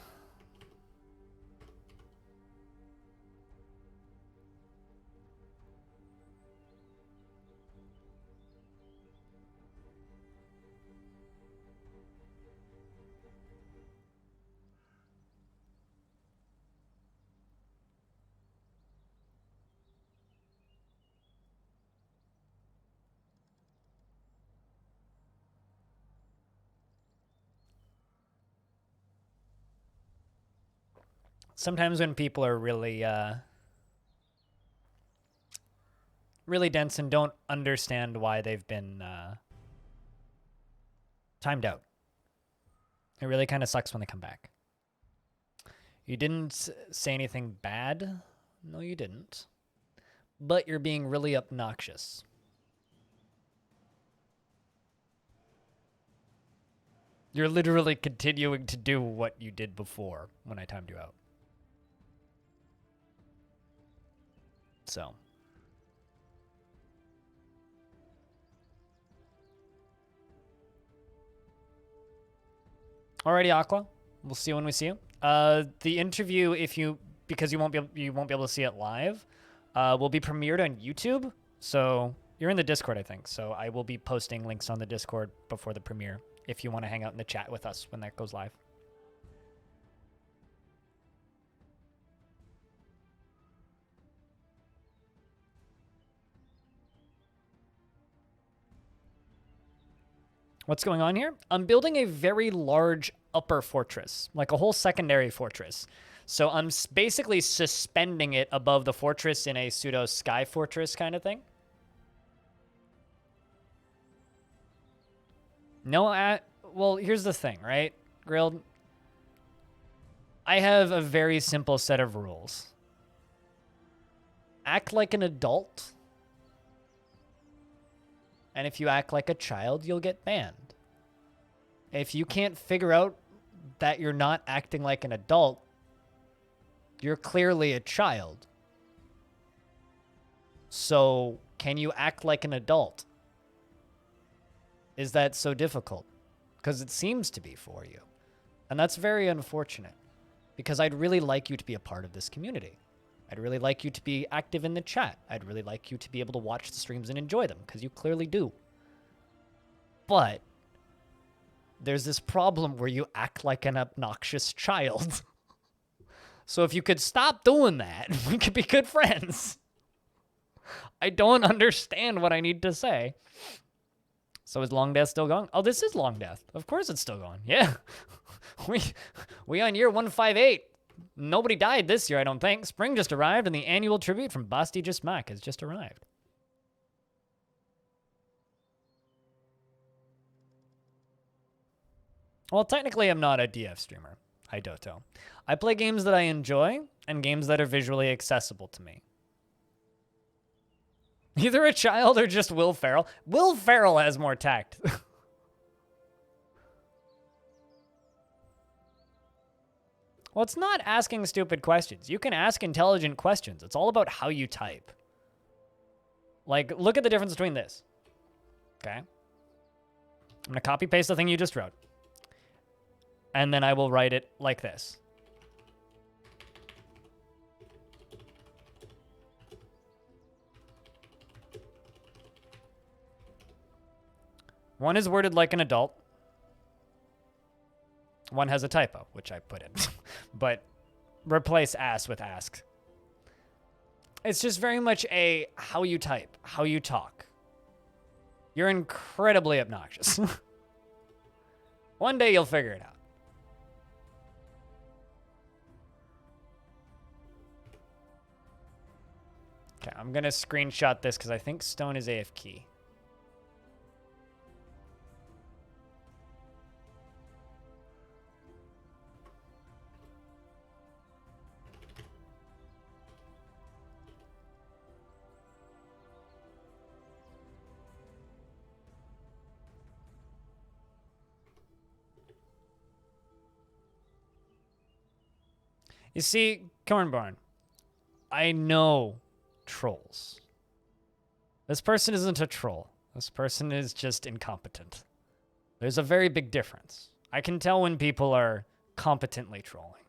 Sometimes when people are really, really dense and don't understand why they've been timed out, it really kind of sucks when they come back. You didn't say anything bad. No, you didn't. But you're being really obnoxious. You're literally continuing to do what you did before when I timed you out. So. Alrighty, Aqua. We'll see you when we see you. The interview, because you won't be able to see it live, will be premiered on YouTube. So you're in the Discord, I think. So I will be posting links on the Discord before the premiere if you want to hang out in the chat with us when that goes live. What's going on here? I'm building a very large upper fortress, like a whole secondary fortress. So I'm basically suspending it above the fortress in a pseudo sky fortress kind of thing. No, well, here's the thing, right, Grilled? I have a very simple set of rules. Act like an adult. And if you act like a child, you'll get banned. If you can't figure out that you're not acting like an adult, you're clearly a child. So, can you act like an adult? Is that so difficult? Because it seems to be for you. And that's very unfortunate. Because I'd really like you to be a part of this community. I'd really like you to be active in the chat. I'd really like you to be able to watch the streams and enjoy them, because you clearly do. But there's this problem where you act like an obnoxious child. So if you could stop doing that, we could be good friends. I don't understand what I need to say. So is Longdeath still going? Oh, this is Longdeath. Of course it's still going. Yeah. we on year 158. Nobody died this year, I don't think. Spring just arrived, and the annual tribute from Basti Just Mac has just arrived. Well, technically, I'm not a DF streamer. I doto. I play games that I enjoy, and games that are visually accessible to me. Either a child or just Will Ferrell. Will Ferrell has more tact. Well, it's not asking stupid questions. You can ask intelligent questions. It's all about how you type. Like, look at the difference between this. Okay? I'm going to copy paste the thing you just wrote. And then I will write it like this. One is worded like an adult. One has a typo, which I put in. But replace ass with ask. It's just very much a how you type, how you talk. You're incredibly obnoxious. One day you'll figure it out. Okay, I'm going to screenshot this because I think Stone is AFK. You see, Cornbarn, I know trolls. This person isn't a troll. This person is just incompetent. There's a very big difference. I can tell when people are competently trolling.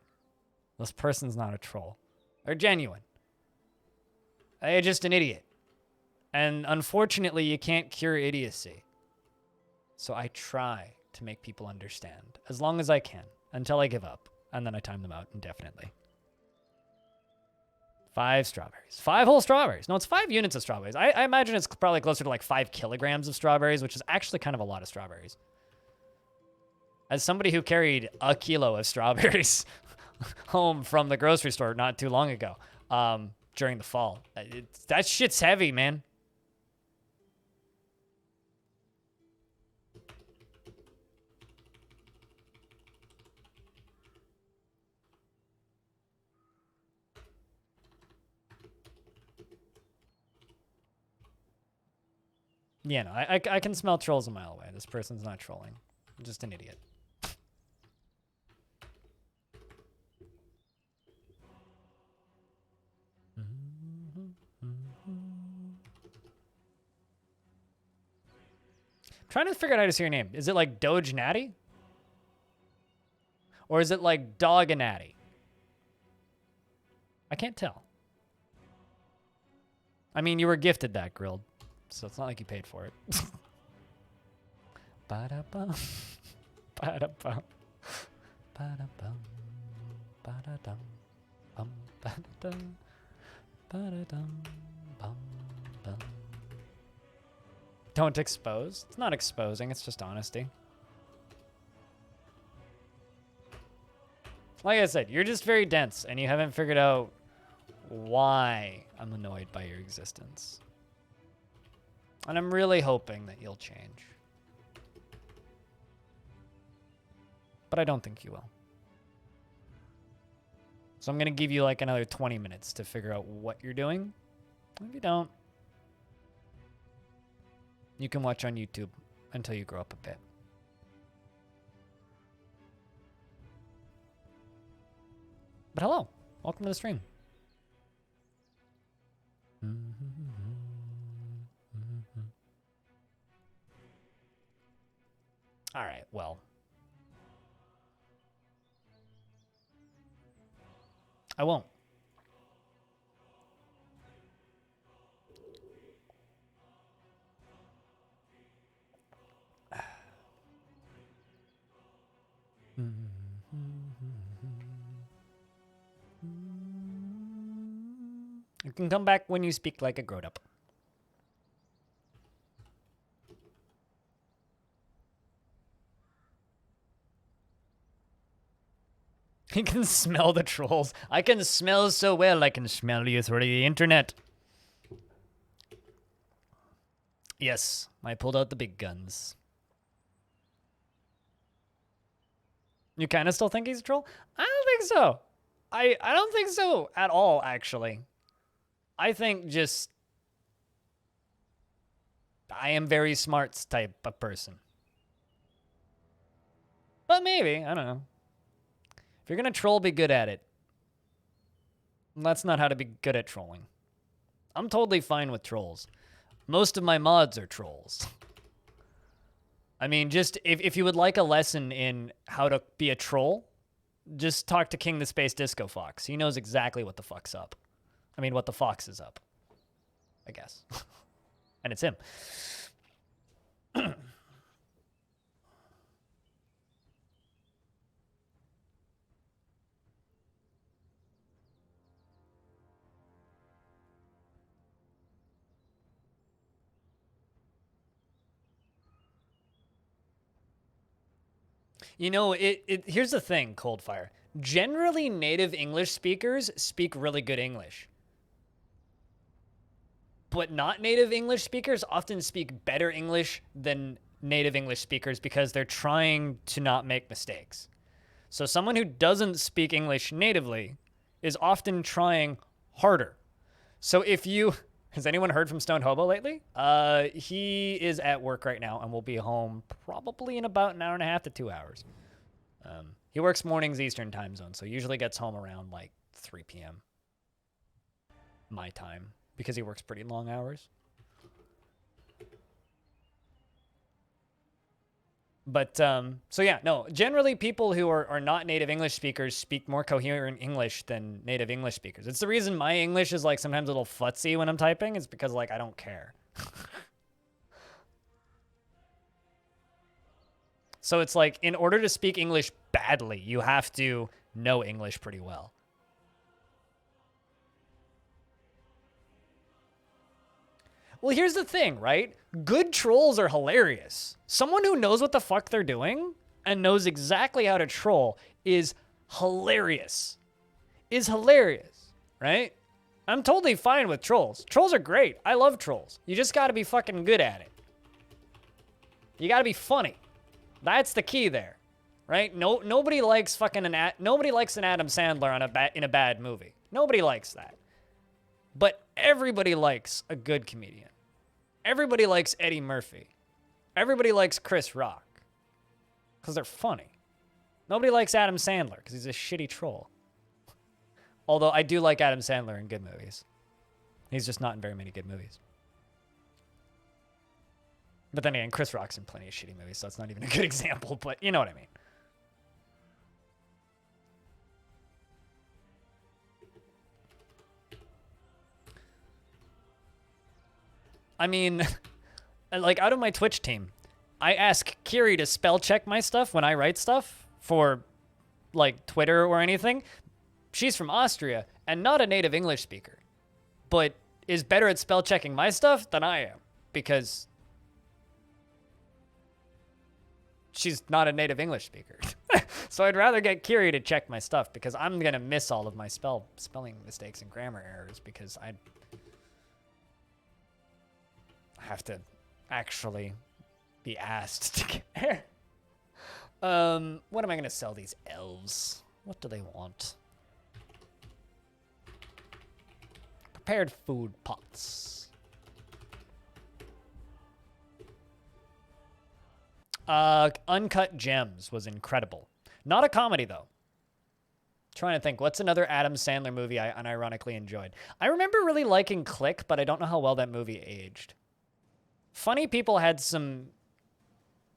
This person's not a troll. They're genuine. They're just an idiot. And unfortunately, you can't cure idiocy. So I try to make people understand as long as I can until I give up. And then I time them out indefinitely. 5 strawberries. 5 whole strawberries. No, it's 5 units of strawberries. I imagine it's probably closer to like 5 kilograms of strawberries, which is actually kind of a lot of strawberries. As somebody who carried a kilo of strawberries home from the grocery store not too long ago, during the fall, that shit's heavy, man. Yeah, no, I can smell trolls a mile away. This person's not trolling. I'm just an idiot. Trying to figure out how to say your name. Is it like Doge Natty? Or is it like Dog Natty? I can't tell. I mean, you were gifted that grilled. So it's not like you paid for it. Ba-da-bum. Ba-da-bum. Ba-da-bum. Ba-da-dum. Bum. Ba-da-dum. Ba-da-dum. Bum. Bum. Don't expose. It's not exposing, it's just honesty. Like I said, you're just very dense and you haven't figured out why I'm annoyed by your existence. And I'm really hoping that you'll change. But I don't think you will. So I'm going to give you like another 20 minutes to figure out what you're doing. If you don't, you can watch on YouTube until you grow up a bit. But hello, welcome to the stream. All right, well. I won't. You can come back when you speak like a grown-up. You can smell the trolls. I can smell so well, I can smell you through the internet. Yes, I pulled out the big guns. You kind of still think he's a troll? I don't think so. I don't think so at all, actually. I think just... I am very smarts type of person. But maybe, I don't know. If you're going to troll, be good at it. That's not how to be good at trolling. I'm totally fine with trolls. Most of my mods are trolls. I mean, just if you would like a lesson in how to be a troll, just talk to King the Space Disco Fox. He knows exactly what the fuck's up. I mean, what the fox is up, I guess. And it's him. You know, here's the thing, Coldfire. Generally, native English speakers speak really good English. But not native English speakers often speak better English than native English speakers because they're trying to not make mistakes. So someone who doesn't speak English natively is often trying harder. So if you... Has anyone heard from Stone Hobo lately? He is at work right now and will be home probably in about an hour and a half to 2 hours. He works mornings Eastern time zone, so usually gets home around like 3 p.m. my time because he works pretty long hours. But, so yeah, no, generally people who are not native English speakers speak more coherent English than native English speakers. It's the reason my English is like sometimes a little futzy when I'm typing. It's because like I don't care. So it's like in order to speak English badly, you have to know English pretty well. Well, here's the thing, right? Good trolls are hilarious. Someone who knows what the fuck they're doing and knows exactly how to troll is hilarious. Right? I'm totally fine with trolls. Trolls are great. I love trolls. You just gotta be fucking good at it. You gotta be funny. That's the key there, right? Nobody likes nobody likes an Adam Sandler in a bad movie. Nobody likes that. But everybody likes a good comedian. Everybody likes Eddie Murphy. Everybody likes Chris Rock. Because they're funny. Nobody likes Adam Sandler because he's a shitty troll. Although I do like Adam Sandler in good movies. He's just not in very many good movies. But then again, Chris Rock's in plenty of shitty movies, so it's not even a good example, but you know what I mean. I mean, like, out of my Twitch team, I ask Kiri to spell check my stuff when I write stuff for, like, Twitter or anything. She's from Austria and not a native English speaker, but is better at spell checking my stuff than I am because she's not a native English speaker. So I'd rather get Kiri to check my stuff because I'm going to miss all of my spelling mistakes and grammar errors because I have to actually be asked to care. What am I going to sell these elves? What do they want? Prepared food pots. Uncut Gems was incredible. Not a comedy, though. Trying to think, what's another Adam Sandler movie I unironically enjoyed? I remember really liking Click, but I don't know how well that movie aged. Funny People had some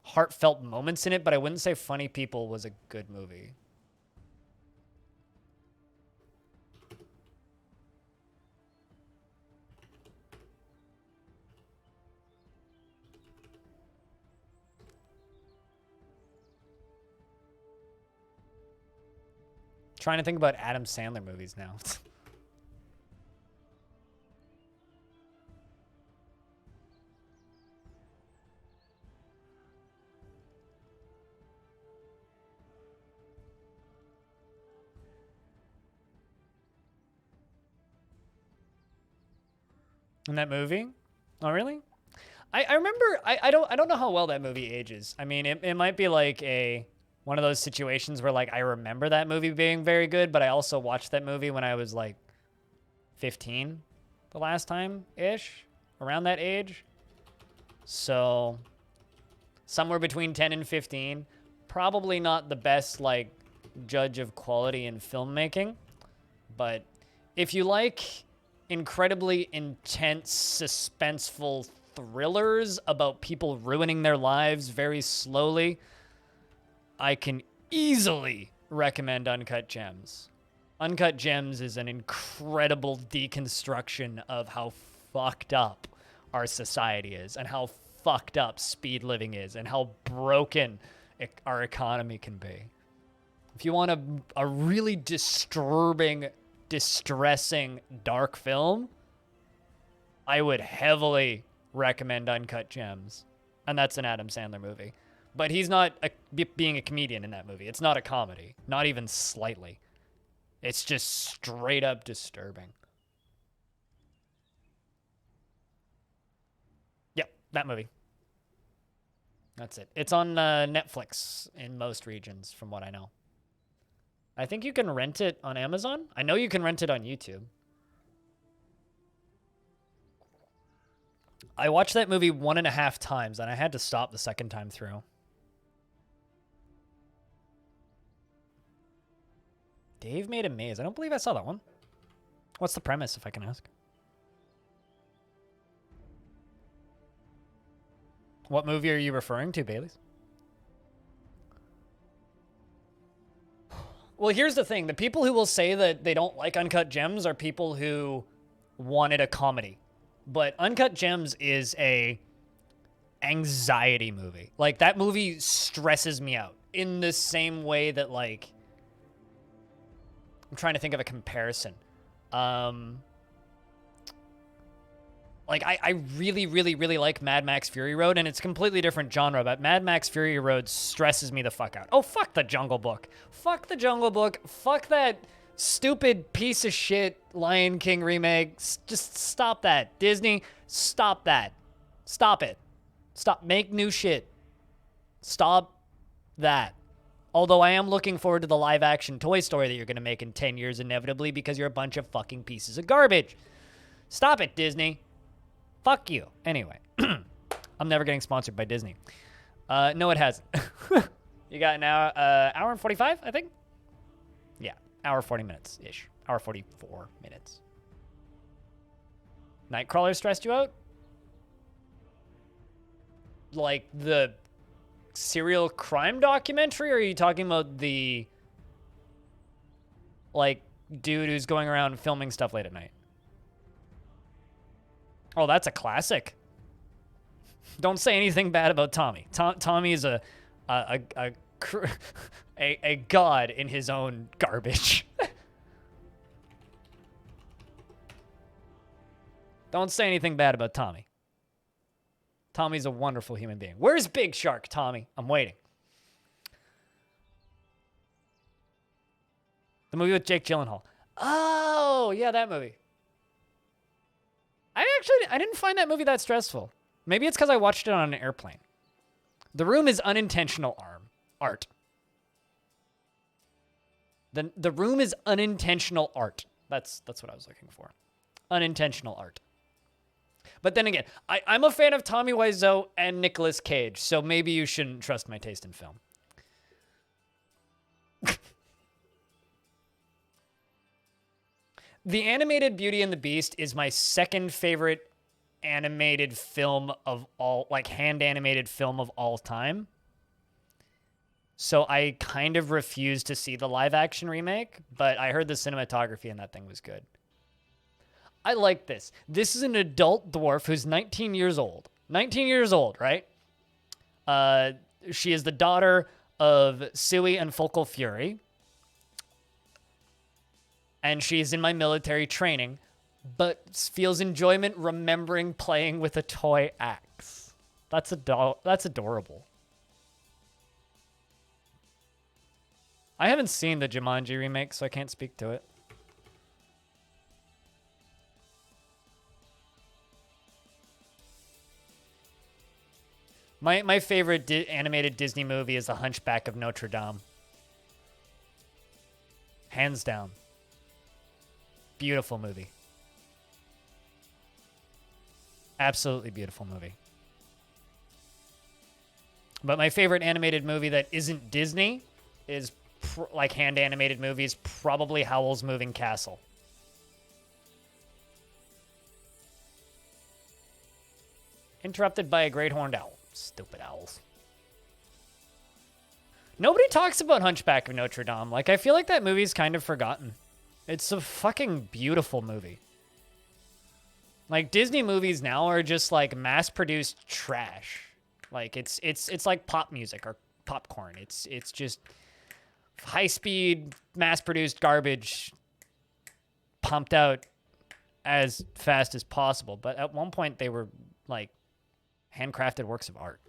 heartfelt moments in it, but I wouldn't say Funny People was a good movie. Trying to think about Adam Sandler movies now. In that movie? Oh, really? I remember, I don't know how well that movie ages. I mean, it might be like one of those situations where like I remember that movie being very good, but I also watched that movie when I was like 15 the last time-ish, around that age. So somewhere between 10 and 15. Probably not the best like judge of quality in filmmaking, but if you like incredibly intense, suspenseful thrillers about people ruining their lives very slowly, I can easily recommend Uncut Gems. Uncut Gems is an incredible deconstruction of how fucked up our society is and how fucked up speed living is and how broken our economy can be. If you want a really disturbing, distressing, dark film, I would heavily recommend Uncut Gems. And that's an Adam Sandler movie. But he's not being a comedian in that movie. It's not a comedy. Not even slightly. It's just straight up disturbing. Yep, that movie. That's it. It's on Netflix in most regions, from what I know. I think you can rent it on Amazon. I know you can rent it on YouTube. I watched that movie 1.5 times, and I had to stop the second time through. Dave Made a Maze. I don't believe I saw that one. What's the premise, if I can ask? What movie are you referring to, Bailey's? Well, here's the thing. The people who will say that they don't like Uncut Gems are people who wanted a comedy. But Uncut Gems is a anxiety movie. Like, that movie stresses me out in the same way that, like, I'm trying to think of a comparison. Like, I really, really, really like Mad Max Fury Road, and it's a completely different genre, but Mad Max Fury Road stresses me the fuck out. Oh, fuck the Jungle Book. Fuck the Jungle Book. Fuck that stupid piece of shit Lion King remake. Just stop that. Disney, stop that. Stop it. Stop. Make new shit. Stop that. Although I am looking forward to the live-action Toy Story that you're going to make in 10 years inevitably because you're a bunch of fucking pieces of garbage. Stop it, Disney. Fuck you. Anyway, I'm never getting sponsored by Disney. No, it hasn't. You got an hour and 45, I think? Yeah, hour 40 minutes-ish. Hour 44 minutes. Nightcrawler stressed you out? Like the serial crime documentary, or are you talking about the, like, dude who's going around filming stuff late at night? Oh, that's a classic. Don't say anything bad about Tommy. Tommy is a god in his own garbage. Don't say anything bad about Tommy. Tommy's a wonderful human being. Where's Big Shark, Tommy? I'm waiting. The movie with Jake Gyllenhaal. Oh, yeah, that movie. I didn't find that movie that stressful. Maybe it's because I watched it on an airplane. The Room is unintentional art. The Room is unintentional art. That's what I was looking for. Unintentional art. But then again, I'm a fan of Tommy Wiseau and Nicolas Cage, so maybe you shouldn't trust my taste in film. The animated Beauty and the Beast is my second favorite animated film of all, like hand animated film of all time. So I kind of refuse to see the live action remake, but I heard the cinematography in that thing was good. I like this. This is an adult dwarf who's 19 years old. 19 years old, right? She is the daughter of Sui and Focal Fury. And she's in my military training, but feels enjoyment remembering playing with a toy axe. That's adorable. I haven't seen the Jumanji remake, so I can't speak to it. My favorite animated Disney movie is The Hunchback of Notre Dame. Hands down. Beautiful movie. Absolutely beautiful movie. But my favorite animated movie that isn't Disney is like hand animated movies, probably Howl's Moving Castle. Interrupted by a great horned owl. Stupid owls. Nobody talks about Hunchback of Notre Dame. Like, I feel like that movie's kind of forgotten. It's a fucking beautiful movie. Like, Disney movies now are just like mass-produced trash. Like, it's like pop music or popcorn. It's just high-speed, mass-produced garbage pumped out as fast as possible. But at one point, they were like handcrafted works of art.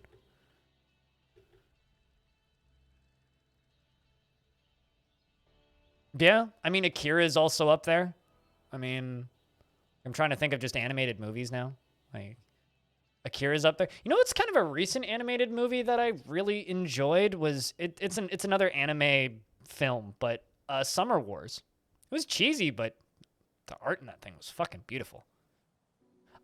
Yeah, I mean, Akira is also up there. I mean, I'm trying to think of just animated movies now. Like, Akira's up there. You know what's kind of a recent animated movie that I really enjoyed was it's another anime film, but Summer Wars. It was cheesy, but the art in that thing was fucking beautiful.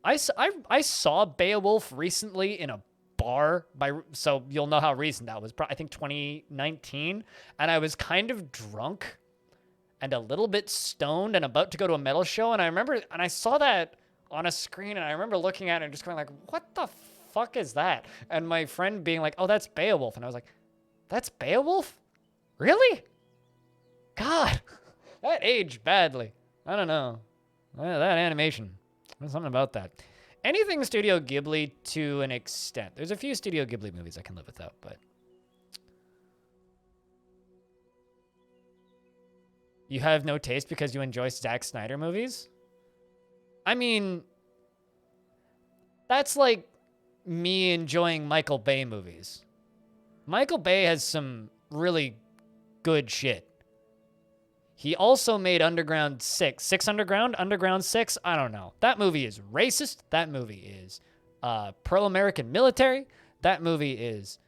I saw Beowulf recently in a bar so you'll know how recent that was. I think 2019, and I was kind of drunk and a little bit stoned and about to go to a metal show, and I saw that on a screen, and I remember looking at it and just going like, what the fuck is that? And my friend being like, oh, that's Beowulf. And I was like, that's Beowulf? Really? God, that aged badly. I don't know. That animation, there's something about that. Anything Studio Ghibli to an extent. There's a few Studio Ghibli movies I can live without, but... You have no taste because you enjoy Zack Snyder movies? I mean, that's like me enjoying Michael Bay movies. Michael Bay has some really good shit. He also made Underground 6. 6 Underground? Underground 6? I don't know. That movie is racist. That movie is pro-American military. That movie is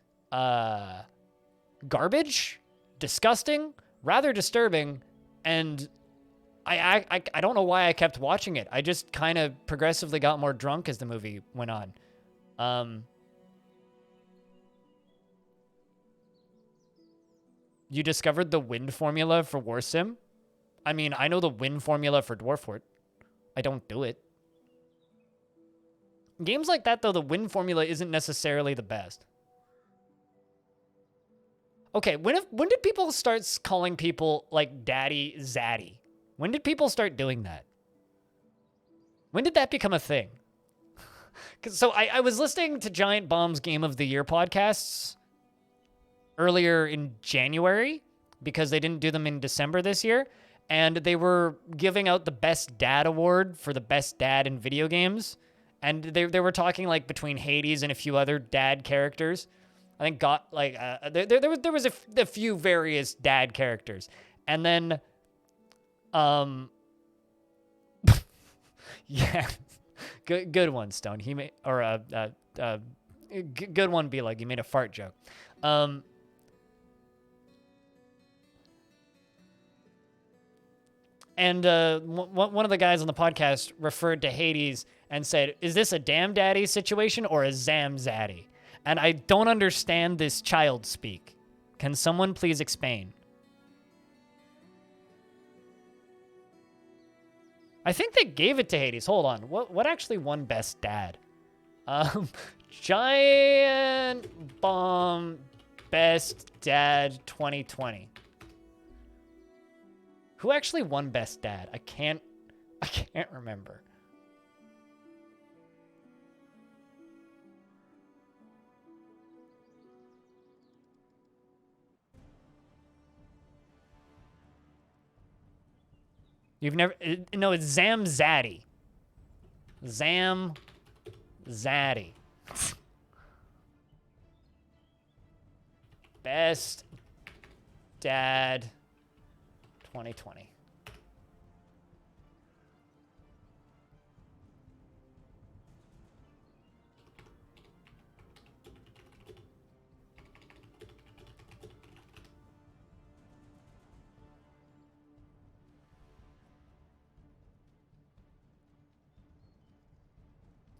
garbage, disgusting, rather disturbing, and I don't know why I kept watching it. I just kind of progressively got more drunk as the movie went on. You discovered the win formula for War Sim? I mean, I know the win formula for Dwarf. I don't do it. Games like that, though, the win formula isn't necessarily the best. Okay, when did people start calling people, like, Daddy Zaddy? When did people start doing that? When did that become a thing? So I was listening to Giant Bomb's Game of the Year podcasts earlier in January because they didn't do them in December this year, and they were giving out the Best Dad Award for the best dad in video games, and they were talking like between Hades and a few other dad characters. I think there was a few various dad characters, and then yeah, good one, Stone. He made good one. Be like, you made a fart joke. And one of the guys on the podcast referred to Hades and said, is this a damn daddy situation or a zam zaddy? And I don't understand this child speak. Can someone please explain? I think they gave it to Hades. Hold on. What actually won Best Dad? Giant Bomb Best Dad 2020. Who actually won Best Dad? I can't remember. You've never... No, it's Zam Zaddy. Zam Zaddy. Best Dad 2020.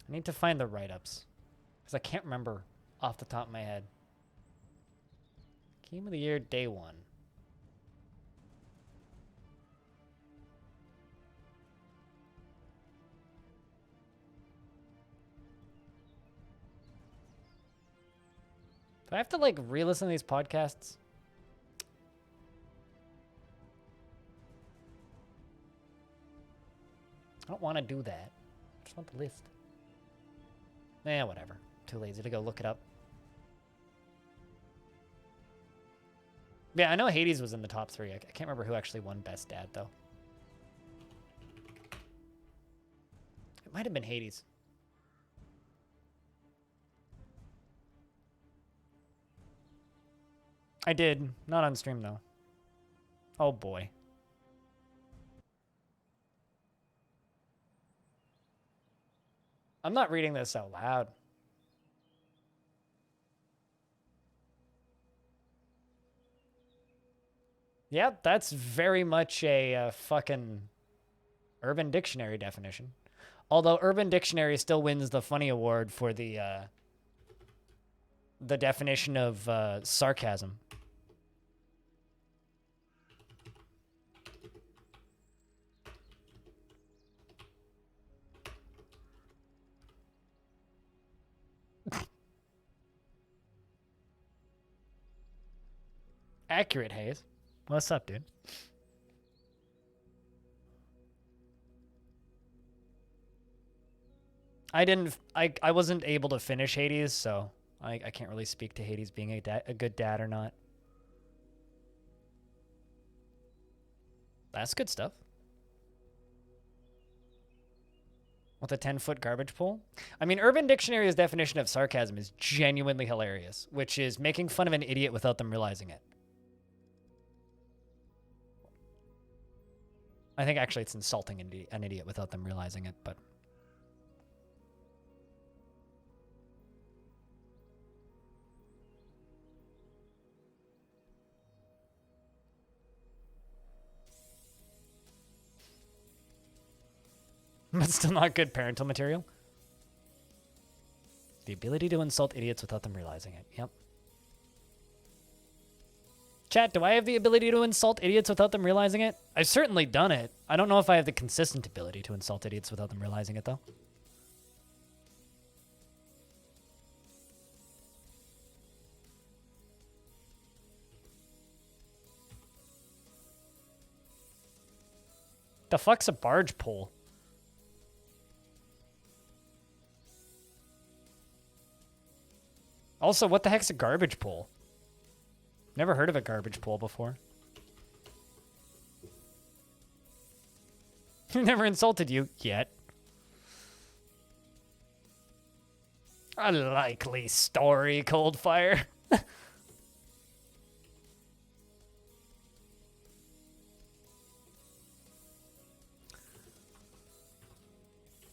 I need to find the write-ups because I can't remember off the top of my head. Game of the Year, Day 1. Do I have to, like, re-listen to these podcasts? I don't want to do that. I just want the list. Eh, whatever. Too lazy to go look it up. Yeah, I know Hades was in the top 3. I can't remember who actually won Best Dad, though. It might have been Hades. I did. Not on stream, though. Oh, boy. I'm not reading this out loud. Yep, that's very much a fucking Urban Dictionary definition. Although Urban Dictionary still wins the funny award for the definition of sarcasm. Accurate, Hayes. What's up, dude? I wasn't able to finish Hades, so I can't really speak to Hades being a good dad or not. That's good stuff. With a 10-foot garbage pole? I mean, Urban Dictionary's definition of sarcasm is genuinely hilarious, which is making fun of an idiot without them realizing it. I think actually it's insulting an idiot without them realizing it, but... But still not good parental material. The ability to insult idiots without them realizing it. Yep. Chat, do I have the ability to insult idiots without them realizing it? I've certainly done it. I don't know if I have the consistent ability to insult idiots without them realizing it, though. The fuck's a barge pole? Also, what the heck's a garbage pole? Never heard of a garbage pole before. Never insulted you yet. A likely story, Coldfire.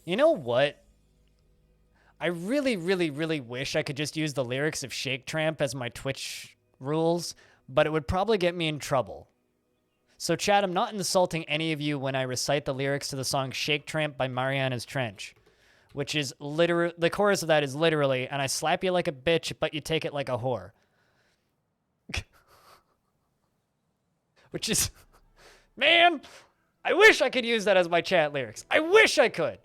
You know what? I really, really, really wish I could just use the lyrics of Shake Tramp as my Twitch rules, but it would probably get me in trouble. So, Chad, I'm not insulting any of you when I recite the lyrics to the song Shake Tramp by Mariana's Trench, which is literally, the chorus of that is literally, and I slap you like a bitch, but you take it like a whore. Which is, man, I wish I could use that as my chat lyrics. I wish I could.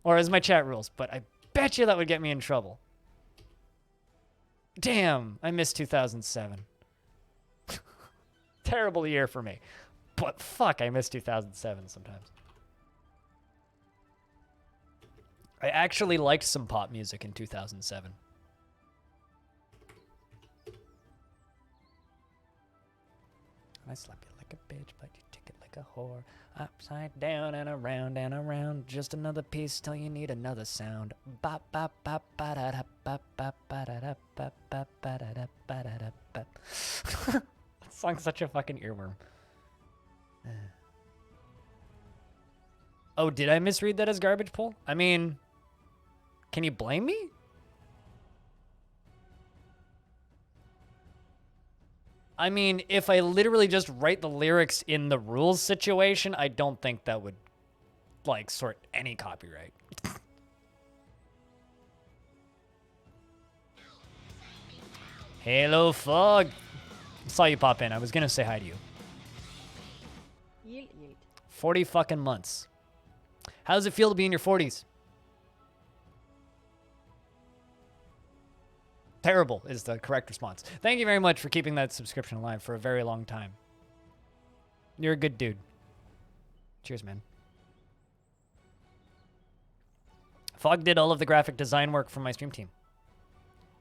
Or as my chat rules, but I bet you that would get me in trouble. Damn, I missed 2007. Terrible year for me. But fuck, I miss 2007 sometimes. I actually liked some pop music in 2007. I slap you like a bitch, but you take it like a whore. Upside down and around, just another piece till you need another sound. Bop bop bop ba da da bop bop ba da da bop bop ba da da ba da da bop. That song's such a fucking earworm. Oh, did I misread that as garbage pole? I mean, can you blame me? I mean, if I literally just write the lyrics in the rules situation, I don't think that would, like, sort any copyright. Hello, Fog. Saw you pop in. I was gonna say hi to you. Yeet, yeet. 40 fucking months. How does it feel to be in your 40s? Terrible is the correct response. Thank you very much for keeping that subscription alive for a very long time. You're a good dude. Cheers, man. Fog did all of the graphic design work for my stream team.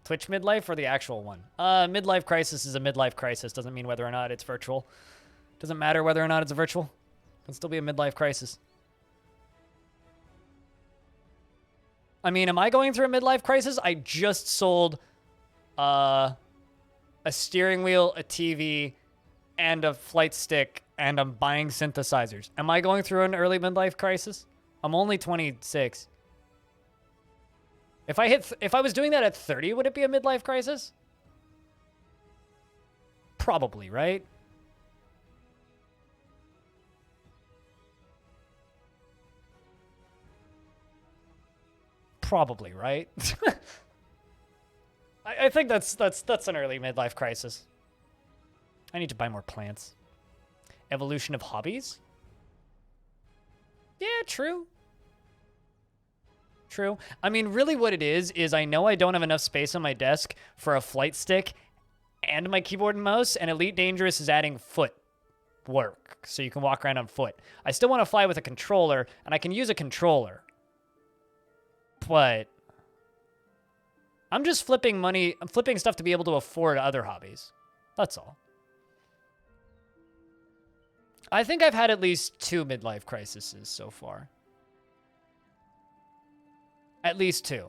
Twitch midlife or the actual one? Midlife crisis is a midlife crisis. Doesn't mean whether or not it's virtual. Doesn't matter whether or not it's virtual. Can still be a midlife crisis. I mean, am I going through a midlife crisis? I just sold a steering wheel, a TV, and a flight stick, and I'm buying synthesizers. Am I going through an early midlife crisis? I'm only 26. If I was doing that at 30, would it be a midlife crisis? Probably, right? Probably, right? I think that's an early midlife crisis. I need to buy more plants. Evolution of hobbies? Yeah, true. True. I mean, really what it is I know I don't have enough space on my desk for a flight stick and my keyboard and mouse, and Elite Dangerous is adding foot work, so you can walk around on foot. I still want to fly with a controller, and I can use a controller. But I'm just flipping money. I'm flipping stuff to be able to afford other hobbies. That's all. I think I've had at least 2 midlife crises so far. At least 2.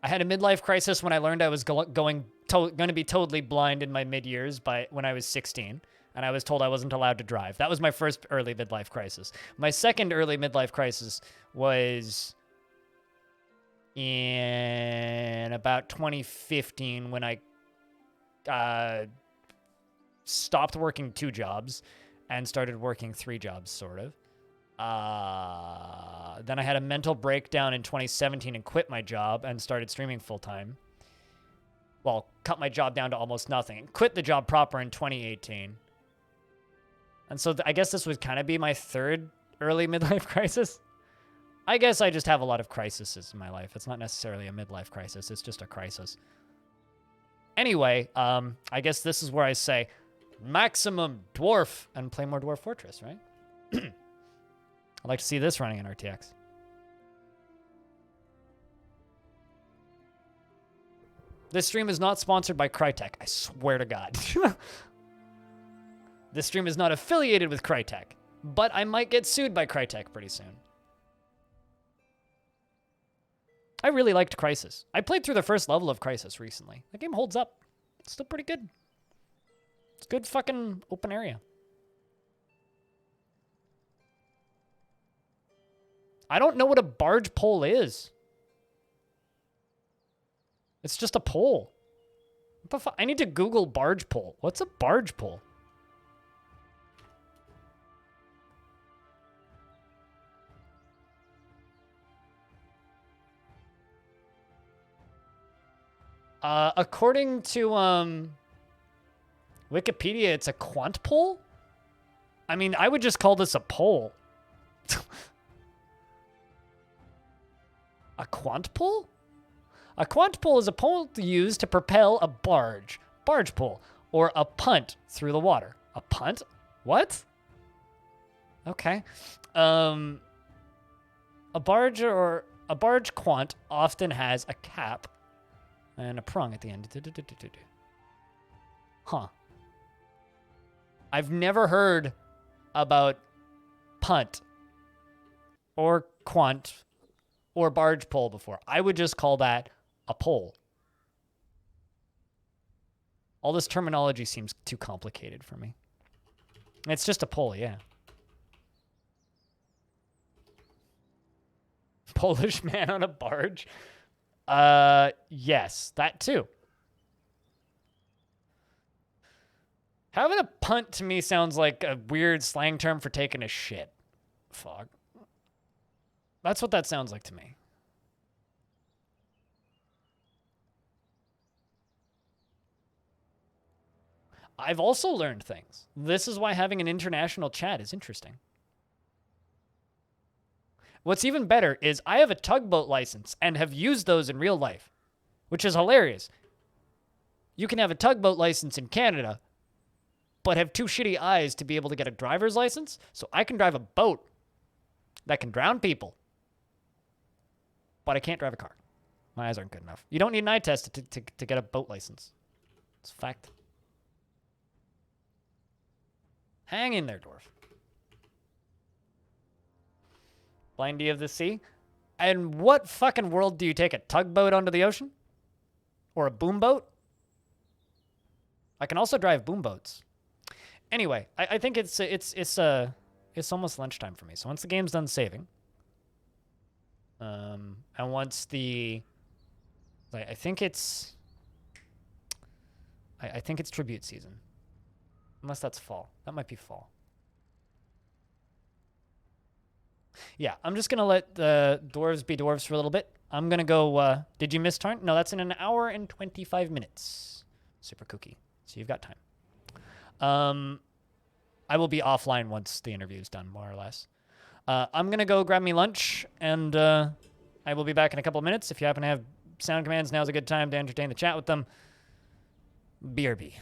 I had a midlife crisis when I learned I was going to be totally blind in my mid-years when I was 16, and I was told I wasn't allowed to drive. That was my first early midlife crisis. My second early midlife crisis was in about 2015 when I stopped working 2 jobs and started working 3 jobs, sort of. Then I had a mental breakdown in 2017 and quit my job and started streaming full-time. Well, cut my job down to almost nothing and quit the job proper in 2018. And so I guess this would kind of be my third early midlife crisis. I guess I just have a lot of crises in my life. It's not necessarily a midlife crisis. It's just a crisis. Anyway, I guess this is where I say maximum dwarf and play more Dwarf Fortress, right? I'd like to see this running in RTX. This stream is not sponsored by Crytek. I swear to God. This stream is not affiliated with Crytek, but I might get sued by Crytek pretty soon. I really liked Crysis. I played through the first level of Crysis recently. The game holds up. It's still pretty good. It's good fucking open area. I don't know what a barge pole is. It's just a pole. What the fuck? I need to Google barge pole. What's a barge pole? According to Wikipedia, it's a quant pole? I mean, I would just call this a pole. A quant pole? A quant pole is a pole used to propel a barge pole, or a punt through the water. A punt? What? Okay. A barge quant often has a cap and a prong at the end. Huh. I've never heard about punt or quant or barge pole before. I would just call that a pole. All this terminology seems too complicated for me. It's just a pole, yeah. Polish man on a barge? Yes, that too. Having a punt to me sounds like a weird slang term for taking a shit. Fuck. That's what that sounds like to me. I've also learned things. This is why having an international chat is interesting. What's even better is I have a tugboat license and have used those in real life, which is hilarious. You can have a tugboat license in Canada, but have too shitty eyes to be able to get a driver's license, so I can drive a boat that can drown people. But I can't drive a car. My eyes aren't good enough. You don't need an eye test to get a boat license. It's a fact. Hang in there, Dwarf. Blindy of the sea. And what fucking world do you take a tugboat onto the ocean? Or a boom boat? I can also drive boom boats. Anyway, I think it's almost lunchtime for me. So once the game's done saving, And once the, like, I think it's tribute season. Unless that's fall. That might be fall. Yeah, I'm just going to let the dwarves be dwarves for a little bit. I'm going to go, did you miss turn? No, that's in an hour and 25 minutes. Super cookie. So you've got time. I will be offline once the interview is done, more or less. I'm going to go grab me lunch, and I will be back in a couple of minutes. If you happen to have sound commands, now's a good time to entertain the chat with them. BRB.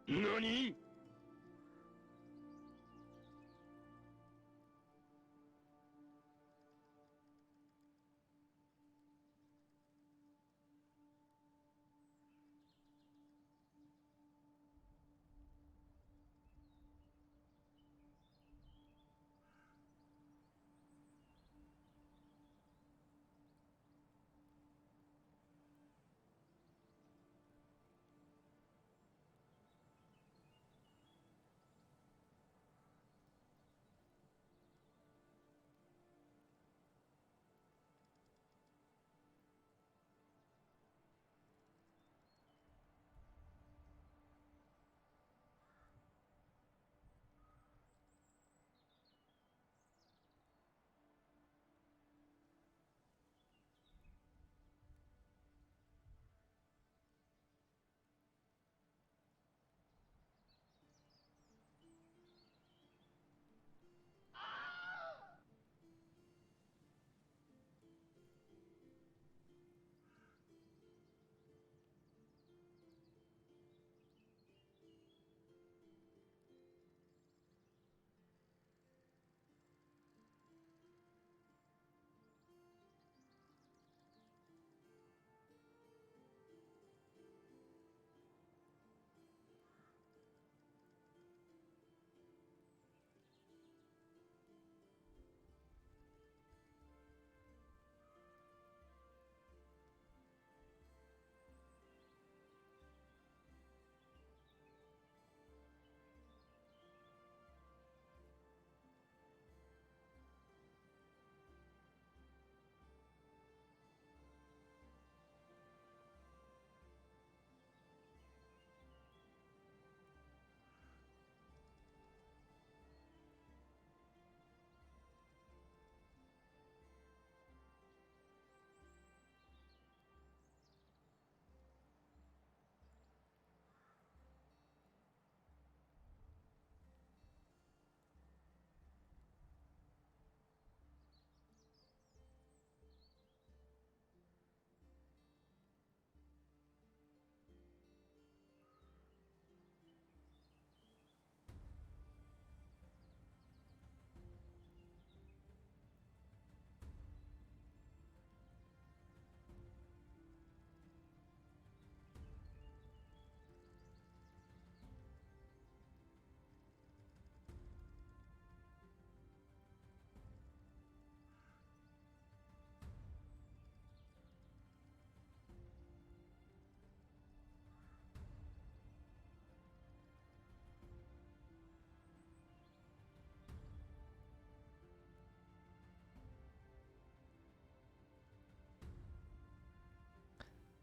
NANI?!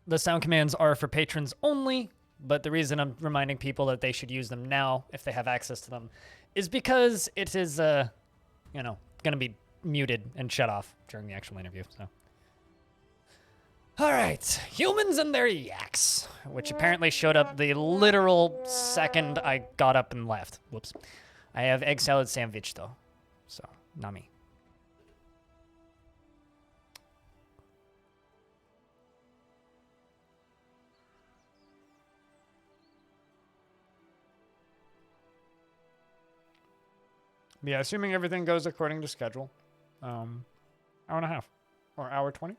The sound commands are for patrons only, but the reason I'm reminding people that they should use them now, if they have access to them, is because it is, going to be muted and shut off during the actual interview, so. All right, humans and their yaks, which apparently showed up the literal second I got up and left. Whoops. I have egg salad sandwich, though, so, not me. Yeah, assuming everything goes according to schedule. Hour and a half. Or hour 20.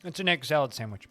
It's an egg salad sandwich.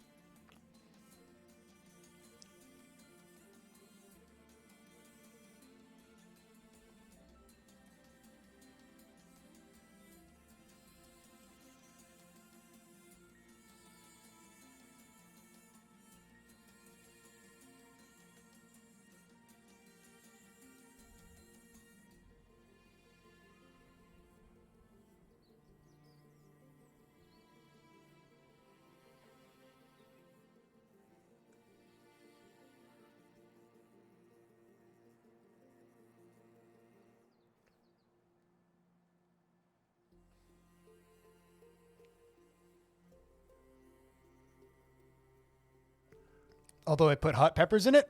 Although I put hot peppers in it,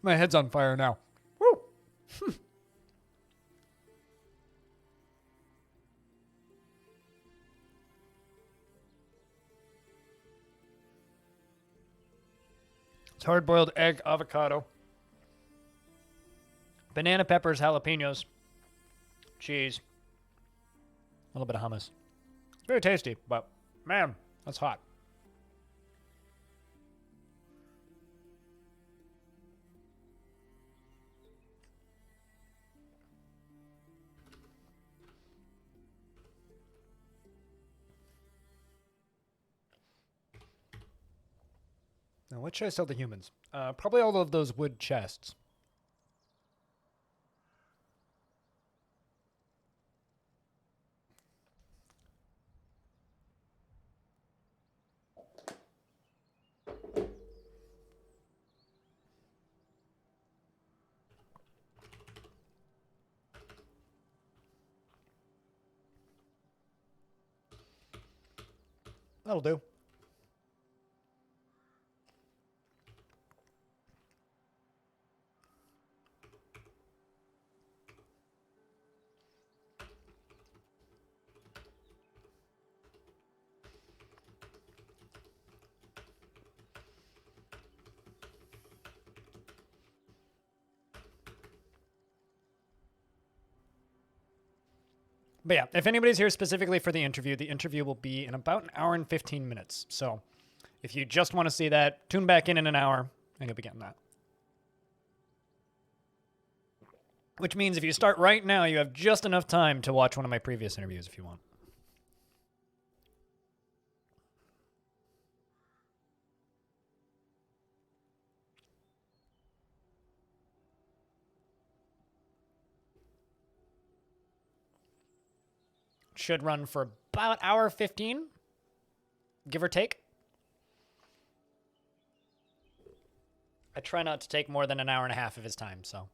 my head's on fire now. Woo! It's hard-boiled egg, avocado, banana peppers, jalapenos, cheese, a little bit of hummus. It's very tasty, but man, that's hot. Now, what should I sell to humans? Probably all of those wood chests. That'll do. But yeah, if anybody's here specifically for the interview will be in about an hour and 15 minutes. So if you just want to see that, tune back in an hour and you'll be getting that. Which means if you start right now, you have just enough time to watch one of my previous interviews if you want. Should run for about hour 15, give or take. I try not to take more than an hour and a half of his time, so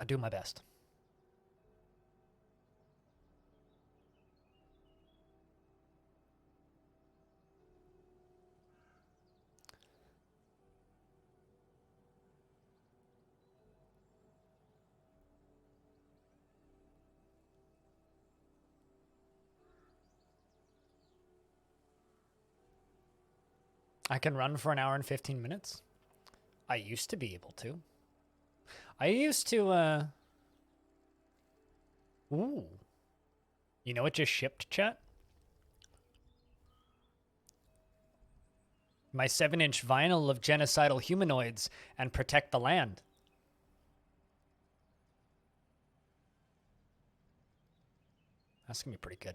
I do my best. I can run for an hour and 15 minutes. I used to be able to. I used to, Ooh. You know what just shipped, chat? My 7-inch vinyl of genocidal humanoids and protect the land. That's gonna be pretty good.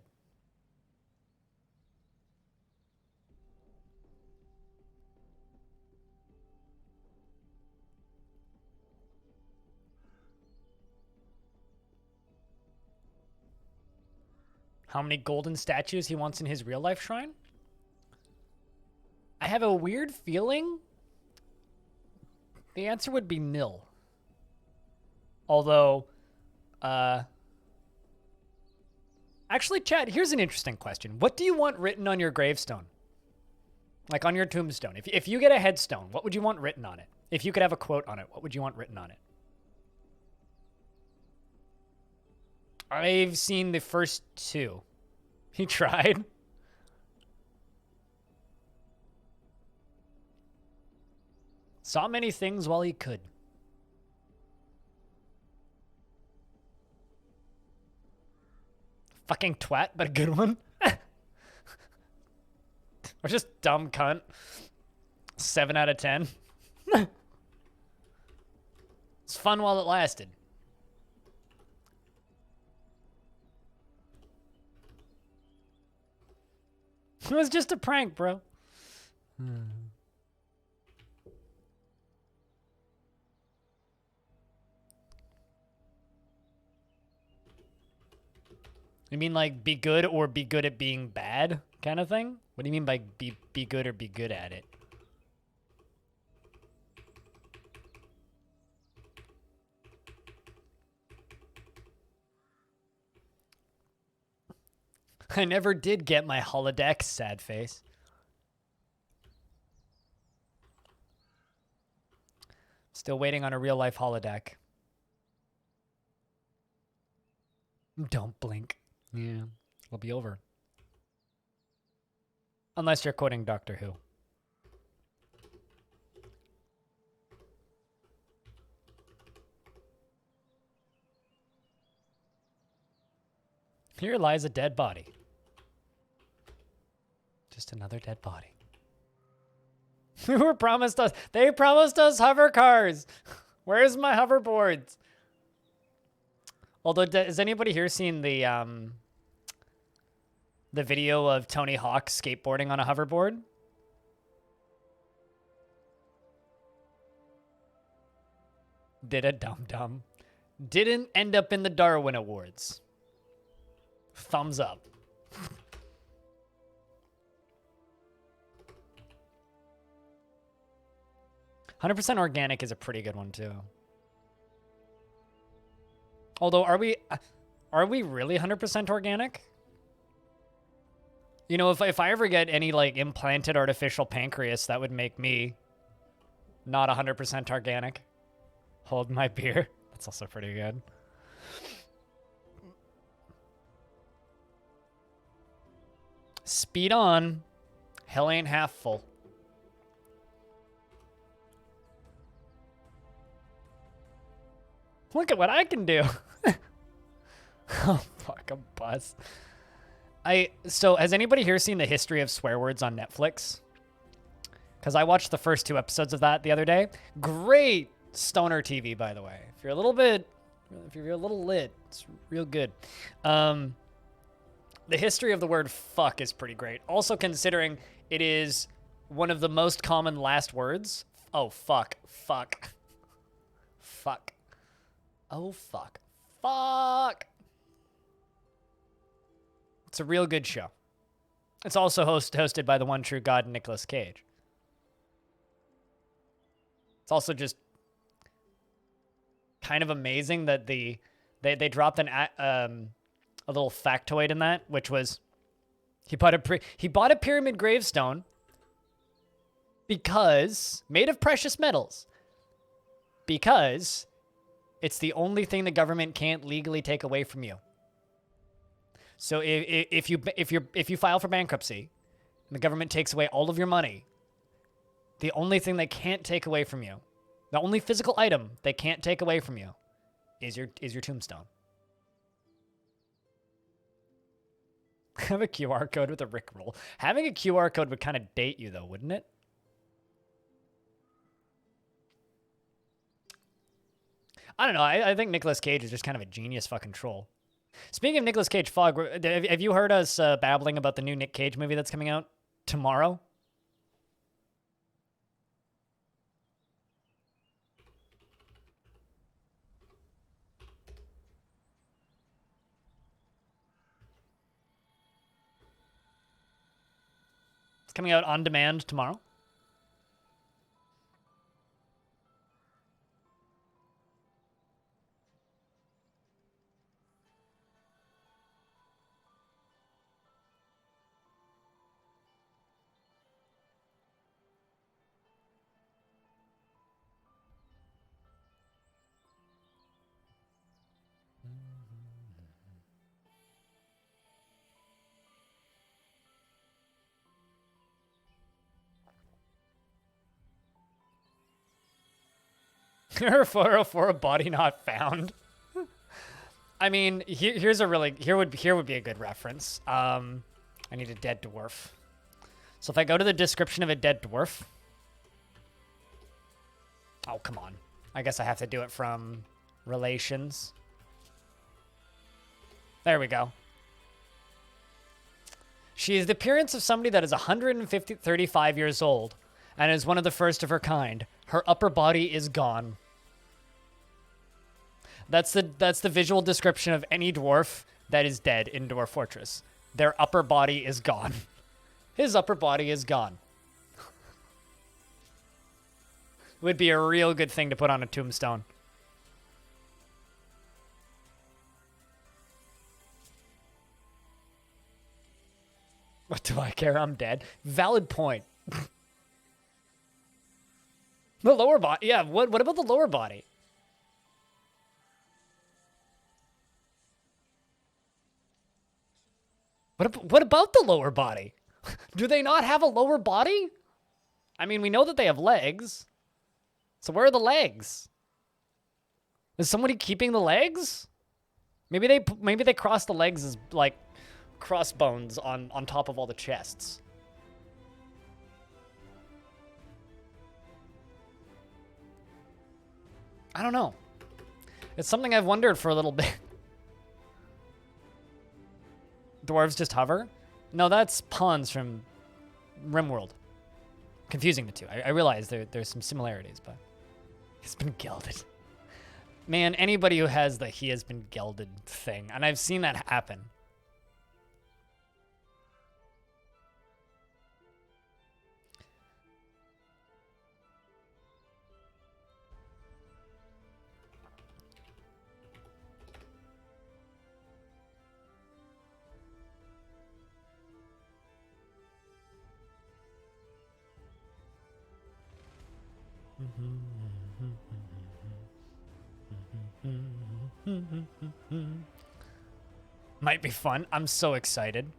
How many golden statues he wants in his real life shrine? I have a weird feeling the answer would be nil. Although, actually, chat, here's an interesting question. What do you want written on your gravestone? Like on your tombstone. If you get a headstone, what would you want written on it? If you could have a quote on it, what would you want written on it? I've seen the first two. He tried. Saw many things while he could. Fucking twat, but a good one. Or just dumb cunt. 7 out of 10. It's fun while it lasted. It was just a prank, bro. You mean like be good or be good at being bad kind of thing? What do you mean by be good or be good at it? I never did get my holodeck, sad face. Still waiting on a real life holodeck. Don't blink. Yeah, it'll be over. Unless you're quoting Doctor Who. Here lies a dead body. Just another dead body. They promised us hover cars. Where's my hoverboards? Although, has anybody here seen the video of Tony Hawk skateboarding on a hoverboard? Did a dum-dum. Didn't end up in the Darwin Awards. Thumbs up. 100% organic is a pretty good one too. Although, are we really 100% organic? You know, if I ever get any like implanted artificial pancreas, that would make me not 100% organic. Hold my beer. That's also pretty good. Speed on. Hell ain't half full. Look at what I can do. Oh, fuck, a bus. So, has anybody here seen the history of swear words on Netflix? Because I watched the first 2 episodes of that the other day. Great stoner TV, by the way. If you're a little lit, it's real good. The history of the word fuck is pretty great. Also considering it is one of the most common last words. Oh, fuck. Fuck. Fuck. Oh, fuck. Fuck. It's a real good show. It's also hosted by the one true god, Nicolas Cage. It's also just kind of amazing that they dropped a little factoid in that, which was he bought a pyramid gravestone because made of precious metals because it's the only thing the government can't legally take away from you. So if you file for bankruptcy and the government takes away all of your money, The only thing they can't take away from you, the only physical item they can't take away from you is your tombstone. Have a QR code with a Rickroll. Having a QR code would kind of date you though, wouldn't it? I don't know. I think Nicolas Cage is just kind of a genius fucking troll. Speaking of Nicolas Cage, Fog, have you heard us babbling about the new Nick Cage movie that's coming out tomorrow? It's coming out on demand tomorrow. For a body not found. I mean, here would be a good reference. I need a dead dwarf. So if I go to the description of a dead dwarf. Oh, come on. I guess I have to do it from relations. There we go. She is the appearance of somebody that is 35 years old and is one of the first of her kind. Her upper body is gone. That's the visual description of any dwarf that is dead in Dwarf Fortress. Their upper body is gone. His upper body is gone. Would be a real good thing to put on a tombstone. What do I care? I'm dead. Valid point. The lower body. Yeah, what about the lower body? What about the lower body? Do they not have a lower body? I mean, we know that they have legs. So where are the legs? Is somebody keeping the legs? Maybe they cross the legs as like crossbones on top of all the chests. I don't know. It's something I've wondered for a little bit. Dwarves just hover? No, that's pawns from RimWorld. Confusing the two. I realize there's some similarities, but he's been gelded. Man, anybody who has the he has been gelded thing, and I've seen that happen. Might be fun. I'm so excited.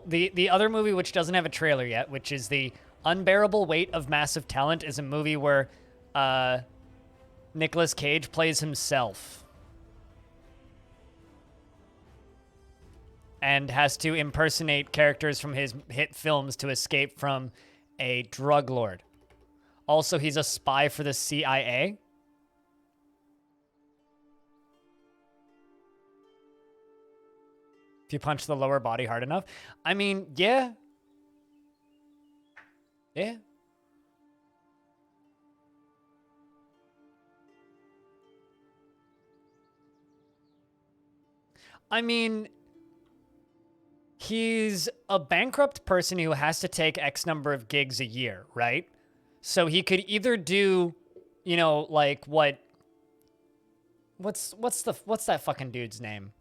The other movie which doesn't have a trailer yet, which is The Unbearable Weight of Massive Talent, is a movie where Nicolas Cage plays himself and has to impersonate characters from his hit films to escape from a drug lord. Also, he's a spy for the CIA. If you punch the lower body hard enough. I mean, yeah. Yeah. I mean, he's a bankrupt person who has to take X number of gigs a year, right? So he could either do, you know, like what's that fucking dude's name?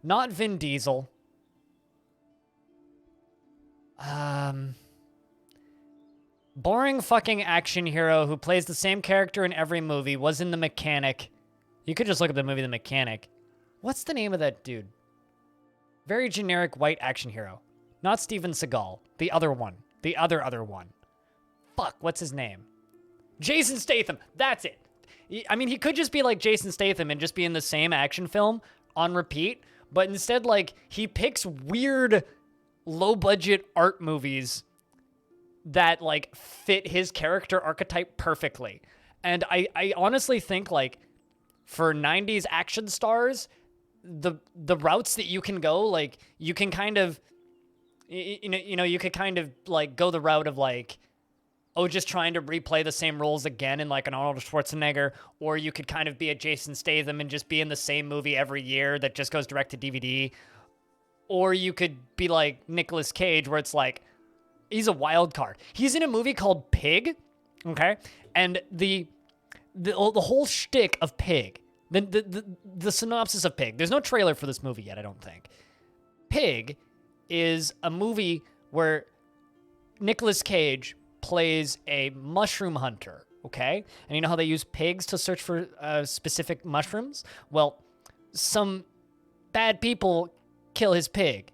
Not Vin Diesel. Boring fucking action hero who plays the same character in every movie, was in The Mechanic. You could just look up the movie The Mechanic. What's the name of that dude? Very generic white action hero. Not Steven Seagal. The other one. The other one. fuck, what's his name? Jason Statham. That's it. I mean, he could just be like Jason Statham and just be in the same action film on repeat, but instead, like, he picks weird, low-budget art movies that, like, fit his character archetype perfectly. And I honestly think, like, for 90s action stars, the routes that you can go, like, you can kind of, you could kind of, like, go the route of, like, oh, just trying to replay the same roles again in, like, an Arnold Schwarzenegger, or you could kind of be a Jason Statham and just be in the same movie every year that just goes direct to DVD, or you could be like Nicolas Cage, where it's like, he's a wild card. He's in a movie called Pig, okay? And the whole shtick of Pig, the synopsis of Pig, there's no trailer for this movie yet, I don't think. Pig is a movie where Nicolas Cage plays a mushroom hunter, okay? And you know how they use pigs to search for specific mushrooms? Well, some bad people kill his pig.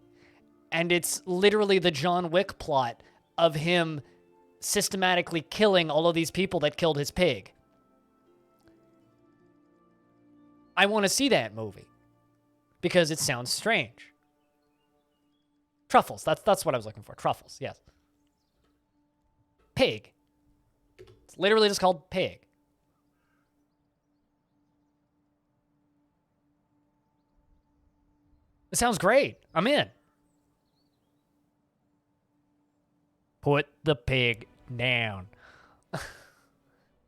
And it's literally the John Wick plot of him systematically killing all of these people that killed his pig. I want to see that movie because it sounds strange. Truffles, that's what I was looking for. Truffles, yes. Pig. It's literally just called Pig. It sounds great. I'm in. Put the pig down.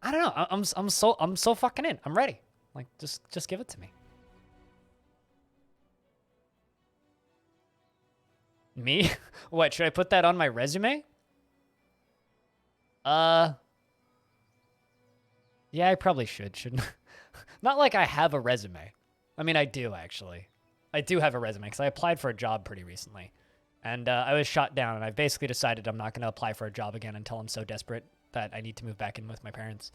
I don't know. I'm so fucking in. I'm ready. Like, just give it to me. Me? What, should I put that on my resume? Yeah, I probably shouldn't. Not like I have a resume. I mean, I do, actually. I do have a resume, because I applied for a job pretty recently. And I was shot down, and I've basically decided I'm not going to apply for a job again until I'm so desperate that I need to move back in with my parents.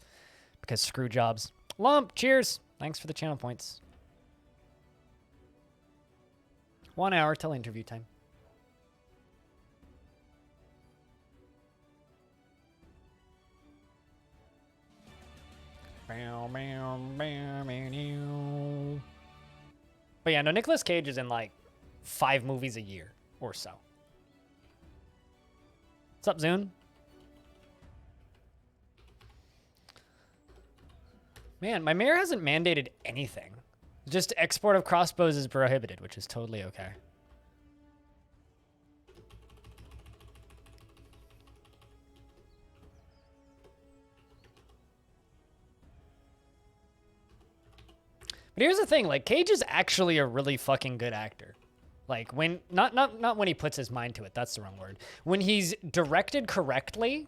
Because screw jobs. Lump, cheers! Thanks for the channel points. 1 hour till interview time. But yeah, no, Nicolas Cage is in like 5 movies a year or so. What's up, Zune? Man, my mayor hasn't mandated anything. Just export of crossbows is prohibited, which is totally okay. But here's the thing, like, Cage is actually a really fucking good actor. Like, when, not when he puts his mind to it, that's the wrong word. When he's directed correctly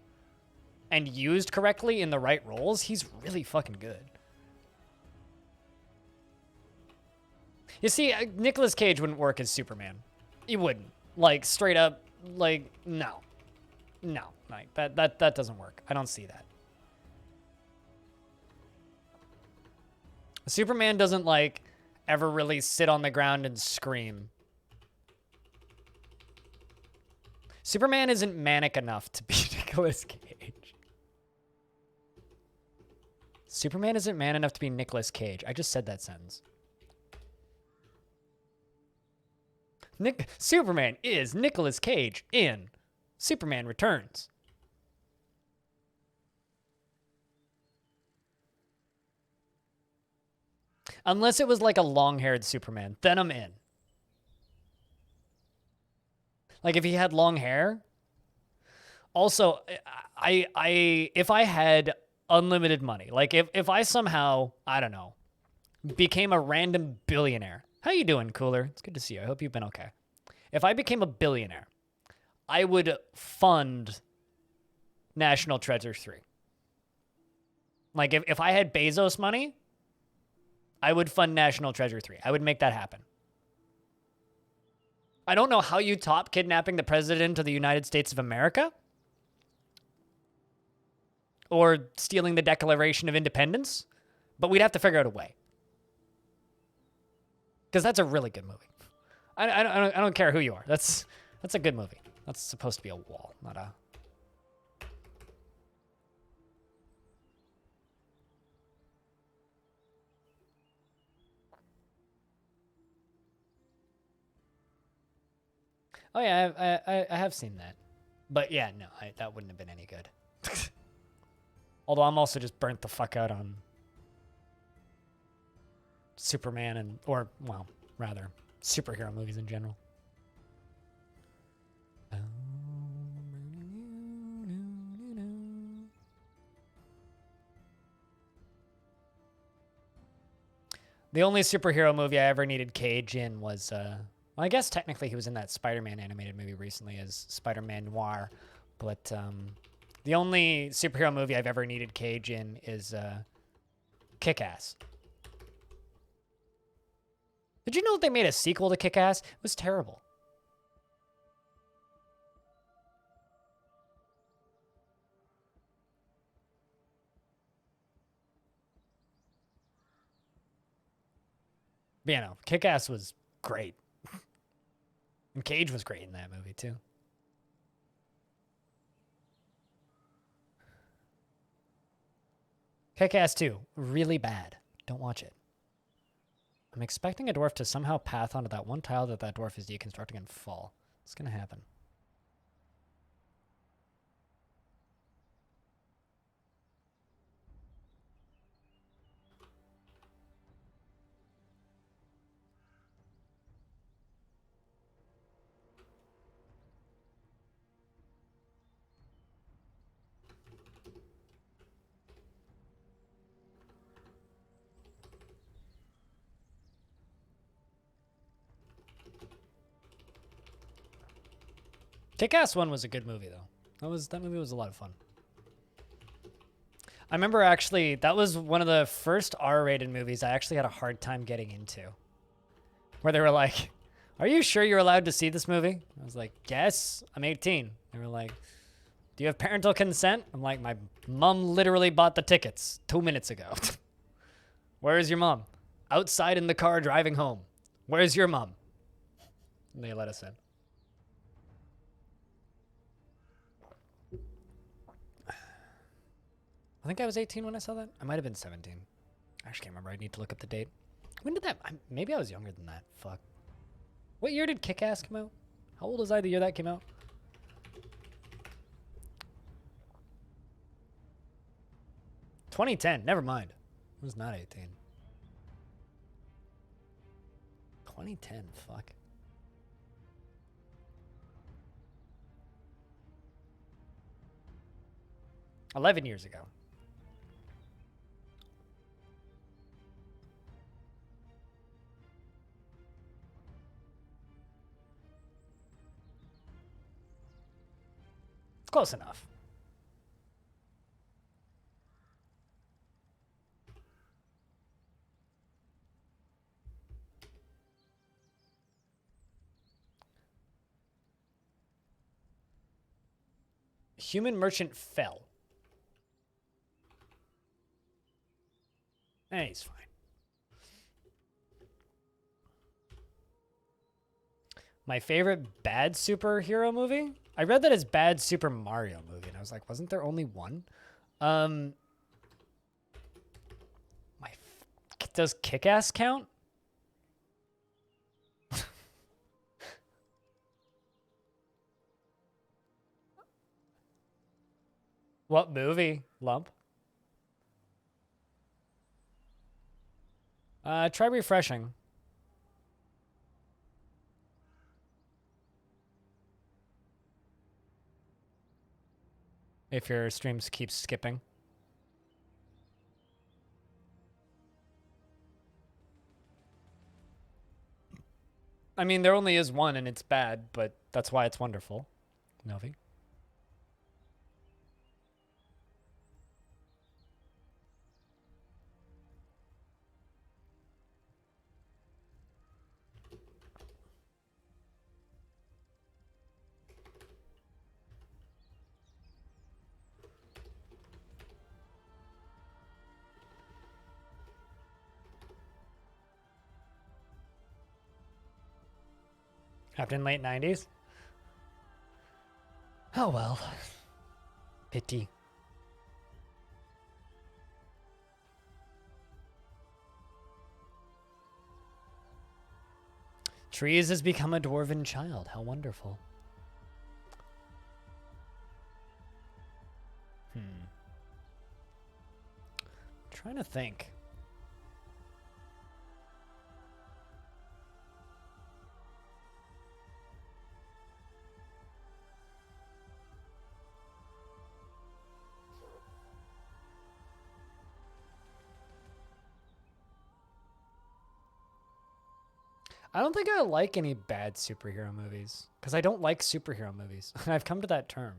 and used correctly in the right roles, he's really fucking good. You see, Nicolas Cage wouldn't work as Superman. He wouldn't. Like, straight up, like, no. No, like, that doesn't work. I don't see that. Superman doesn't, like, ever really sit on the ground and scream. Superman isn't manic enough to be Nicolas Cage. Superman isn't man enough to be Nicolas Cage. I just said that sentence. Superman is Nicolas Cage in Superman Returns. Unless it was like a long-haired Superman, then I'm in. Like if he had long hair. Also, if I had unlimited money, like if I somehow, I don't know, became a random billionaire. How you doing, Cooler? It's good to see you. I hope you've been okay. If I became a billionaire, I would fund National Treasure 3. Like if I had Bezos money, I would fund National Treasure 3. I would make that happen. I don't know how you top kidnapping the President of the United States of America. Or stealing the Declaration of Independence. But we'd have to figure out a way. Because that's a really good movie. I don't care who you are. That's a good movie. That's supposed to be a wall, not a... Oh yeah, I have seen that, but yeah, no, that wouldn't have been any good. Although I'm also just burnt the fuck out on Superman or rather, superhero movies in general. The only superhero movie I ever needed Cage in was, well, I guess technically he was in that Spider-Man animated movie recently as Spider-Man Noir, but the only superhero movie I've ever needed Cage in is Kick-Ass. Did you know that they made a sequel to Kick-Ass? It was terrible. But, you know, Kick-Ass was great. And Cage was great in that movie, too. Kick-Ass 2, really bad. Don't watch it. I'm expecting a dwarf to somehow path onto that one tile that dwarf is deconstructing and fall. It's going to happen. Kick-Ass 1 was a good movie, though. That movie was a lot of fun. I remember actually, that was one of the first R-rated movies I actually had a hard time getting into. Where they were like, are you sure you're allowed to see this movie? I was like, yes, I'm 18. They were like, do you have parental consent? I'm like, my mom literally bought the tickets 2 minutes ago. Where's your mom? Outside in the car driving home. Where's your mom? And they let us in. I think I was 18 when I saw that. I might have been 17. I actually can't remember. I need to look up the date. When did that... maybe I was younger than that. Fuck. What year did Kick-Ass come out? How old was I the year that came out? ...2010. Never mind. I was not 18. 2010. Fuck. ...11 years ago. Close enough. Human merchant fell. He's fine. My favorite bad superhero movie? I read that as bad Super Mario movie, and I was like, wasn't there only one? Does Kick-Ass count? What movie, Lump? Try refreshing. If your streams keep skipping. I mean, there only is one and it's bad, but that's why it's wonderful. Novi. Happened in late 90s? Oh well. Pity. Trees has become a dwarven child. How wonderful. Trying to think. I don't think I like any bad superhero movies because I don't like superhero movies. I've come to that term.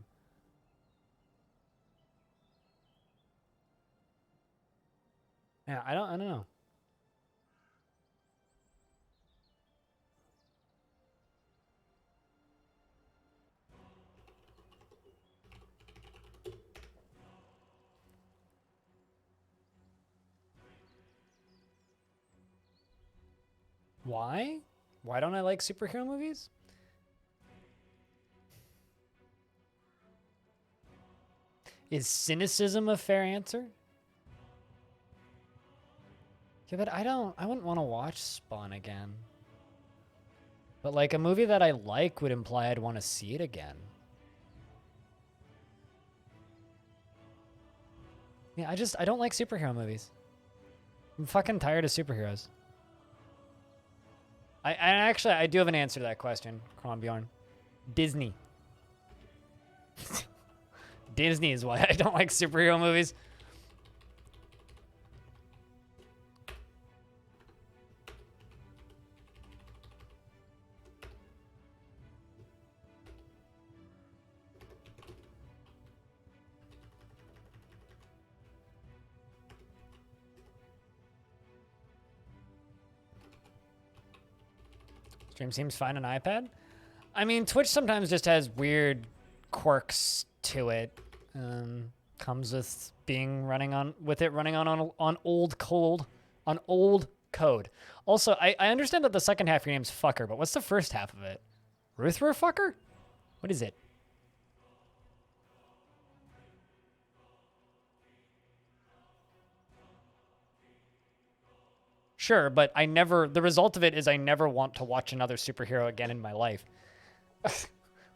Yeah, I don't know. Why? Why don't I like superhero movies? Is cynicism a fair answer? Yeah, but I wouldn't want to watch Spawn again. But like a movie that I like would imply I'd want to see it again. Yeah, I don't like superhero movies. I'm fucking tired of superheroes. I do have an answer to that question, Kronbjorn. Disney. Disney is why I don't like superhero movies. Stream seems fine on iPad. I mean, Twitch sometimes just has weird quirks to it. Comes with being running on old code. Also, I understand that the second half of your name's Fucker, but what's the first half of it? Ruthra Fucker? What is it? Sure, but the result of it is I never want to watch another superhero again in my life.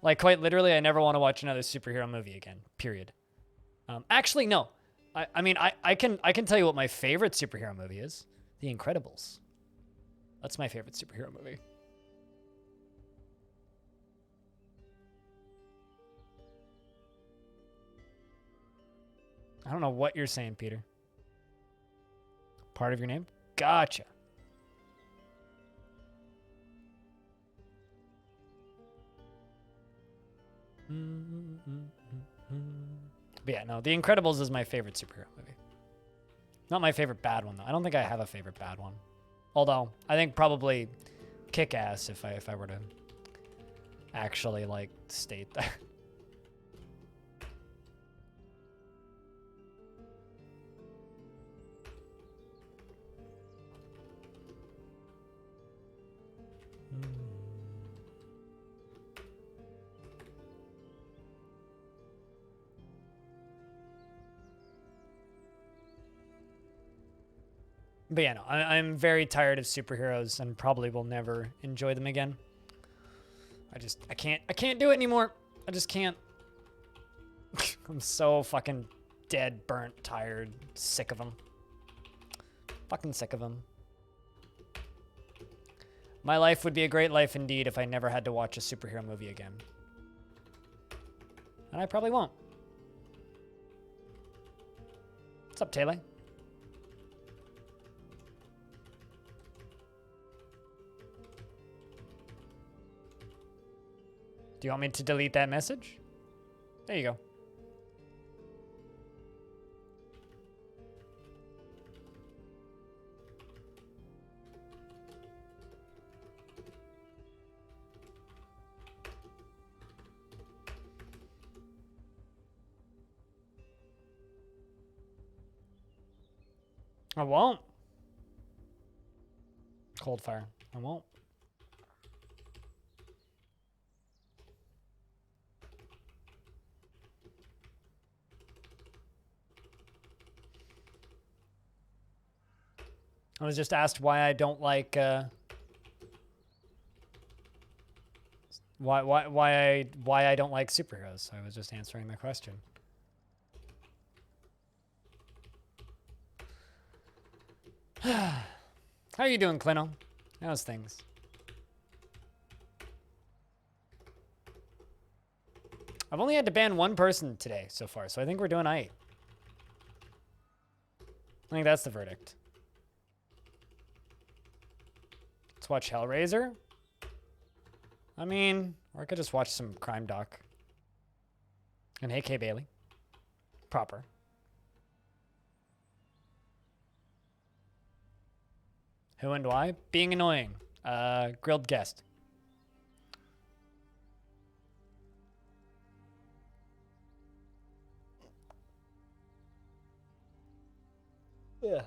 Like, quite literally, I never want to watch another superhero movie again, period. Actually, no. I mean, I can tell you what my favorite superhero movie is. The Incredibles. That's my favorite superhero movie. I don't know what you're saying, Peter. Part of your name? Gotcha. But yeah, no, The Incredibles is my favorite superhero movie. Not my favorite bad one, though. I don't think I have a favorite bad one. Although, I think probably Kick-Ass if I were to actually, like, state that. But yeah, no, I'm very tired of superheroes and probably will never enjoy them again. I can't do it anymore. I just can't. I'm so fucking dead, burnt, tired, sick of them. Fucking sick of them. My life would be a great life indeed if I never had to watch a superhero movie again. And I probably won't. What's up, Taylor? Do you want me to delete that message? There you go. I won't. Cold fire. I won't. I was just asked why I don't like why I don't like superheroes. I was just answering the question. How are you doing, Clino? How's things? I've only had to ban one person today so far, so I think we're doing aight. I think that's the verdict. Let's watch Hellraiser. I mean, or I could just watch some crime doc. And hey, K. Bailey. Proper. Who and why? Being annoying. Grilled guest. Yeah.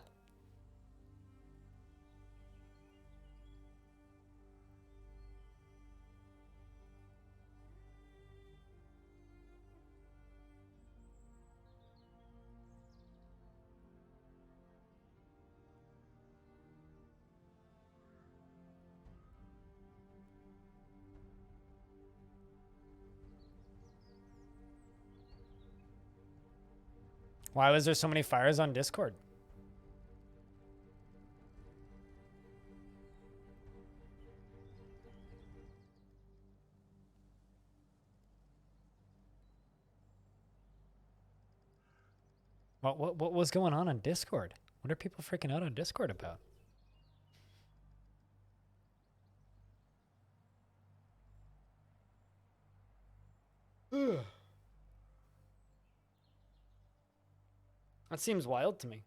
Why was there so many fires on Discord? What was going on Discord? What are people freaking out on Discord about? Ugh. That seems wild to me.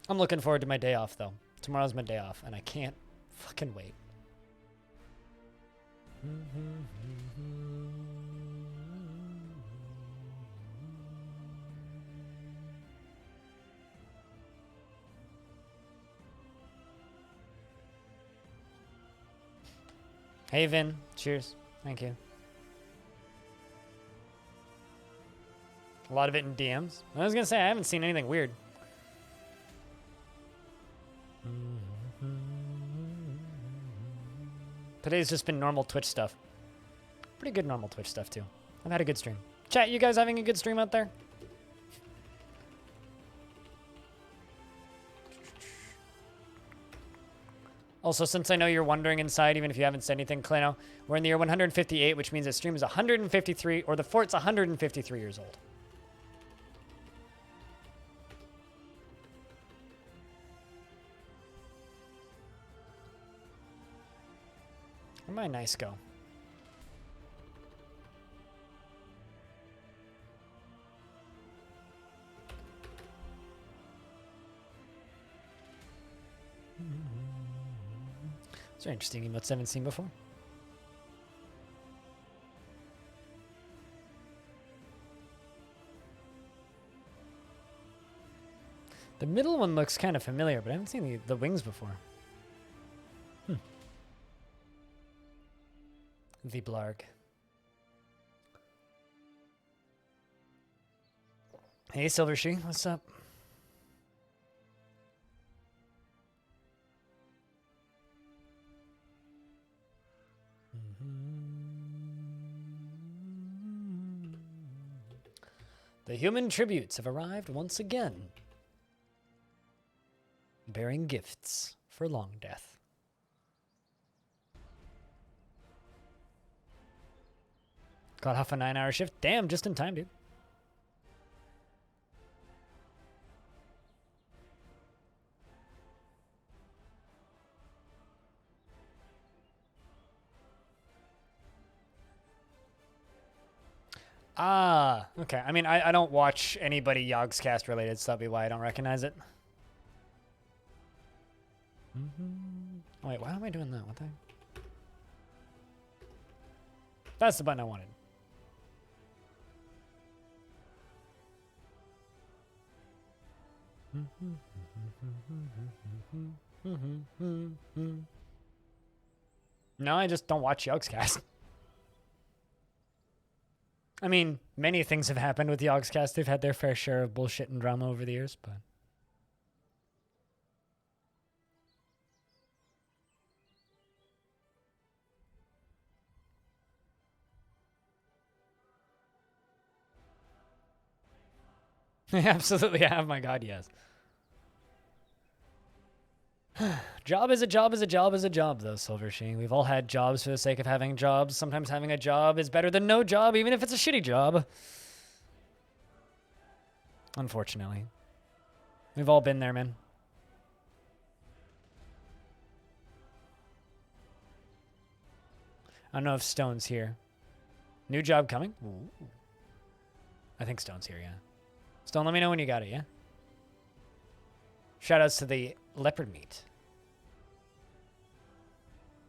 I'm looking forward to my day off, though. Tomorrow's my day off, and I can't fucking wait. Hey, Vin. Cheers. Thank you. A lot of it in DMs. I was going to say, I haven't seen anything weird. Today's just been normal Twitch stuff. Pretty good normal Twitch stuff, too. I've had a good stream. Chat, you guys having a good stream out there? Also, since I know you're wondering inside, even if you haven't said anything, Klano, we're in the year 158, which means the stream is 153, or the fort's 153 years old. Where'd my nice go? Those are interesting emotes I haven't seen before. The middle one looks kind of familiar, but I haven't seen the wings before. The Blarg. Hey, Silvershe, what's up? The human tributes have arrived once again, bearing gifts for Longdeath. Got half a 9-hour shift. Damn, just in time, dude. Ah, okay. I mean, I don't watch anybody Yogscast related, so that'd be why I don't recognize it. Oh, wait, why am I doing that? What the heck? That's the button I wanted. No, I just don't watch Yogscast. I mean, many things have happened with Yogscast. They've had their fair share of bullshit and drama over the years, but... They absolutely have, my god, yes. Job is a job is a job is a job, though, Silver Sheen. We've all had jobs for the sake of having jobs. Sometimes having a job is better than no job, even if it's a shitty job. Unfortunately. We've all been there, man. I don't know if Stone's here. New job coming? Ooh. I think Stone's here, yeah. Stone, let me know when you got it, yeah? Shoutouts to the leopard meat.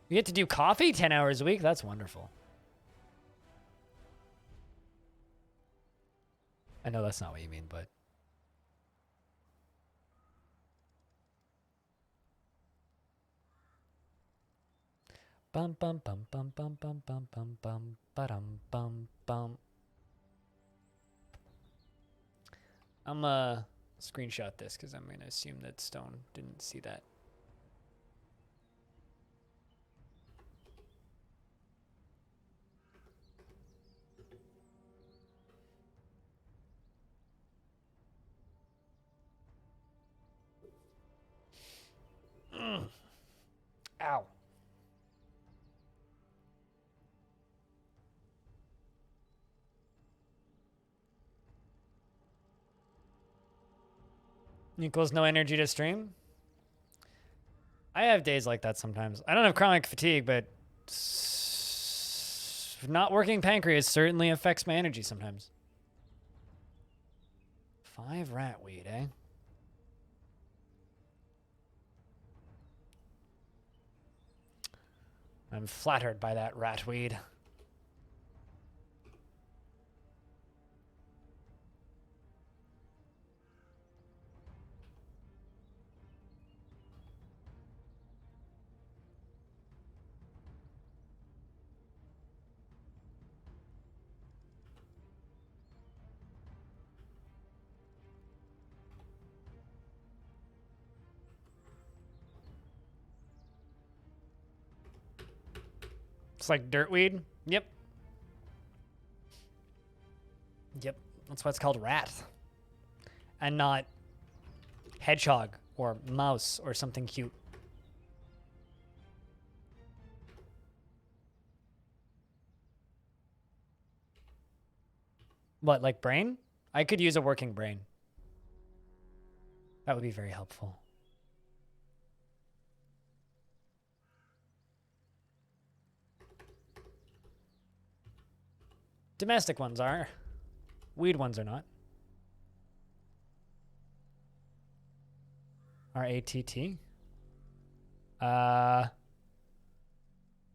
You get to do coffee 10 hours a week? That's wonderful. I know that's not what you mean, but... Bum bum bum bum bum bum bum bum bum ba-dum bum bum. I'm screenshot this because I'm gonna assume that Stone didn't see that. Ow. Equals no energy to stream. I have days like that sometimes. I don't have chronic fatigue, but not working pancreas certainly affects my energy sometimes. 5 ratweed, eh? I'm flattered by that ratweed. It's like dirtweed. Yep. Yep. That's why it's called rat. And not hedgehog or mouse or something cute. What, like brain? I could use a working brain. That would be very helpful. Domestic ones are. Weed ones are not. R-A-T-T? I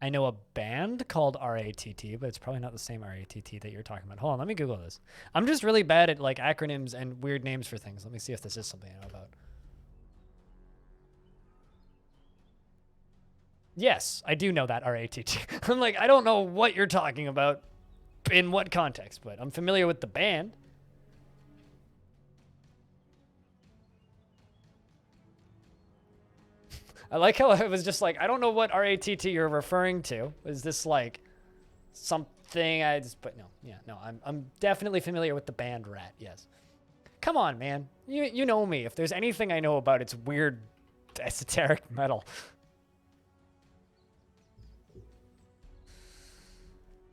know a band called R-A-T-T, but it's probably not the same R-A-T-T that you're talking about. Hold on, let me Google this. I'm just really bad at like acronyms and weird names for things. Let me see if this is something I know about. Yes, I do know that R-A-T-T. I'm like, I don't know what you're talking about in what context, but I'm familiar with the band. I like how I was just like, I don't know what R-A-T-T you're referring to. Is this like something I just, but no, yeah, no, I'm definitely familiar with the band Rat, yes. Come on, man. You know me. If there's anything I know about, it's weird, esoteric metal.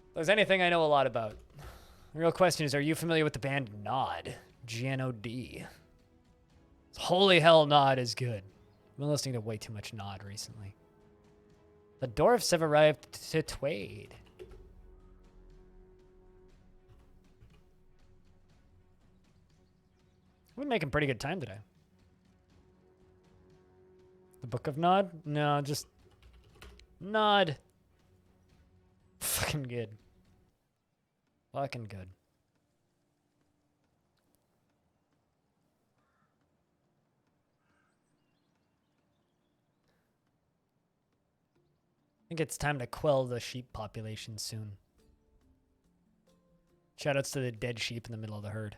If there's anything I know a lot about. The real question is, are you familiar with the band Nod? G-N-O-D. Holy hell, Nod is good. I've been listening to way too much Nod recently. The Dwarfs have arrived to Twade. We're making pretty good time today. The Book of Nod? No, just Nod. Fucking good. Fucking good. think it's time to quell the sheep population soon. Shoutouts to the dead sheep in the middle of the herd.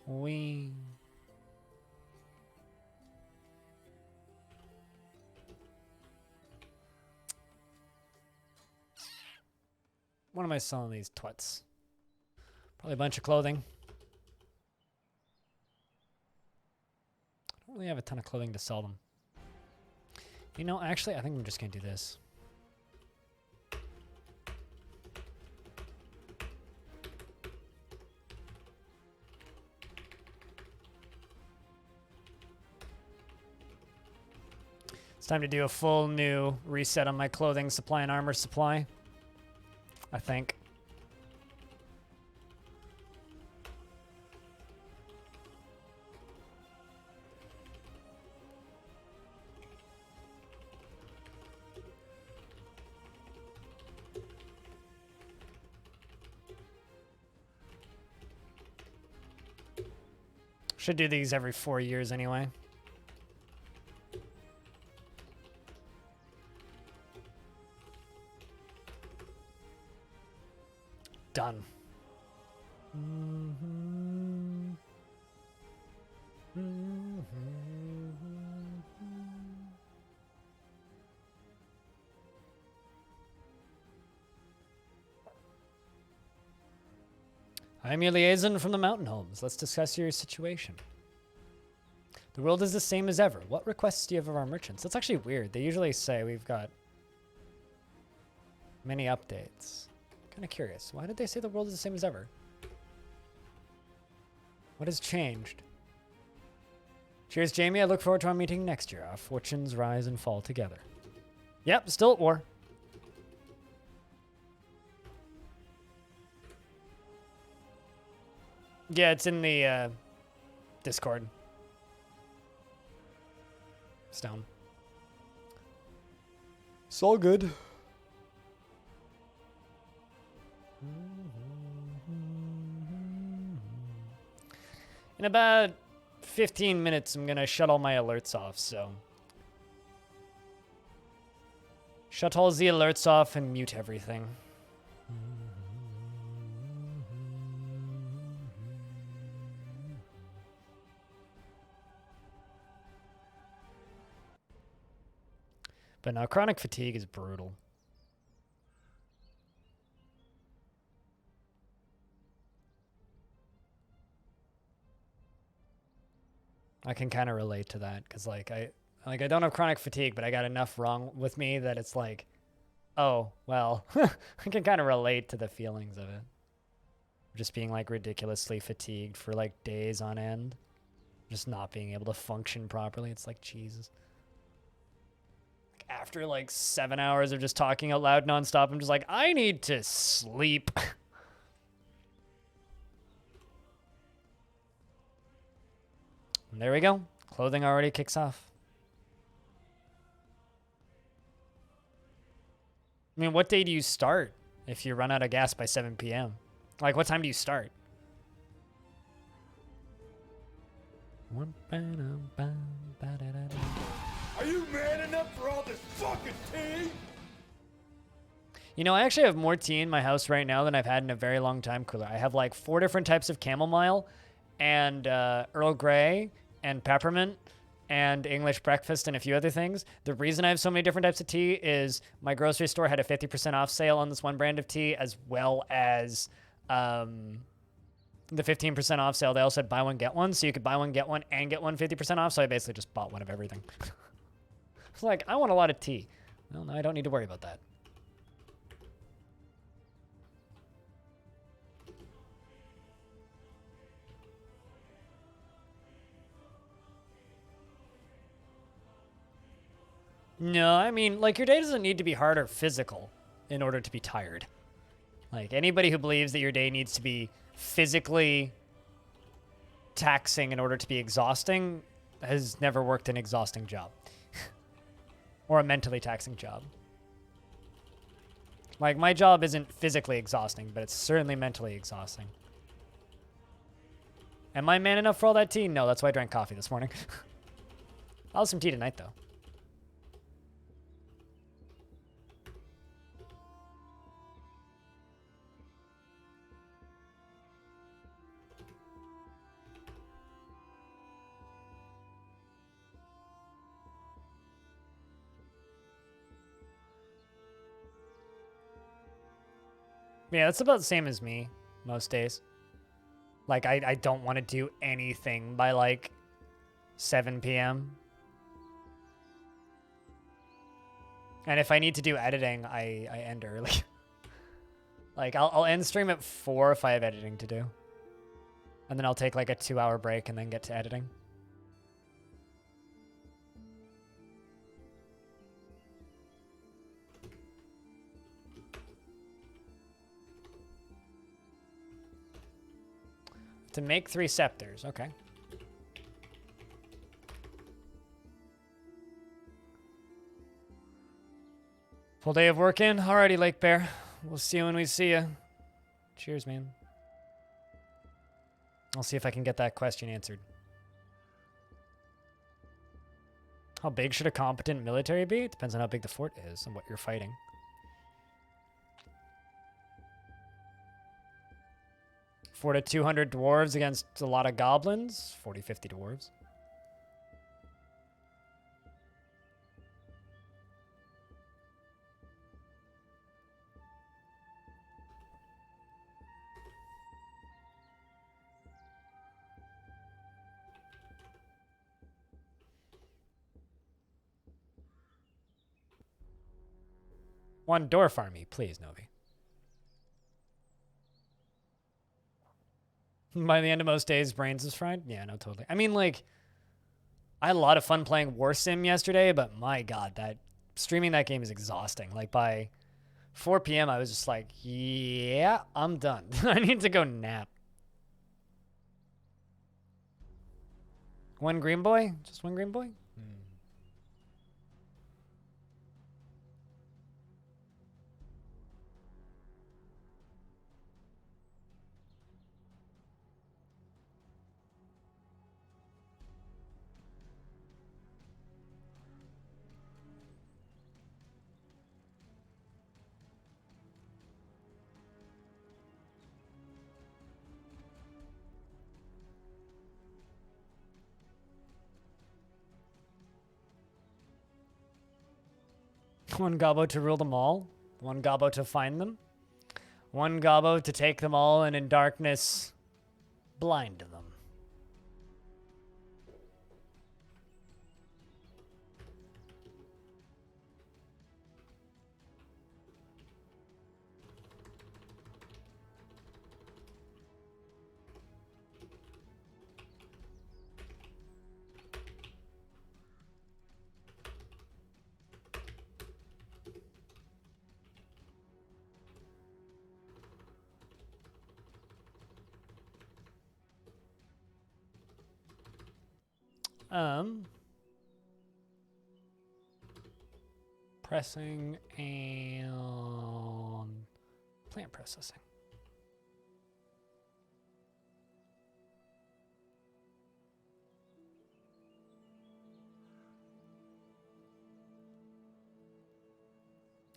We. What am I selling these twats? Probably a bunch of clothing. I don't really have a ton of clothing to sell them. You know, actually, I think I'm just gonna do this. It's time to do a full new reset on my clothing supply and armor supply, I think. Should do these every 4 years anyway. Done. I'm your liaison from the mountain homes. Let's discuss your situation. The world is the same as ever. What requests do you have of our merchants? That's actually weird. They usually say we've got many updates. Kind of curious. Why did they say the world is the same as ever? What has changed? Cheers, Jamie. I look forward to our meeting next year. Our fortunes rise and fall together. Yep, still at war. Yeah, it's in the Discord. It's down. It's all good. In about 15 minutes, I'm going to shut all my alerts off, so. Shut all the alerts off and mute everything. But now, chronic fatigue is brutal. I can kind of relate to that because, like, I don't have chronic fatigue, but I got enough wrong with me that it's like, oh, well, I can kind of relate to the feelings of it. Just being, like, ridiculously fatigued for, like, days on end. Just not being able to function properly. It's like, Jesus. Like, after, like, 7 hours of just talking out loud nonstop, I'm just like, I need to sleep. And there we go. Clothing already kicks off. I mean, what day do you start if you run out of gas by 7 p.m.? Like, what time do you start? Are you man enough for all this fucking tea? You know, I actually have more tea in my house right now than I've had in a very long time cooler. I have like 4 different types of chamomile and Earl Grey and peppermint and English breakfast and a few other things. The reason I have so many different types of tea is my grocery store had a 50% off sale on this one brand of tea, as well as the 15% off sale. They also had buy one, get one. So you could buy one, get one, and get one 50% off. So I basically just bought one of everything. It's like, I want a lot of tea. Well, no, I don't need to worry about that. No, I mean, like, your day doesn't need to be hard or physical in order to be tired. Like, anybody who believes that your day needs to be physically taxing in order to be exhausting has never worked an exhausting job. Or a mentally taxing job. Like, my job isn't physically exhausting, but it's certainly mentally exhausting. Am I man enough for all that tea? No, that's why I drank coffee this morning. I'll have some tea tonight, though. Yeah, that's about the same as me most days. Like, I don't want to do anything by, like, 7 p.m. And if I need to do editing, I end early. Like, I'll end stream at 4 if I have editing to do. And then I'll take, like, a 2-hour break and then get to editing. To make 3 scepters, okay. Full day of work in? Alrighty, Lake Bear. We'll see you when we see you. Cheers, man. I'll see if I can get that question answered. How big should a competent military be? It depends on how big the fort is and what you're fighting. Fort of 200 dwarves against a lot of goblins. 40, 50 dwarves. One Dwarf army, please, Novi. By the end of most days, brains is fried? Yeah, no, totally. I mean, like, I had a lot of fun playing War Sim yesterday, but my god, that streaming that game is exhausting. Like, by 4 p.m., I was just like, yeah, I'm done. I need to go nap. One green boy? Just one green boy? One gobbo to rule them all. One gobbo to find them. One gobbo to take them all and in darkness blind them. Pressing and plant processing.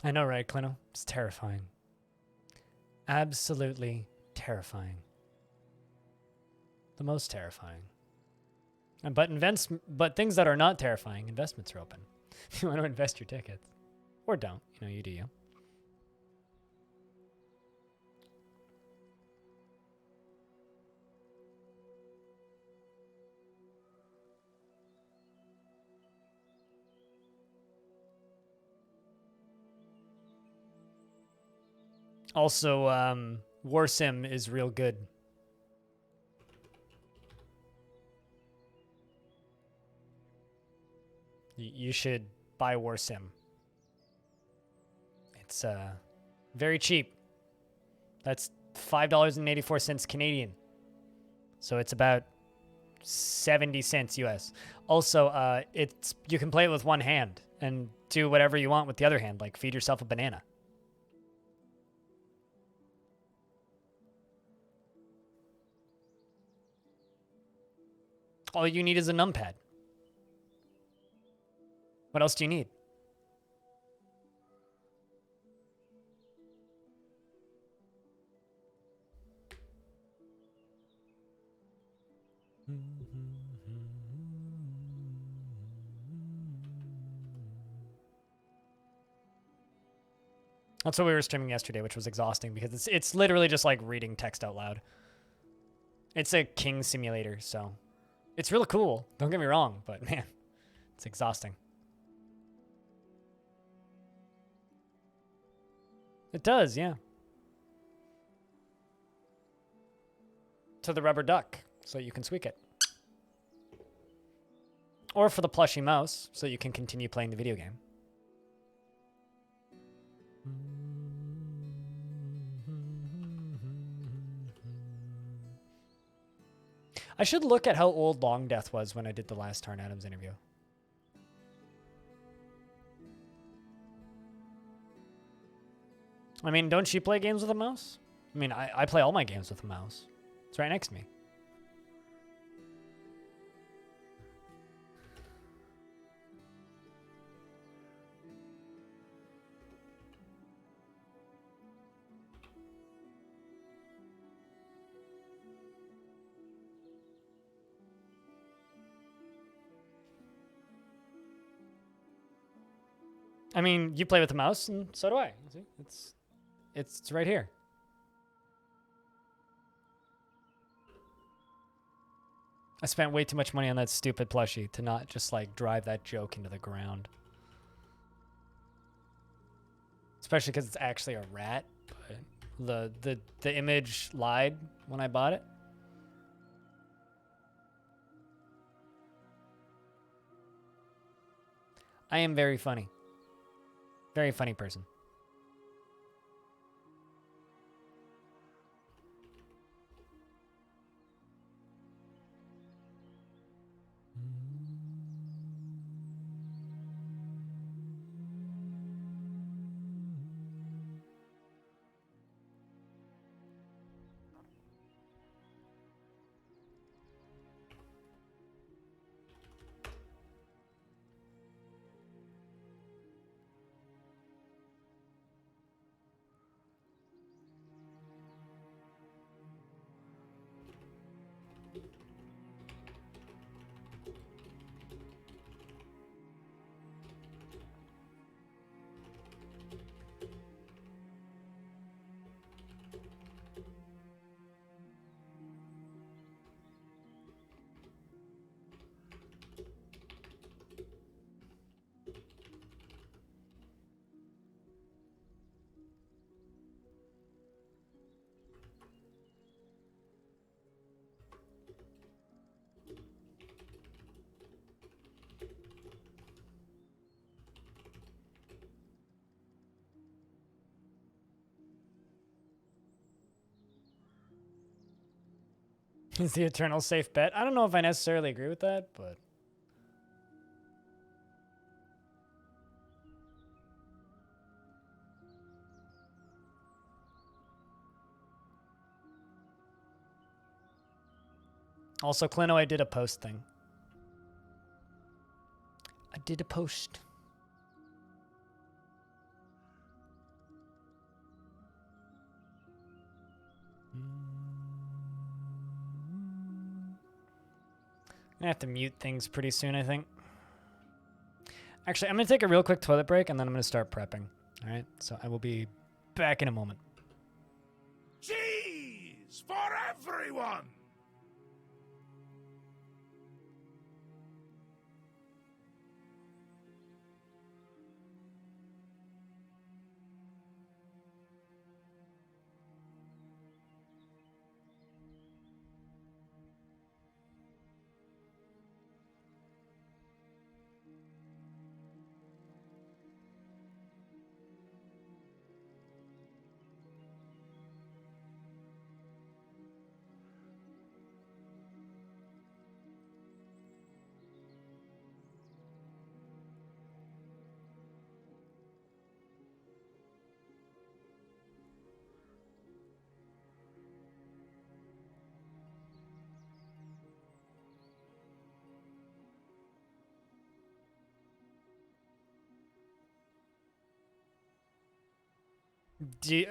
I know, right, Clino? It's terrifying. Absolutely terrifying. The most terrifying. But things that are not terrifying, investments are open. If you want to invest your tickets. Or don't. You know, you do you. Also, War Sim is real good. You should buy War Sim. It's very cheap. That's $5.84 Canadian. So it's about 70 cents US. Also, you can play it with one hand and do whatever you want with the other hand, like feed yourself a banana. All you need is a numpad. What else do you need? That's what we were streaming yesterday, which was exhausting because it's literally just like reading text out loud. It's a king simulator, so it's really cool. Don't get me wrong, but man, it's exhausting. It does, yeah. To the rubber duck, so you can squeak it. Or for the plushy mouse, so you can continue playing the video game. I should look at how old Longdeath was when I did the last Tarn Adams interview. I mean, don't you play games with a mouse? I mean, I play all my games with a mouse. It's right next to me. I mean, you play with a mouse, and so do I. See? It's right here. I spent way too much money on that stupid plushie to not just like drive that joke into the ground. Especially because it's actually a rat. But the image lied when I bought it. I am very funny. Very funny person. Is the eternal safe bet? I don't know if I necessarily agree with that, but... Also, Clino, I did a post thing. I did a post. I'm gonna have to mute things pretty soon, I think. Actually, I'm gonna take a real quick toilet break and then I'm gonna start prepping. All right, so I will be back in a moment. Cheese for everyone!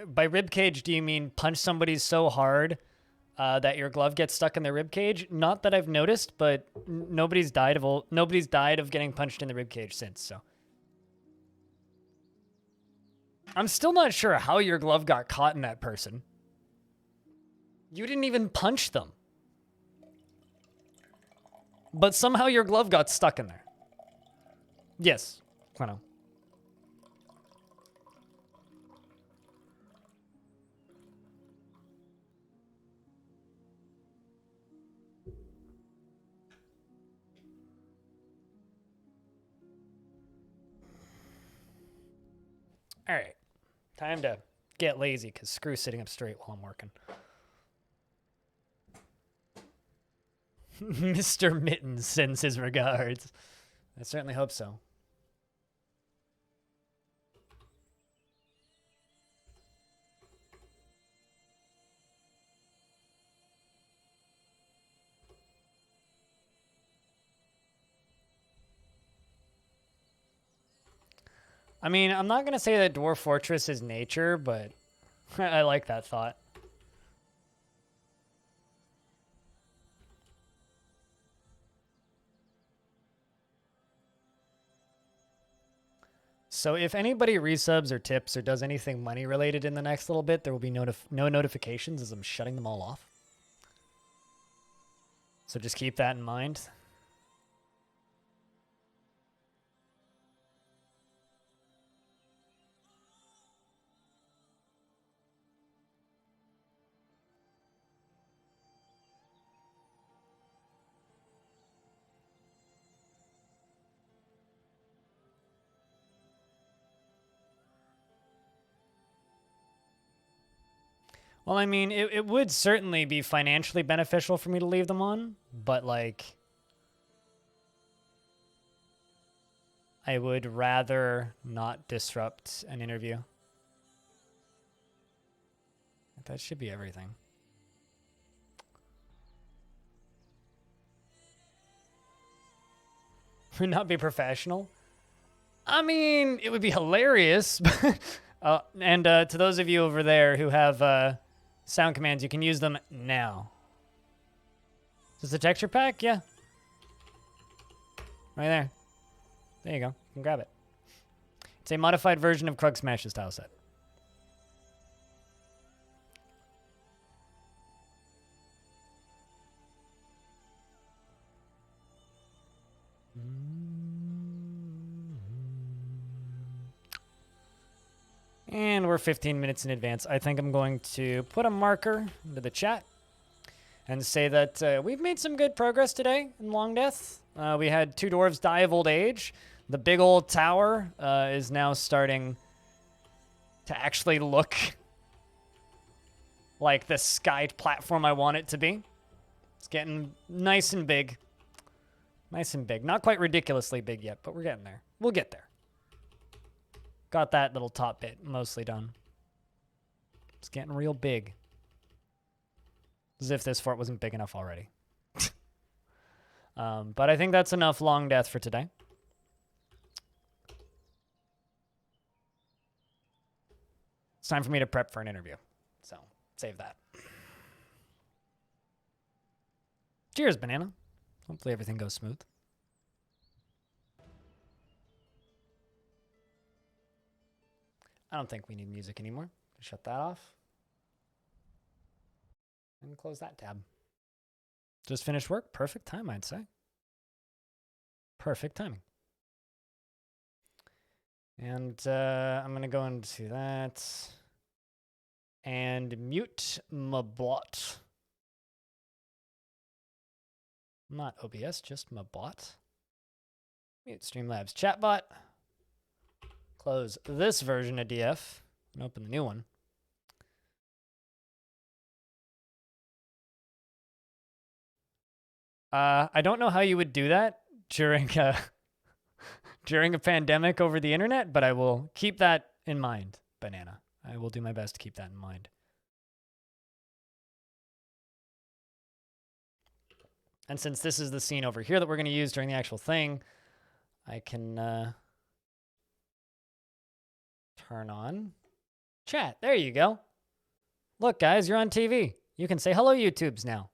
By rib cage, do you mean punch somebody so hard that your glove gets stuck in their rib cage? Not that I've noticed, but nobody's died of getting punched in the rib cage since. So I'm still not sure how your glove got caught in that person. You didn't even punch them, but somehow your glove got stuck in there. Yes, I know. All right, time to get lazy because screw sitting up straight while I'm working. Mr. Mittens sends his regards. I certainly hope so. I mean, I'm not going to say that Dwarf Fortress is nature, but I like that thought. So if anybody resubs or tips or does anything money related in the next little bit, there will be no notifications as I'm shutting them all off. So just keep that in mind. Well, I mean, it would certainly be financially beneficial for me to leave them on, but like, I would rather not disrupt an interview. That should be everything. Would not be professional. I mean, it would be hilarious. And to those of you over there who have sound commands, you can use them now. Is this a texture pack? Yeah. Right there. There you go. You can grab it. It's a modified version of Krug Smash's tile set. And we're 15 minutes in advance. I think I'm going to put a marker into the chat and say that we've made some good progress today in Longdeath. We had 2 dwarves die of old age. The big old tower is now starting to actually look like the sky platform I want it to be. It's getting nice and big. Nice and big. Not quite ridiculously big yet, but we're getting there. We'll get there. Got that little top bit mostly done. It's getting real big. As if this fort wasn't big enough already. But I think that's enough Longdeath for today. It's time for me to prep for an interview. So, save that. Cheers, Banana. Hopefully everything goes smooth. I don't think we need music anymore. Shut that off. And close that tab. Just finished work. Perfect time, I'd say. Perfect timing. And I'm going to go into that and mute my bot. Not OBS, just my bot. Mute Streamlabs chatbot. Close this version of DF and open the new one. I don't know how you would do that during during a pandemic over the internet, but I will keep that in mind, Banana. I will do my best to keep that in mind. And since this is the scene over here that we're going to use during the actual thing, I can turn on Chat, there you go. Look, guys, you're on TV. You can say hello, YouTubes now.